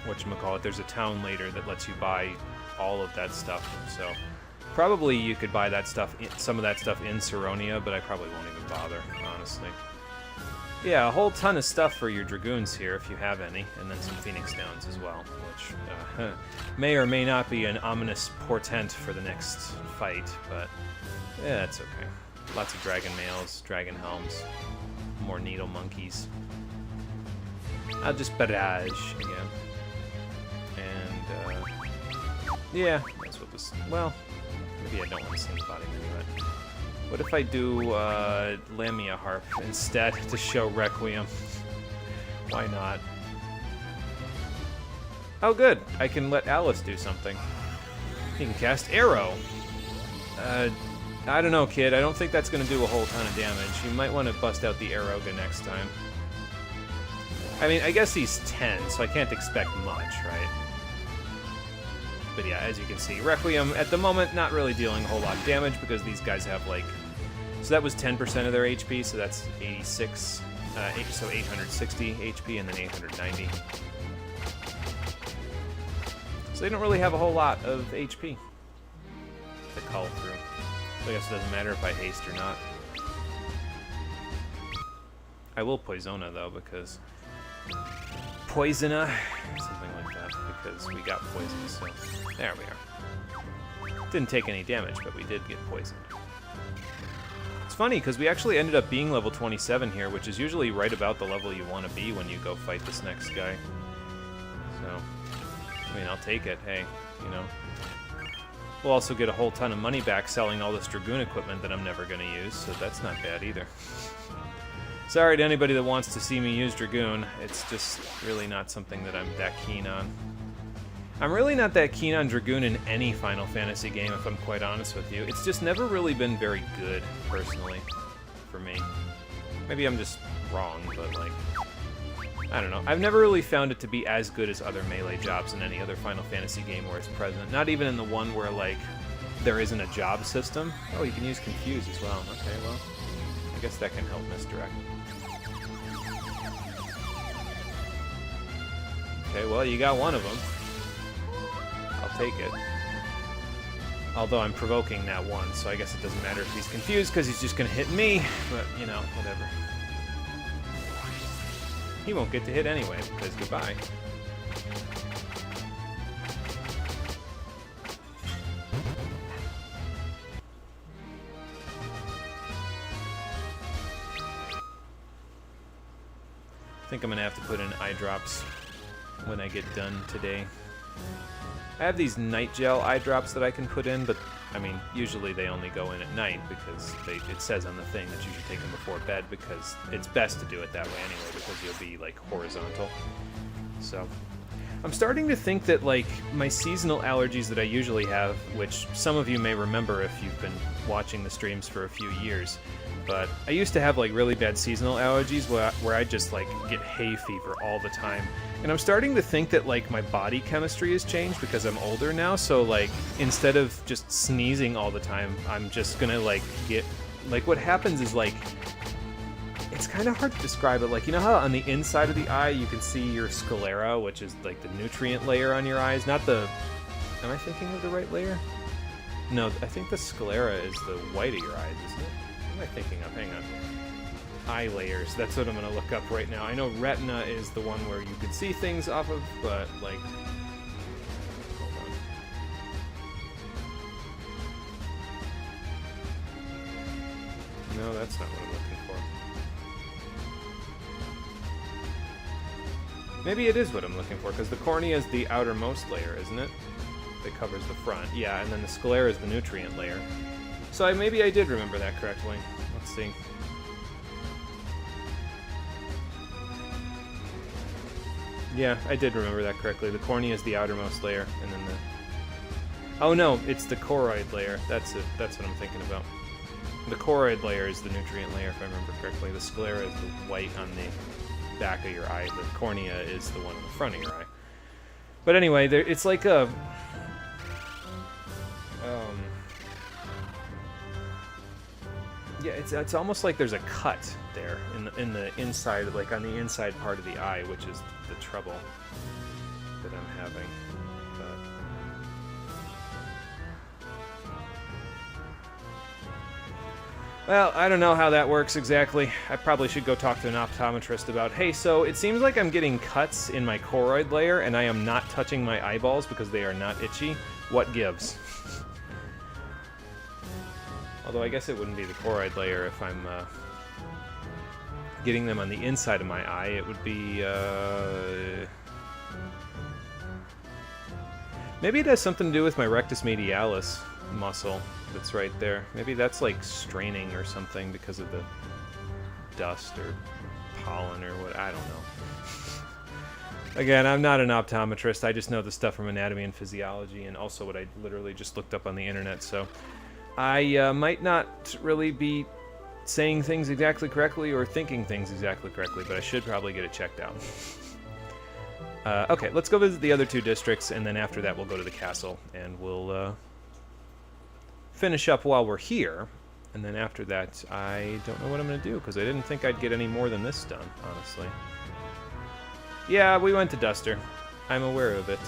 whatchamacallit, there's a town later that lets you buy all of that stuff, so probably you could buy that stuff, some of that stuff in Saronia, but I probably won't even bother, honestly. Yeah, a whole ton of stuff for your Dragoons here, if you have any, and then some Phoenix Downs as well, which may or may not be an ominous portent for the next fight, but yeah, that's okay. Lots of Dragon Mails, Dragon Helms, more Needle Monkeys. I'll just barrage again. And, yeah, that's what this... Well, maybe I don't want to sing the body anyway. What if I do Lamia Harp instead to show Requiem? Why not? Oh, good. I can let Alice do something. He can cast Arrow. I don't know, kid. I don't think that's going to do a whole ton of damage. You might want to bust out the Aeroga next time. I mean, I guess he's 10, so I can't expect much, right? But yeah, as you can see, Requiem, at the moment, not really dealing a whole lot of damage because these guys have, like... So that was 10% of their HP, so that's 86, so 860 HP and then 890. So they don't really have a whole lot of HP to cull through. So I guess it doesn't matter if I haste or not. I will Poisona, though, because... Poisona? Something like that, because we got poisoned, so... There we are. Didn't take any damage, but we did get poisoned. It's funny, because we actually ended up being level 27 here, which is usually right about the level you want to be when you go fight this next guy. So, I mean, I'll take it, hey, you know. We'll also get a whole ton of money back selling all this Dragoon equipment that I'm never going to use, so that's not bad either. Sorry to anybody that wants to see me use Dragoon, it's just really not something that I'm that keen on. I'm really not that keen on Dragoon in any Final Fantasy game, if I'm quite honest with you. It's just never really been very good, personally, for me. Maybe I'm just wrong, but, like, I don't know. I've never really found it to be as good as other melee jobs in any other Final Fantasy game where it's present. Not even in the one where, like, there isn't a job system. Oh, you can use Confuse as well. Okay, well, I guess that can help misdirect. Okay, well, you got one of them. I'll take it. Although I'm provoking that one, so I guess it doesn't matter if he's confused, because he's just going to hit me, but, you know, whatever. He won't get to hit anyway, because goodbye. I think I'm going to have to put in eye drops when I get done today. I have these night gel eye drops that I can put in, but I mean, usually they only go in at night because it says on the thing that you should take them before bed because it's best to do it that way anyway because you'll be like horizontal. So I'm starting to think that like my seasonal allergies that I usually have, which some of you may remember if you've been watching the streams for a few years, but I used to have like really bad seasonal allergies where I just like get hay fever all the time. And I'm starting to think that like my body chemistry has changed because I'm older now, so like instead of just sneezing all the time, I'm just gonna like get, like what happens is like, it's kind of hard to describe it, like you know how on the inside of the eye you can see your sclera, which is like the nutrient layer on your eyes, not the, am I thinking of the right layer? No, I think the sclera is the white of your eyes, isn't it? What am I thinking of? Hang on. Eye layers, that's what I'm going to look up right now. I know retina is the one where you can see things off of, but like, hold on. No, that's not what I'm looking for. Maybe it is what I'm looking for, because the cornea is the outermost layer, isn't it? That covers the front. Yeah, and then the sclera is the nutrient layer. So maybe I did remember that correctly. Let's see. Yeah, I did remember that correctly. The cornea is the outermost layer, and then the... Oh no, it's the choroid layer. That's it. That's what I'm thinking about. The choroid layer is the nutrient layer, if I remember correctly. The sclera is the white on the back of your eye. The cornea is the one on the front of your eye. But anyway, it's like a... yeah, it's almost like there's a cut there in the inside, like on the inside part of the eye, which is the trouble that I'm having. But well, I don't know how that works exactly. I probably should go talk to an optometrist about, hey, so it seems like I'm getting cuts in my choroid layer and I am not touching my eyeballs because they are not itchy. What gives? Although I guess it wouldn't be the choroid layer if I'm getting them on the inside of my eye. It would be... maybe it has something to do with my rectus medialis muscle that's right there. Maybe that's like straining or something because of the dust or pollen or what, I don't know. Again, I'm not an optometrist. I just know the stuff from anatomy and physiology and also what I literally just looked up on the internet, so... I might not really be saying things exactly correctly or thinking things exactly correctly, but I should probably get it checked out. Okay, let's go visit the other two districts, and then after that we'll go to the castle, and we'll finish up while we're here. And then after that, I don't know what I'm going to do, because I didn't think I'd get any more than this done, honestly. Yeah, we went to Duster. I'm aware of it.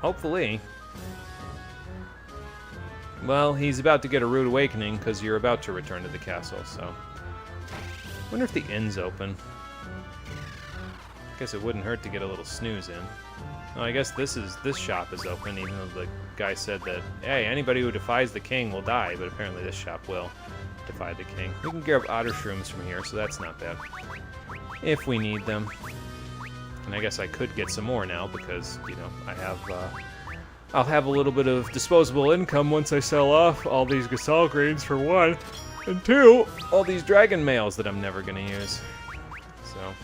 Hopefully. Well, he's about to get a rude awakening because you're about to return to the castle, so... Wonder if the inn's open. Guess it wouldn't hurt to get a little snooze in. Oh, I guess this shop is open, even though the guy said that, hey, anybody who defies the king will die, but apparently this shop will defy the king. We can grab otter shrooms from here, so that's not bad. If we need them. And I guess I could get some more now because, you know, I'll have a little bit of disposable income once I sell off all these Gasol grains for one, and two, all these dragon mails that I'm never going to use. So,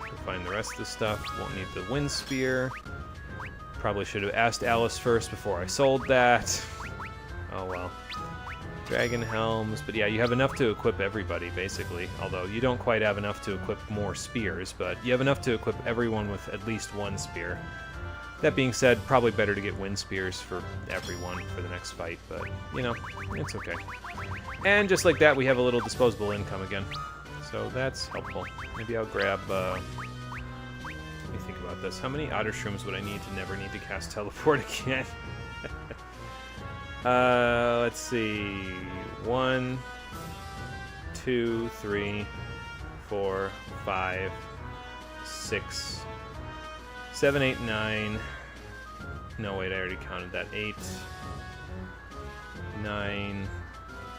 we'll find the rest of the stuff. Won't need the wind spear. Probably should have asked Alice first before I sold that. Oh well. Dragon helms, but yeah, you have enough to equip everybody, basically. Although you don't quite have enough to equip more spears, but you have enough to equip everyone with at least one spear. That being said, probably better to get wind spears for everyone for the next fight, but, you know, it's okay. And just like that, we have a little disposable income again. So that's helpful. Maybe I'll grab, let me think about this. How many otter shrooms would I need to never need to cast teleport again? Let's see. 1, 2, 3, 4, 5, 6, 7, 8, 9. No, wait, I already counted that. 8, 9,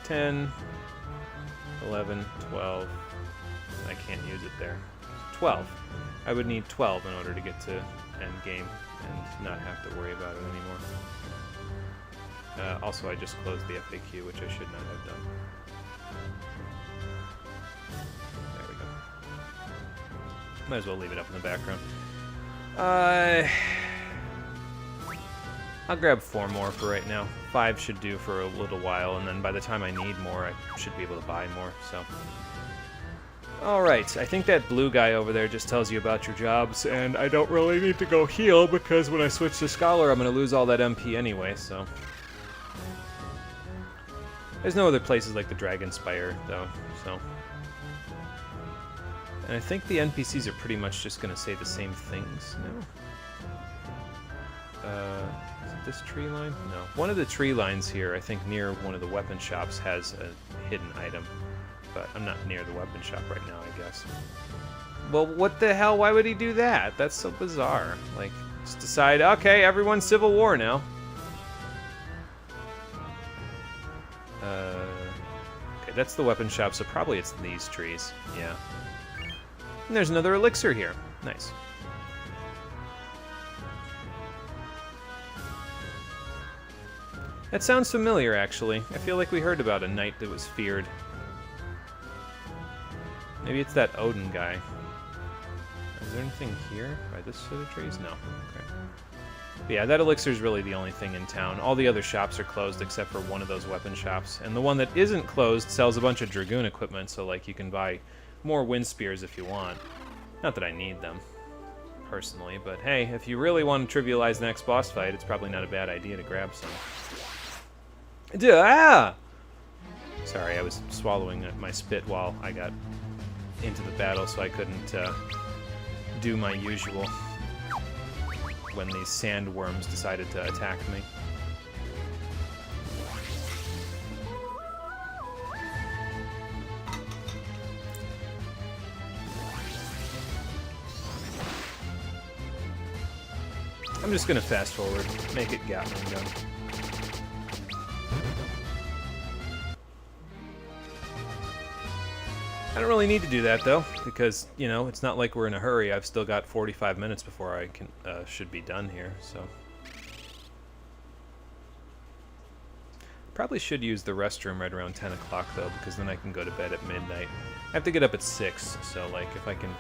10, 11, 12. I can't use it there. 12. I would need 12 in order to get to end game and not have to worry about it anymore. Also, I just closed the FAQ, which I should not have done. There we go. Might as well leave it up in the background. I'll grab 4 more for right now. 5 should do for a little while, and then by the time I need more, I should be able to buy more, so... Alright, I think that blue guy over there just tells you about your jobs, and I don't really need to go heal, because when I switch to Scholar, I'm going to lose all that MP anyway, so... There's no other places like the Dragon Spire, though, so... And I think the NPCs are pretty much just going to say the same things now. Is it this tree line? No. One of the tree lines here, I think near one of the weapon shops, has a hidden item. But I'm not near the weapon shop right now, I guess. Well, what the hell? Why would he do that? That's so bizarre. Like, just decide, okay, everyone's Civil War now. Okay, that's the weapon shop, so probably it's these trees. Yeah. And there's another elixir here. Nice. That sounds familiar, actually. I feel like we heard about a knight that was feared. Maybe it's that Odin guy. Is there anything here by this set of trees? No. Okay. But yeah, that elixir is really the only thing in town. All the other shops are closed except for one of those weapon shops. And the one that isn't closed sells a bunch of Dragoon equipment, so like you can buy more wind spears if you want. Not that I need them, personally, but hey, if you really want to trivialize the next boss fight, it's probably not a bad idea to grab some. Ah! Sorry, I was swallowing my spit while I got into the battle, so I couldn't do my usual when these sandworms decided to attack me. I'm just gonna fast forward, make it Gatling gun. I don't really need to do that though, because, you know, it's not like we're in a hurry. I've still got 45 minutes before I can should be done here, so. Probably should use the restroom right around 10 o'clock though, because then I can go to bed at midnight. I have to get up at 6, so like if I can...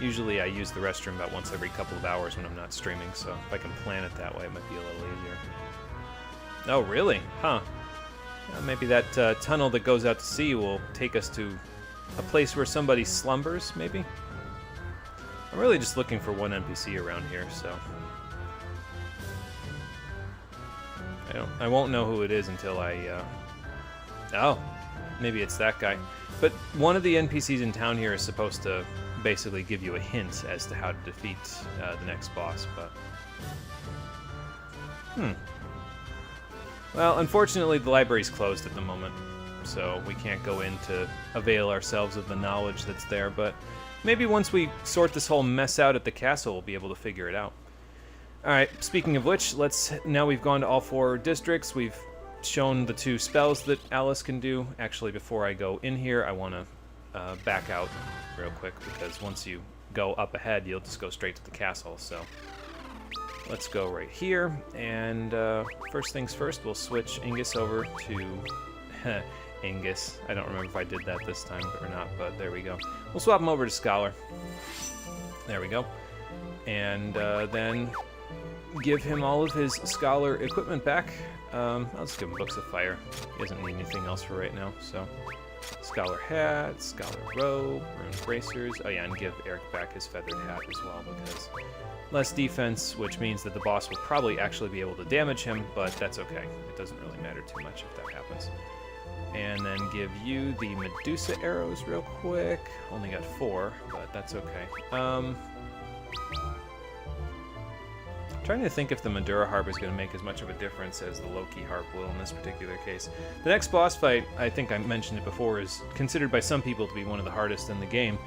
Usually I use the restroom about once every couple of hours when I'm not streaming, so if I can plan it that way, it might be a little easier. Oh, really? Huh. Maybe that tunnel that goes out to sea will take us to a place where somebody slumbers, maybe? I'm really just looking for one NPC around here, so... I won't know who it is until I, Oh, maybe it's that guy. But one of the NPCs in town here is supposed to basically give you a hint as to how to defeat the next boss, but... Well, unfortunately, the library's closed at the moment, so we can't go in to avail ourselves of the knowledge that's there, but maybe once we sort this whole mess out at the castle, we'll be able to figure it out. Alright, speaking of which, now we've gone to all 4 districts, we've shown the 2 spells that Alice can do. Actually, before I go in here, I want to back out real quick, because once you go up ahead, you'll just go straight to the castle, so... Let's go right here, and first things first, we'll switch Ingus over to Ingus. I don't remember if I did that this time or not, but there we go. We'll swap him over to Scholar. There we go. And then give him all of his Scholar equipment back. I'll just give him Books of Fire. He doesn't need anything else for right now, so... Scholar hat, Scholar robe, rune bracers. Oh yeah, and give Eric back his feathered hat as well, because less defense, which means that the boss will probably actually be able to damage him, but that's okay. It doesn't really matter too much if that happens. And then give you the Medusa arrows real quick. Only got 4, but that's okay. Trying to think if the Madura harp is going to make as much of a difference as the Loki harp will in this particular case. The next boss fight, I think I mentioned it before, is considered by some people to be one of the hardest in the game.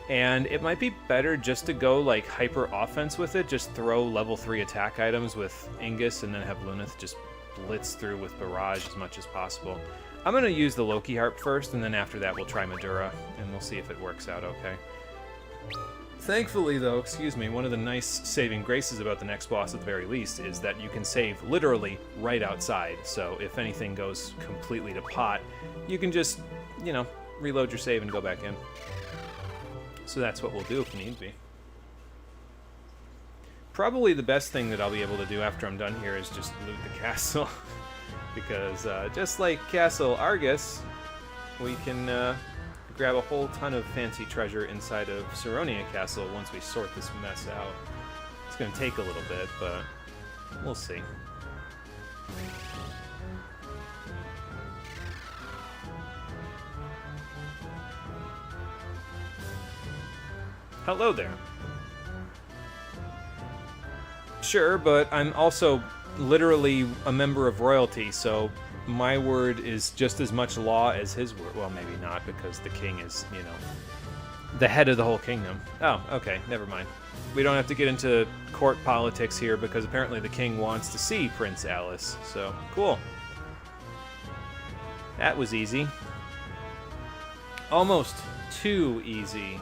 And it might be better just to go like hyper offense with it, just throw level 3 attack items with Ingus and then have Luneth just blitz through with Barrage as much as possible. I'm going to use the Loki Harp first, and then after that we'll try Madura, and we'll see if it works out okay. Thankfully, though, excuse me, one of the nice saving graces about the next boss at the very least is that you can save literally right outside. So if anything goes completely to pot, you can just, you know, reload your save and go back in. So that's what we'll do if need be. Probably the best thing that I'll be able to do after I'm done here is just loot the castle. Because just like Castle Argus, we can grab a whole ton of fancy treasure inside of Saronia Castle once we sort this mess out. It's going to take a little bit, but we'll see. Hello there. Sure, but I'm also literally a member of royalty, so my word is just as much law as his word. Well, maybe not, because the king is, you know, the head of the whole kingdom. Oh, okay, never mind. We don't have to get into court politics here, because apparently the king wants to see Prince Alice, so cool. That was easy. Almost too easy.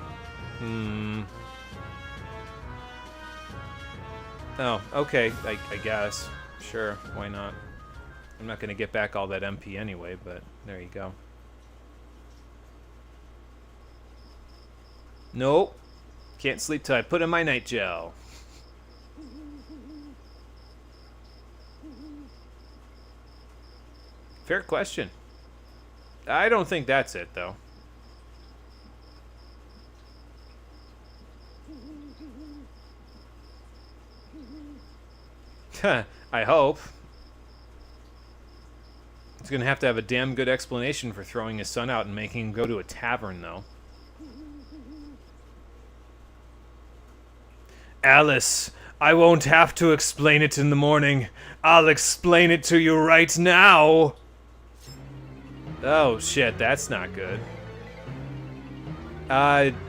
Oh, okay, I guess. Sure, why not? I'm not going to get back all that MP anyway, but there you go. Nope. Can't sleep till I put in my night gel. Fair question. I don't think that's it, though. I hope. He's gonna have to have a damn good explanation for throwing his son out and making him go to a tavern, though. Alice, I won't have to explain it in the morning. I'll explain it to you right now. Oh, shit, that's not good.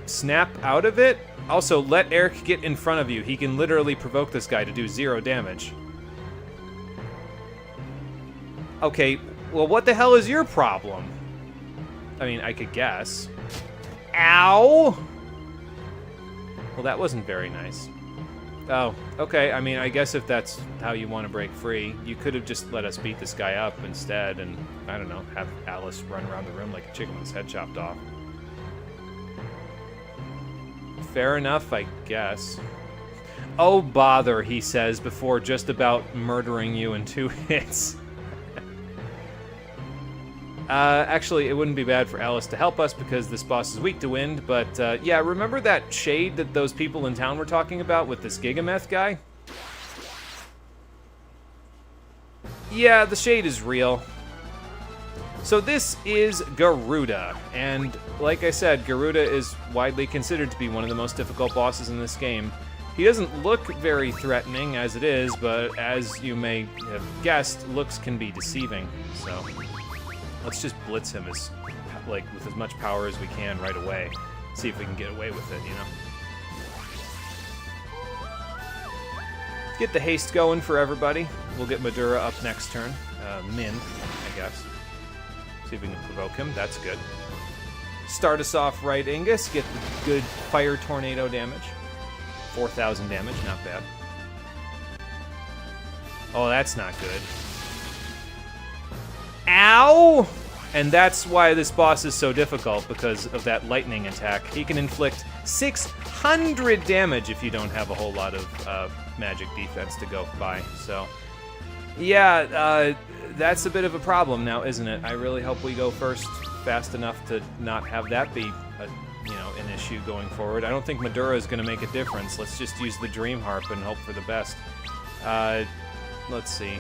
Snap out of it? Also, let Eric get in front of you. He can literally provoke this guy to do 0 damage. Okay, well, what the hell is your problem? I mean, I could guess. Ow! Well, that wasn't very nice. Oh, okay, I mean, I guess if that's how you want to break free, you could have just let us beat this guy up instead and, I don't know, have Alice run around the room like a chicken with his head chopped off. Fair enough, I guess. Oh, bother, he says, before just about murdering you in 2 hits. Actually, it wouldn't be bad for Alice to help us because this boss is weak to wind, but, yeah, remember that shade that those people in town were talking about with this Gigameth guy? Yeah, the shade is real. So this is Garuda, and like I said, Garuda is widely considered to be one of the most difficult bosses in this game. He doesn't look very threatening as it is, but as you may have guessed, looks can be deceiving, so... Let's just blitz him with as much power as we can right away. See if we can get away with it, you know? Get the haste going for everybody. We'll get Madura up next turn. Min, I guess. See if we can provoke him. That's good. Start us off right, Ingus. Get the good fire tornado damage. 4,000 damage, not bad. Oh, that's not good. Ow! And that's why this boss is so difficult, because of that lightning attack. He can inflict 600 damage if you don't have a whole lot of magic defense to go by. So, yeah, that's a bit of a problem now, isn't it? I really hope we go first fast enough to not have that be, an issue going forward. I don't think Madura is going to make a difference. Let's just use the Dream Harp and hope for the best. Let's see.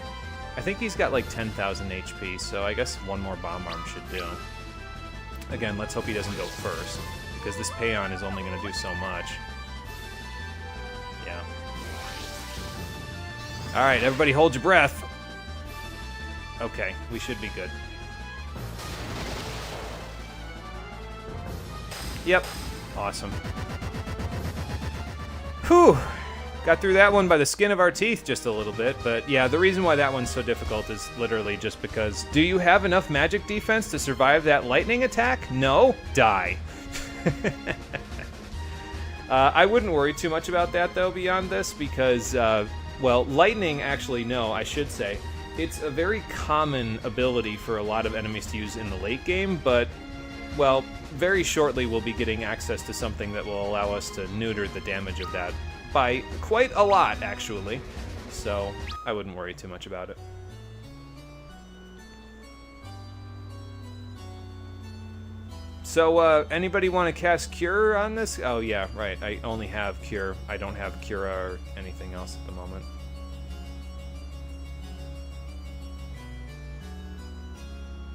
I think he's got like 10,000 HP, so I guess one more bomb arm should do. Again, let's hope he doesn't go first, because this Payon is only going to do so much. Yeah. Alright, everybody hold your breath. Okay, we should be good. Yep. Awesome. Whew. Got through that one by the skin of our teeth just a little bit, but yeah, the reason why that one's so difficult is literally just because, do you have enough magic defense to survive that lightning attack? No? Die. I wouldn't worry too much about that, though, beyond this, because, well, lightning, actually, no, I should say. It's a very common ability for a lot of enemies to use in the late game, but, well, very shortly we'll be getting access to something that will allow us to neuter the damage of that by quite a lot, actually. So I wouldn't worry too much about it. So, anybody want to cast Cure on this? Oh, yeah, right. I only have Cure. I don't have Cura or anything else at the moment.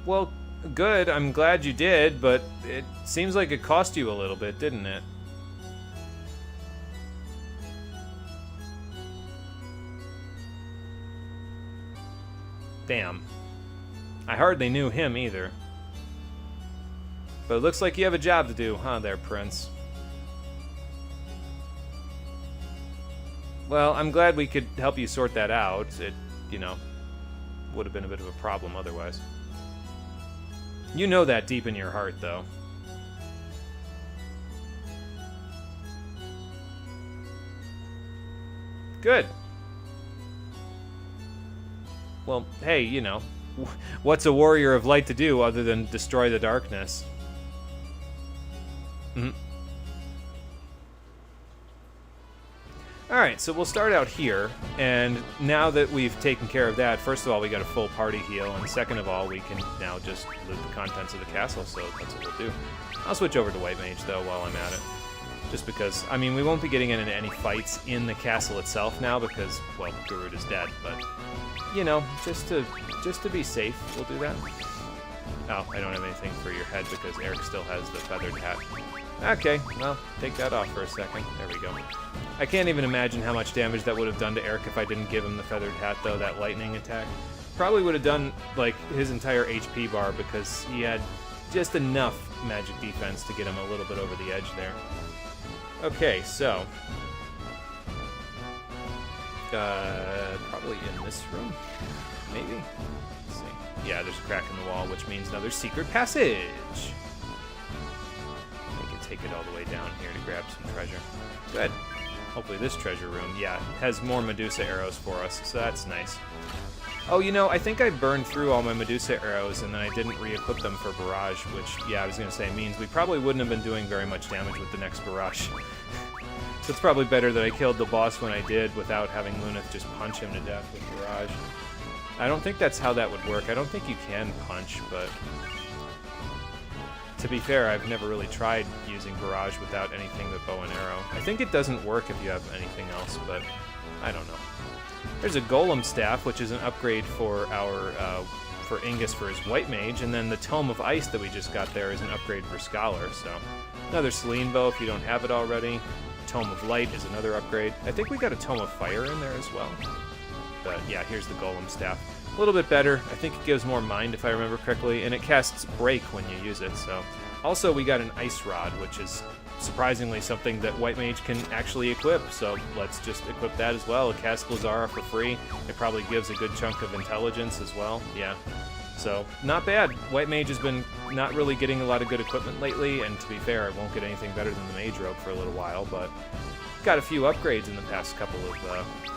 Well, good. I'm glad you did, but it seems like it cost you a little bit, didn't it? Damn. I hardly knew him either. But it looks like you have a job to do, huh, there, Prince? Well, I'm glad we could help you sort that out. It, you know, would have been a bit of a problem otherwise. You know that deep in your heart, though. Good. Well, hey, you know, what's a warrior of light to do other than destroy the darkness? Alright, so we'll start out here, and now that we've taken care of that, first of all, we got a full party heal, and second of all, we can now just loot the contents of the castle, so that's what we'll do. I'll switch over to White Mage, though, while I'm at it. Just because, I mean, we won't be getting into any fights in the castle itself now, because, well, Garud is dead, but, you know, just to be safe, we'll do that. Oh, I don't have anything for your head, because Eric still has the feathered hat. Okay, well, take that off for a second. There we go. I can't even imagine how much damage that would have done to Eric if I didn't give him the feathered hat, though, that lightning attack. Probably would have done, like, his entire HP bar, because he had just enough magic defense to get him a little bit over the edge there. Okay, so... probably in this room? Maybe? Let's see. Yeah, there's a crack in the wall, which means another secret passage! Take it all the way down here to grab some treasure. Good. Hopefully this treasure room, yeah, has more Medusa arrows for us, so that's nice. Oh, you know, I think I burned through all my Medusa arrows and then I didn't re-equip them for Barrage, which, yeah, I was going to say means we probably wouldn't have been doing very much damage with the next Barrage. So it's probably better that I killed the boss when I did without having Luneth just punch him to death with Barrage. I don't think that's how that would work. I don't think you can punch, but... To be fair, I've never really tried using Barrage without anything but bow and arrow. I think it doesn't work if you have anything else, but I don't know. There's a Golem Staff, which is an upgrade for our for Ingus for his White Mage, and then the Tome of Ice that we just got there is an upgrade for Scholar, so... Another Selene Bow if you don't have it already. Tome of Light is another upgrade. I think we got a Tome of Fire in there as well. But yeah, here's the Golem Staff. A little bit better. I think it gives more mind, if I remember correctly, and it casts Break when you use it, so... Also, we got an Ice Rod, which is surprisingly something that White Mage can actually equip, so let's just equip that as well. It casts Blazara for free. It probably gives a good chunk of intelligence as well, yeah. So, not bad. White Mage has been not really getting a lot of good equipment lately, and to be fair, I won't get anything better than the Mage Robe for a little while, but got a few upgrades in the past couple of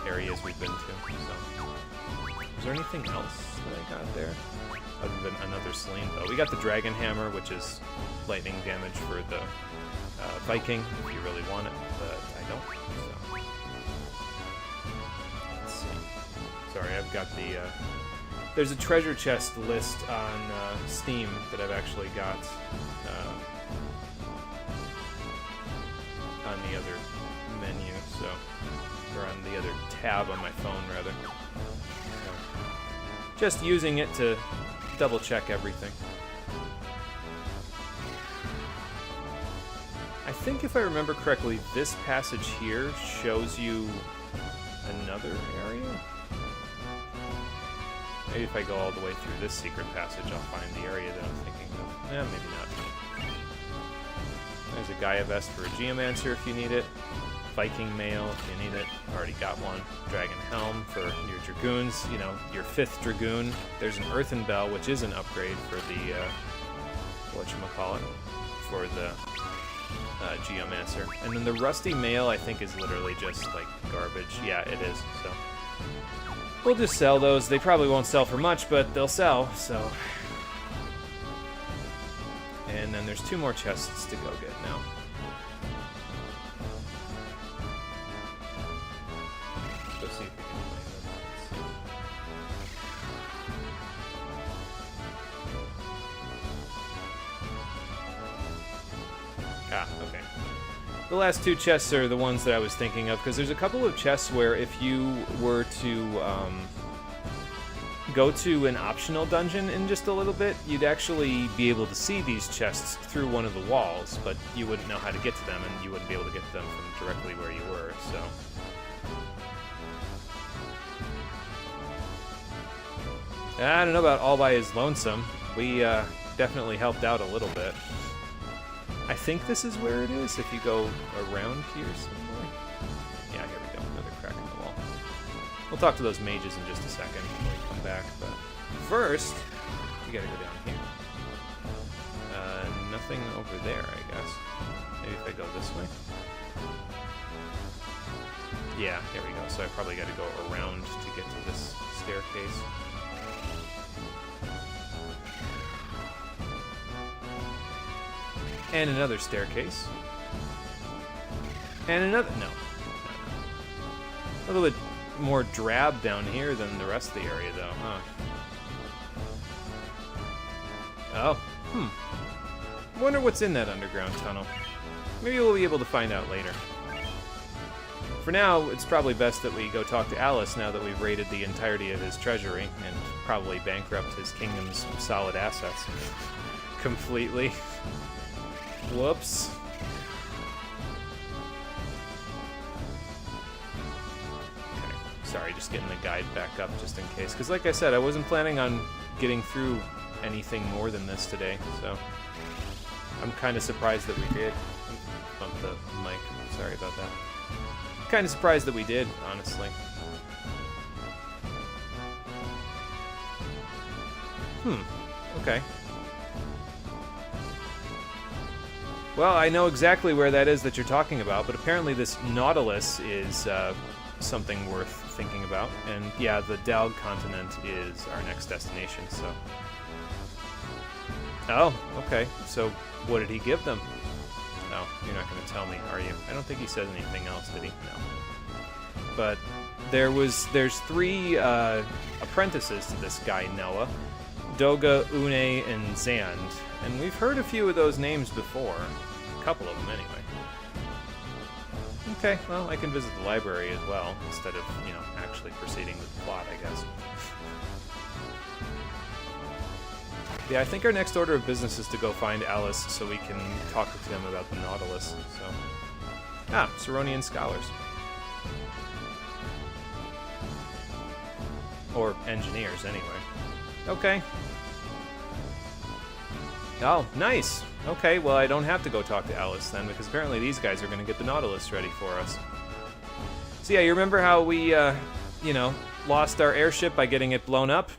areas we've been to, so... Is there anything else that I got there? Other than another Selene Bow. We got the Dragon Hammer, which is lightning damage for the Viking, if you really want it, but I don't. So. Let's see. Sorry, I've got the... There's a treasure chest list on Steam that I've actually got on the other menu, so... Or on the other tab on my phone, rather. So, just using it to double check everything. I think if I remember correctly, this passage here shows you another area? Maybe if I go all the way through this secret passage, I'll find the area that I'm thinking of. Eh, maybe not. There's a Gaia Vest for a Geomancer if you need it. Viking mail if you need it. Already got one. Dragon helm for your dragoons. You know, your 5th dragoon. There's an earthen bell, which is an upgrade for the whatchamacallit, for the geomancer. And then the rusty mail, I think, is literally just like garbage. Yeah, it is. So we'll just sell those. They probably won't sell for much, but they'll sell. So. And then there's 2 more chests to go get now. Let's see if we can find them. Ah, okay. The last 2 chests are the ones that I was thinking of, because there's a couple of chests where if you were to go to an optional dungeon in just a little bit, you'd actually be able to see these chests through one of the walls, but you wouldn't know how to get to them, and you wouldn't be able to get to them from directly where you were, so. I don't know about all by his lonesome. We definitely helped out a little bit. I think this is where it is, if you go around here somewhere. Yeah, here we go, another crack in the wall. We'll talk to those mages in just a second when we come back, but first, we gotta go down here. Nothing over there, I guess. Maybe if I go this way? Yeah, here we go. So I probably gotta go around to get to this staircase. And another staircase. And another, no. A little bit more drab down here than the rest of the area, though, huh? Oh, Wonder what's in that underground tunnel. Maybe we'll be able to find out later. For now, it's probably best that we go talk to Alice now that we've raided the entirety of his treasury and probably bankrupt his kingdom's solid assets completely. Whoops. Sorry, just getting the guide back up just in case. Because like I said, I wasn't planning on getting through anything more than this today, so I'm kind of surprised that we did. Bump the mic. Sorry about that. Kind of surprised that we did, honestly. Okay. Well, I know exactly where that is that you're talking about, but apparently this Nautilus is something worth thinking about. And yeah, the Dalg continent is our next destination, so. Oh, okay. So what did he give them? No, you're not going to tell me, are you? I don't think he said anything else, did he? No. But there's 3 apprentices to this guy, Noah. Doga, Une, and Zand. And we've heard a few of those names before. A couple of them, anyway. Okay, well, I can visit the library as well, instead of, actually proceeding with the plot, I guess. Yeah, I think our next order of business is to go find Alice so we can talk to them about the Nautilus, so. Ah, Saronian scholars. Or engineers, anyway. Okay. Oh, nice. Okay, well, I don't have to go talk to Alice then, because apparently these guys are going to get the Nautilus ready for us. So yeah, you remember how we, lost our airship by getting it blown up?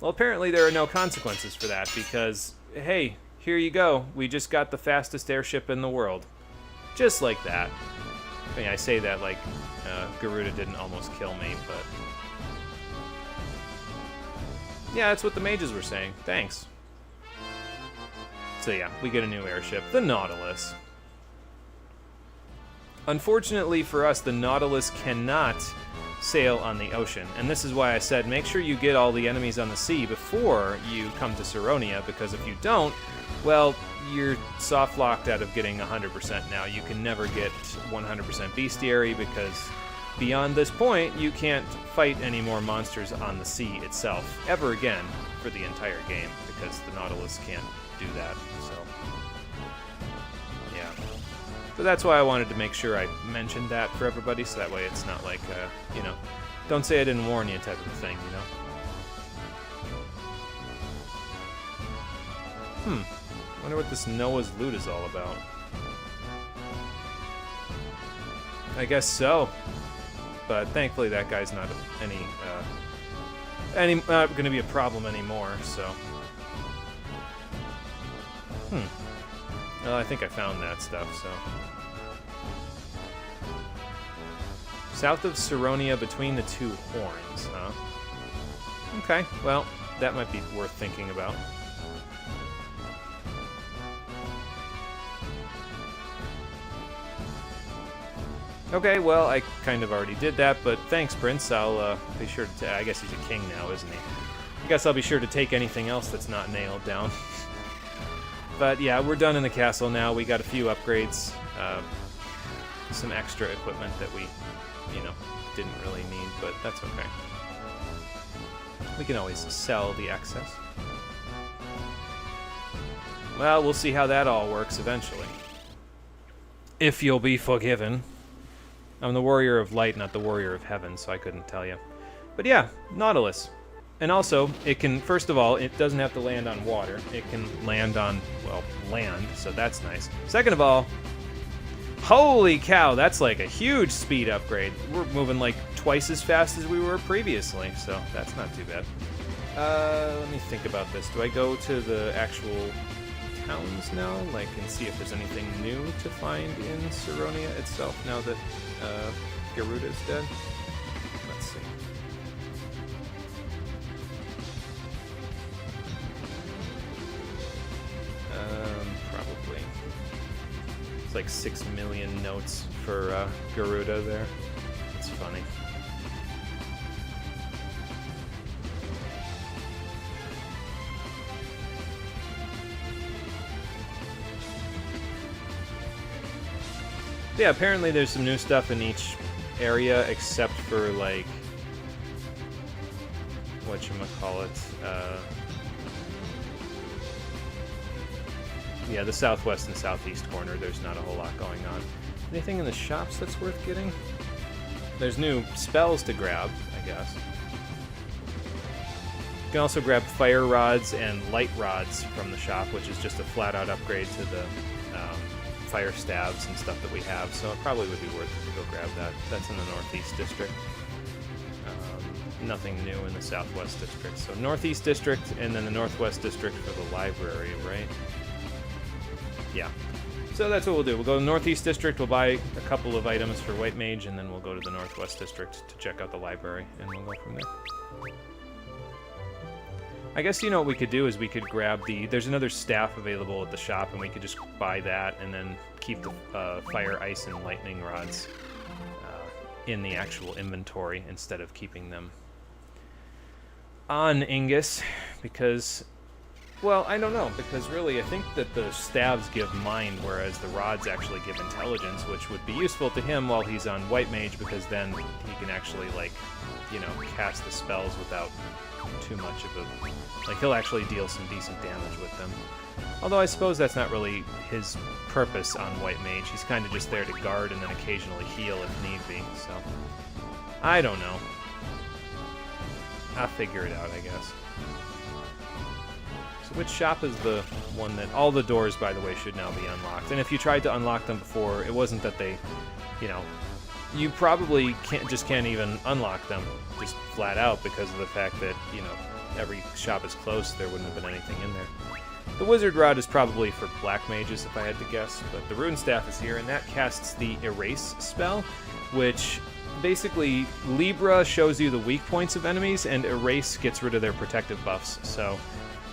Well, apparently there are no consequences for that, because, hey, here you go. We just got the fastest airship in the world. Just like that. I mean, I say that like Garuda didn't almost kill me, but... yeah, that's what the mages were saying. Thanks. So yeah, we get a new airship, the Nautilus. Unfortunately for us, the Nautilus cannot sail on the ocean, and this is why I said make sure you get all the enemies on the sea before you come to Saronia, because if you don't, well, you're soft-locked out of getting 100% now. You can never get 100% bestiary, because beyond this point, you can't fight any more monsters on the sea itself ever again for the entire game, because the Nautilus can't do that, so yeah. So that's why I wanted to make sure I mentioned that for everybody, so that way it's not like, don't say I didn't warn you type of a thing, Wonder what this Noah's loot is all about. I guess so. But thankfully that guy's not not going to be a problem anymore, so. Well, I think I found that stuff, so. South of Saronia between the two horns, huh? Okay, well, that might be worth thinking about. Okay, well, I kind of already did that, but thanks, Prince. I'll be sure to... I guess he's a king now, isn't he? I guess I'll be sure to take anything else that's not nailed down. But yeah, we're done in the castle now. We got a few upgrades, some extra equipment that we, didn't really need, but that's okay. We can always sell the excess. Well, we'll see how that all works eventually. If you'll be forgiven. I'm the warrior of light, not the warrior of heaven, so I couldn't tell you. But yeah, Nautilus. And also, it can, first of all, it doesn't have to land on water. It can land on, well, land, so that's nice. Second of all, holy cow, that's like a huge speed upgrade. We're moving like twice as fast as we were previously, so that's not too bad. Let me think about this. Do I go to the actual towns now, and see if there's anything new to find in Saronia itself now that Garuda's dead? Let's see. Probably. It's like 6 million notes for Garuda there. That's funny. Yeah, apparently there's some new stuff in each area except for, whatchamacallit, yeah, the southwest and southeast corner, there's not a whole lot going on. Anything in the shops that's worth getting? There's new spells to grab, I guess. You can also grab fire rods and light rods from the shop, which is just a flat-out upgrade to the fire staves and stuff that we have, so it probably would be worth it to go grab that. That's in the Northeast District. Nothing new in the Southwest District. So Northeast District, and then the Northwest District for the library, right? Yeah. So that's what we'll do. We'll go to the Northeast District, we'll buy a couple of items for White Mage, and then we'll go to the Northwest District to check out the library, and we'll go from there. I guess, what we could do is we could grab there's another staff available at the shop, and we could just buy that and then keep the fire, ice, and lightning rods in the actual inventory instead of keeping them on Ingus, because, well, I don't know, because really I think that the staves give mind, whereas the rods actually give intelligence, which would be useful to him while he's on White Mage, because then he can actually, cast the spells without too much of a... he'll actually deal some decent damage with them. Although I suppose that's not really his purpose on White Mage. He's kind of just there to guard and then occasionally heal if need be, so... I don't know. I'll figure it out, I guess. So which shop is the one that... All the doors, by the way, should now be unlocked. And if you tried to unlock them before, it wasn't that they, you probably can't even unlock them just flat out because of the fact that, every shop is closed, there wouldn't have been anything in there. The Wizard Rod is probably for Black Mages, if I had to guess, but the Rune Staff is here, and that casts the Erase spell, which basically Libra shows you the weak points of enemies, and Erase gets rid of their protective buffs. So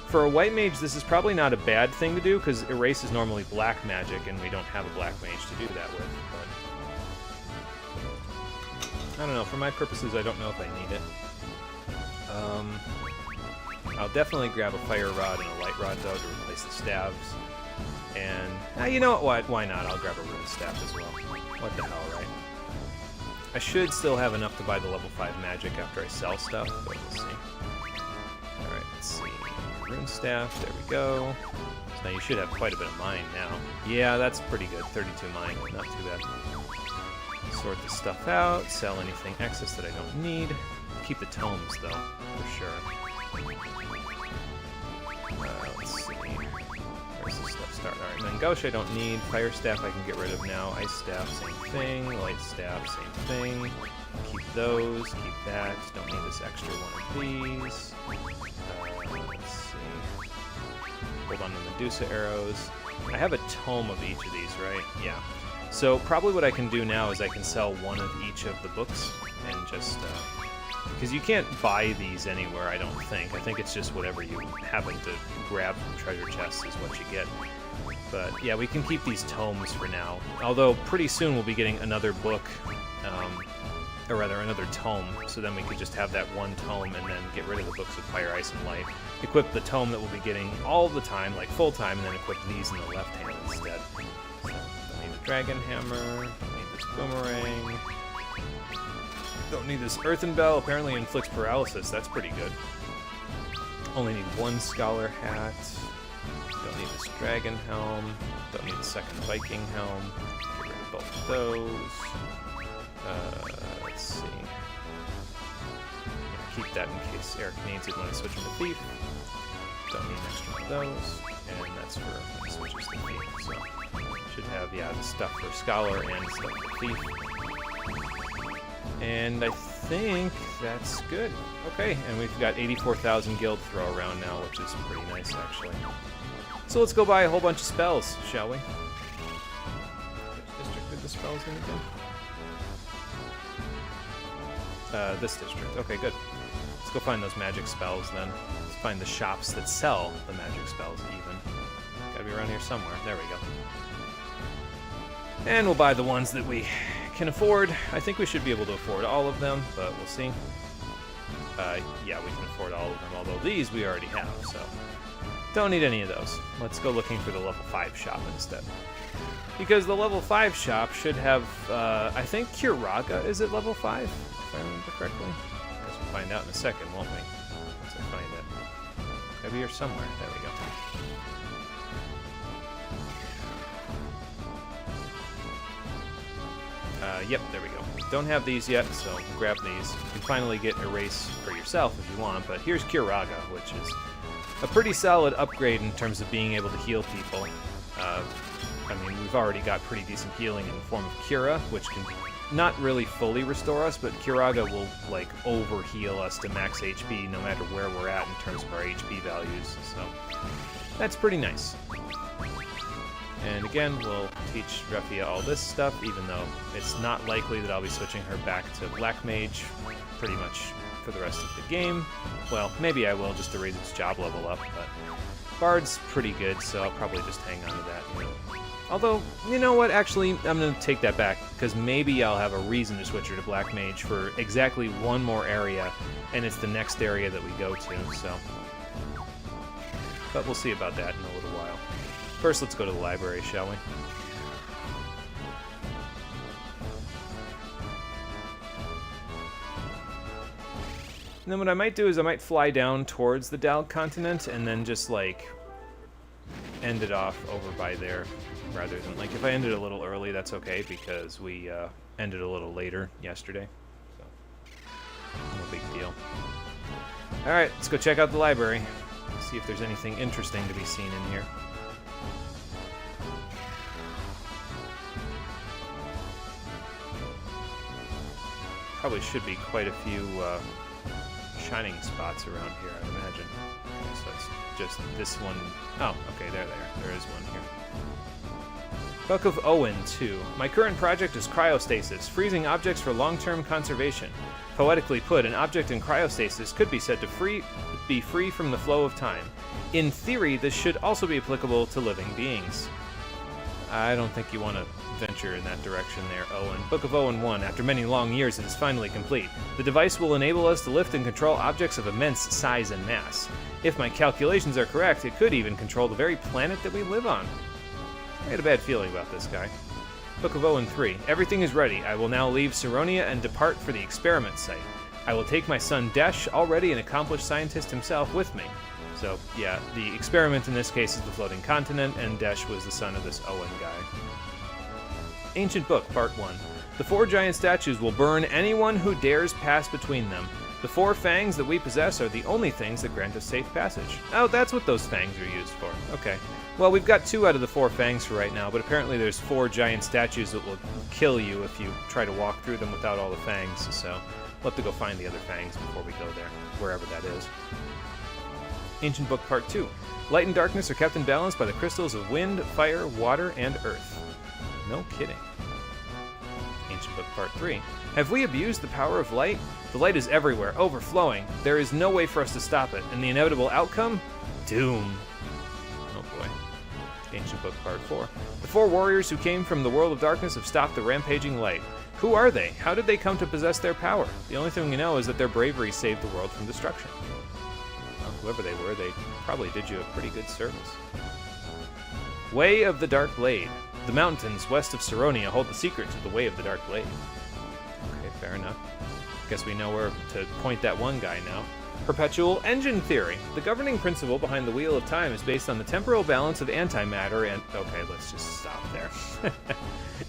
for a White Mage, this is probably not a bad thing to do, because Erase is normally black magic, and we don't have a Black Mage to do that with. But I don't know, for my purposes, I don't know if I need it. I'll definitely grab a Fire Rod and a Light Rod, though, to replace the staves. And, you know what? Why not? I'll grab a Rune Staff as well. What the hell, right? I should still have enough to buy the level 5 magic after I sell stuff, but we'll see. Alright, let's see. Rune Staff, there we go. So now you should have quite a bit of mine now. Yeah, that's pretty good. 32 mine, not too bad. Sort this stuff out, sell anything excess that I don't need. Keep the tomes, though, for sure. Let's see. Where's this stuff start? Alright, and then Gauche I don't need. Fire Staff I can get rid of now. Ice Staff, same thing. Light Staff, same thing. Keep those. Keep that. Don't need this extra one of these. Let's see. Hold on to Medusa arrows. I have a tome of each of these, right? Yeah. So probably what I can do now is I can sell one of each of the books and just... because you can't buy these anywhere, I don't think. I think it's just whatever you happen to grab from treasure chests is what you get. But yeah, we can keep these tomes for now. Although pretty soon we'll be getting another book, or rather another tome, so then we could just have that one tome and then get rid of the books of Fire, Ice, and Light. Equip the tome that we'll be getting all the time, like full time, and then equip these in the left hand instead. So, don't need the Dragon Hammer, don't need this Boomerang. Don't need this Earthen Bell, apparently inflicts paralysis, that's pretty good. Only need one Scholar Hat. Don't need this Dragon Helm. Don't need the second Viking Helm. Get rid of both of those. Let's see. Yeah, keep that in case Eric needs it when I switch him to Thief. Don't need an extra of those. And that's for when he switches to Thief. So, should have, yeah, the stuff for Scholar and stuff for Thief. And I think that's good. Okay, and we've got 84,000 guild throw around now, which is pretty nice, actually. So let's go buy a whole bunch of spells, shall we? Which district did the spells in again? This district. Okay, good. Let's go find those magic spells, then. Let's find the shops that sell the magic spells, even. Gotta be around here somewhere. There we go. And we'll buy the ones that we can afford. I think we should be able to afford all of them, but we'll see. Yeah, we can afford all of them, although these we already have, so don't need any of those. Let's go looking for the level 5 shop instead. Because the level 5 shop should have, I think Kiraga is at level 5, if I remember correctly. I guess we'll find out in a second, won't we? Once I find it. Gotta be here somewhere. There we go. Yep, there we go. Don't have these yet, so grab these. You can finally get Erase for yourself if you want, but here's Kiraga, which is a pretty solid upgrade in terms of being able to heal people. I mean, we've already got pretty decent healing in the form of Cura, which can not really fully restore us, but Kiraga will, like, over-heal us to max HP no matter where we're at in terms of our HP values, so that's pretty nice. And again, we'll teach Refia all this stuff, even though it's not likely that I'll be switching her back to Black Mage pretty much for the rest of the game. Well, maybe I will just to raise its job level up, but Bard's pretty good, so I'll probably just hang on to that. You know. Although, you know what, actually, I'm going to take that back, because maybe I'll have a reason to switch her to Black Mage for exactly one more area, and it's the next area that we go to, so. But we'll see about that in a little while. First, let's go to the library, shall we? And then what I might do is I might fly down towards the Dalg continent and then just, like, end it off over by there, rather than, like, if I ended a little early, that's okay, because we ended a little later yesterday. So, no big deal. Alright, let's go check out the library. See if there's anything interesting to be seen in here. Probably should be quite a few shining spots around here, I'd imagine. Okay, so it's just this one. Oh, okay, there is one here. Book of Owen 2. My current project is cryostasis, freezing objects for long-term conservation. Poetically put, an object in cryostasis could be said to be free from the flow of time. In theory, this should also be applicable to living beings. I don't think you want to venture in that direction there, Owen. Book of Owen 1. After many long years, it is finally complete. The device will enable us to lift and control objects of immense size and mass. If my calculations are correct, it could even control the very planet that we live on. I had a bad feeling about this guy. Book of Owen 3. Everything is ready. I will now leave Saronia and depart for the experiment site. I will take my son Desh, already an accomplished scientist himself, with me. So, yeah, the experiment in this case is the floating continent, and Desh was the son of this Owen guy. Ancient Book, Part 1. The 4 giant statues will burn anyone who dares pass between them. The 4 fangs that we possess are the only things that grant us safe passage. Oh, that's what those fangs are used for. Okay. Well, we've got 2 out of the 4 fangs for right now, but apparently there's 4 giant statues that will kill you if you try to walk through them without all the fangs, so we'll have to go find the other fangs before we go there, wherever that is. Ancient Book Part 2. Light and darkness are kept in balance by the crystals of wind, fire, water, and earth. No kidding. Ancient Book Part 3. Have we abused the power of light? The light is everywhere, overflowing. There is no way for us to stop it, and the inevitable outcome? Doom. Oh boy. Ancient Book Part 4. The 4 warriors who came from the world of darkness have stopped the rampaging light. Who are they? How did they come to possess their power? The only thing we know is that their bravery saved the world from destruction. Well, whoever they were, they probably did you a pretty good service. Way of the Dark Blade. The mountains west of Saronia hold the secret to the Way of the Dark Blade. Okay, fair enough. Guess we know where to point that one guy now. Perpetual engine theory. The governing principle behind the Wheel of Time is based on the temporal balance of antimatter and... Okay, let's just stop there.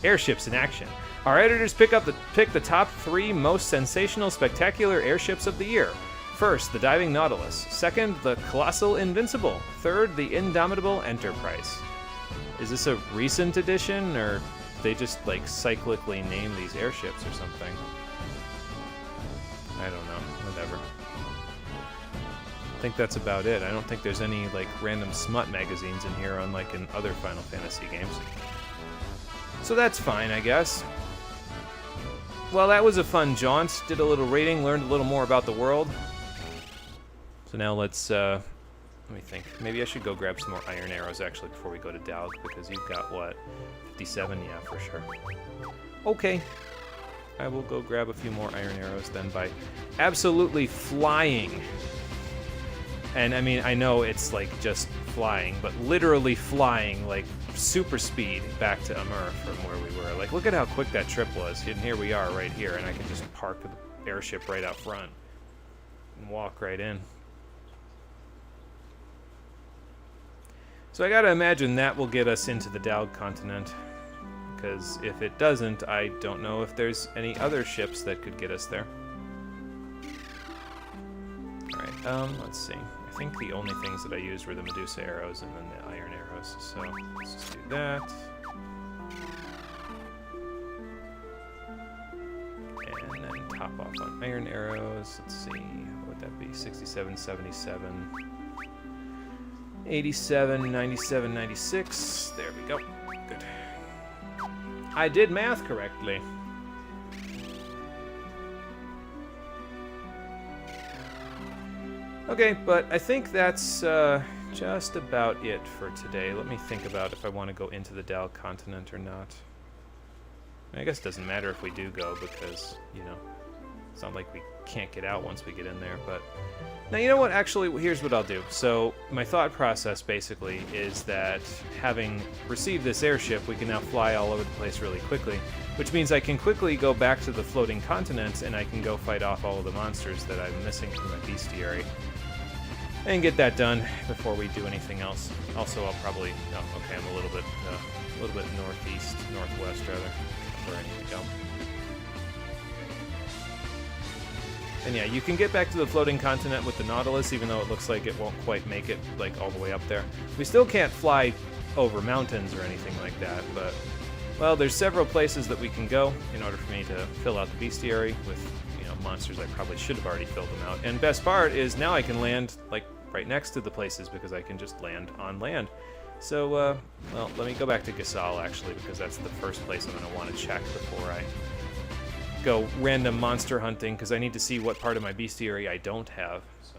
Airships in action. Our editors pick the top 3 most sensational, spectacular airships of the year. First, the Diving Nautilus. Second, the Colossal Invincible. Third, the Indomitable Enterprise. Is this a recent edition, or they just, like, cyclically name these airships or something? I don't know. Whatever. I think that's about it. I don't think there's any, like, random smut magazines in here, unlike in other Final Fantasy games. So that's fine, I guess. Well, that was a fun jaunt. Did a little raiding, learned a little more about the world. So now let's, let me think. Maybe I should go grab some more iron arrows, actually, before we go to Dalg, because you've got, what, 57? Yeah, for sure. Okay. I will go grab a few more iron arrows then by absolutely flying. And, I mean, I know it's, like, just flying, but literally flying, like, super speed back to Amur from where we were. Like, look at how quick that trip was. And here we are right here, and I can just park the airship right out front and walk right in. So I gotta imagine that will get us into the Dalg continent, because if it doesn't, I don't know if there's any other ships that could get us there. Alright, let's see. I think the only things that I used were the Medusa arrows and then the iron arrows, so let's just do that. And then top off on iron arrows. Let's see, what would that be? 67, 77, 87, 97, 96. There we go. Good. I did math correctly. Okay, but I think that's just about it for today. Let me think about if I want to go into the Dalg continent or not. I guess it doesn't matter if we do go, because, you know, it's not like we can't get out once we get in there, but... Now, you know what? Actually, here's what I'll do. So, my thought process, basically, is that having received this airship, we can now fly all over the place really quickly, which means I can quickly go back to the floating continents, and I can go fight off all of the monsters that I'm missing from my bestiary. And get that done before we do anything else. Also, I'll probably... Oh, okay, I'm a little bit northeast, northwest, rather, where I need to go. And yeah, you can get back to the floating continent with the Nautilus, even though it looks like it won't quite make it, like, all the way up there. We still can't fly over mountains or anything like that, but... Well, there's several places that we can go in order for me to fill out the bestiary with, you know, monsters I probably should have already filled them out. And best part is now I can land, like, right next to the places because I can just land on land. So, well, let me go back to Gasal, actually, because that's the first place I'm going to want to check before I go random monster hunting, because I need to see what part of my bestiary I don't have. So.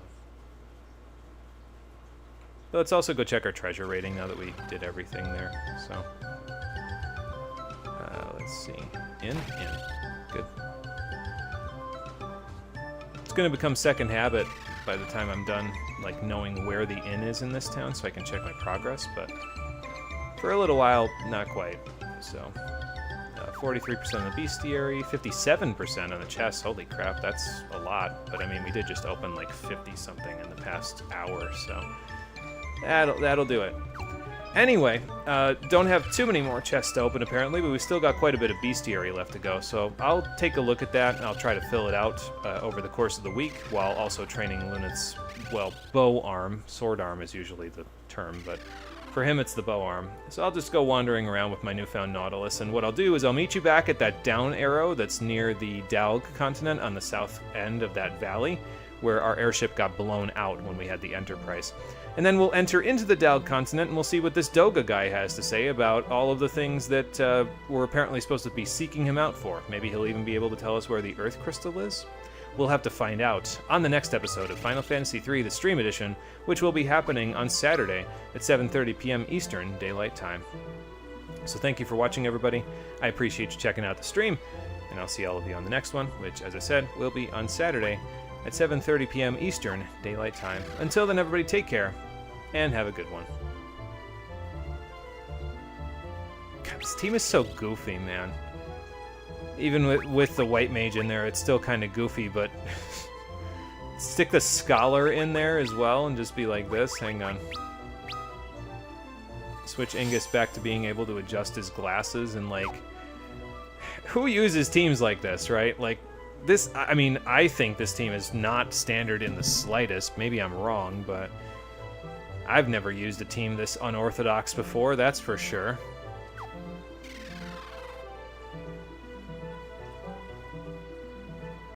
But let's also go check our treasure rating now that we did everything there. So, let's see. In. Good. It's going to become second habit by the time I'm done, like, knowing where the inn is in this town, so I can check my progress, but for a little while, not quite. So, 43% of the bestiary, 57% on the chest. Holy crap, that's a lot. But I mean, we did just open like 50-something in the past hour, so that'll do it. Anyway, don't have too many more chests to open apparently, but we still got quite a bit of bestiary left to go. So I'll take a look at that, and I'll try to fill it out over the course of the week, while also training Lunet's, well, bow arm. Sword arm is usually the term, but for him it's the bow arm. So I'll just go wandering around with my newfound Nautilus, and what I'll do is I'll meet you back at that down arrow that's near the Dalg continent on the south end of that valley, where our airship got blown out when we had the Enterprise. And then we'll enter into the Dalg continent, and we'll see what this Doga guy has to say about all of the things that we're apparently supposed to be seeking him out for. Maybe he'll even be able to tell us where the Earth Crystal is? We'll have to find out on the next episode of Final Fantasy III, the Stream Edition, which will be happening on Saturday at 7:30 p.m. Eastern Daylight Time. So thank you for watching, everybody. I appreciate you checking out the stream, and I'll see all of you on the next one, which, as I said, will be on Saturday at 7:30 p.m. Eastern Daylight Time. Until then, everybody, take care, and have a good one. God, this team is so goofy, man. Even with the white mage in there, it's still kind of goofy, but stick the scholar in there as well and just be like this. Hang on. Switch Ingus back to being able to adjust his glasses, and like, who uses teams like this, right? Like, this, I mean, I think this team is not standard in the slightest. Maybe I'm wrong, but I've never used a team this unorthodox before, that's for sure.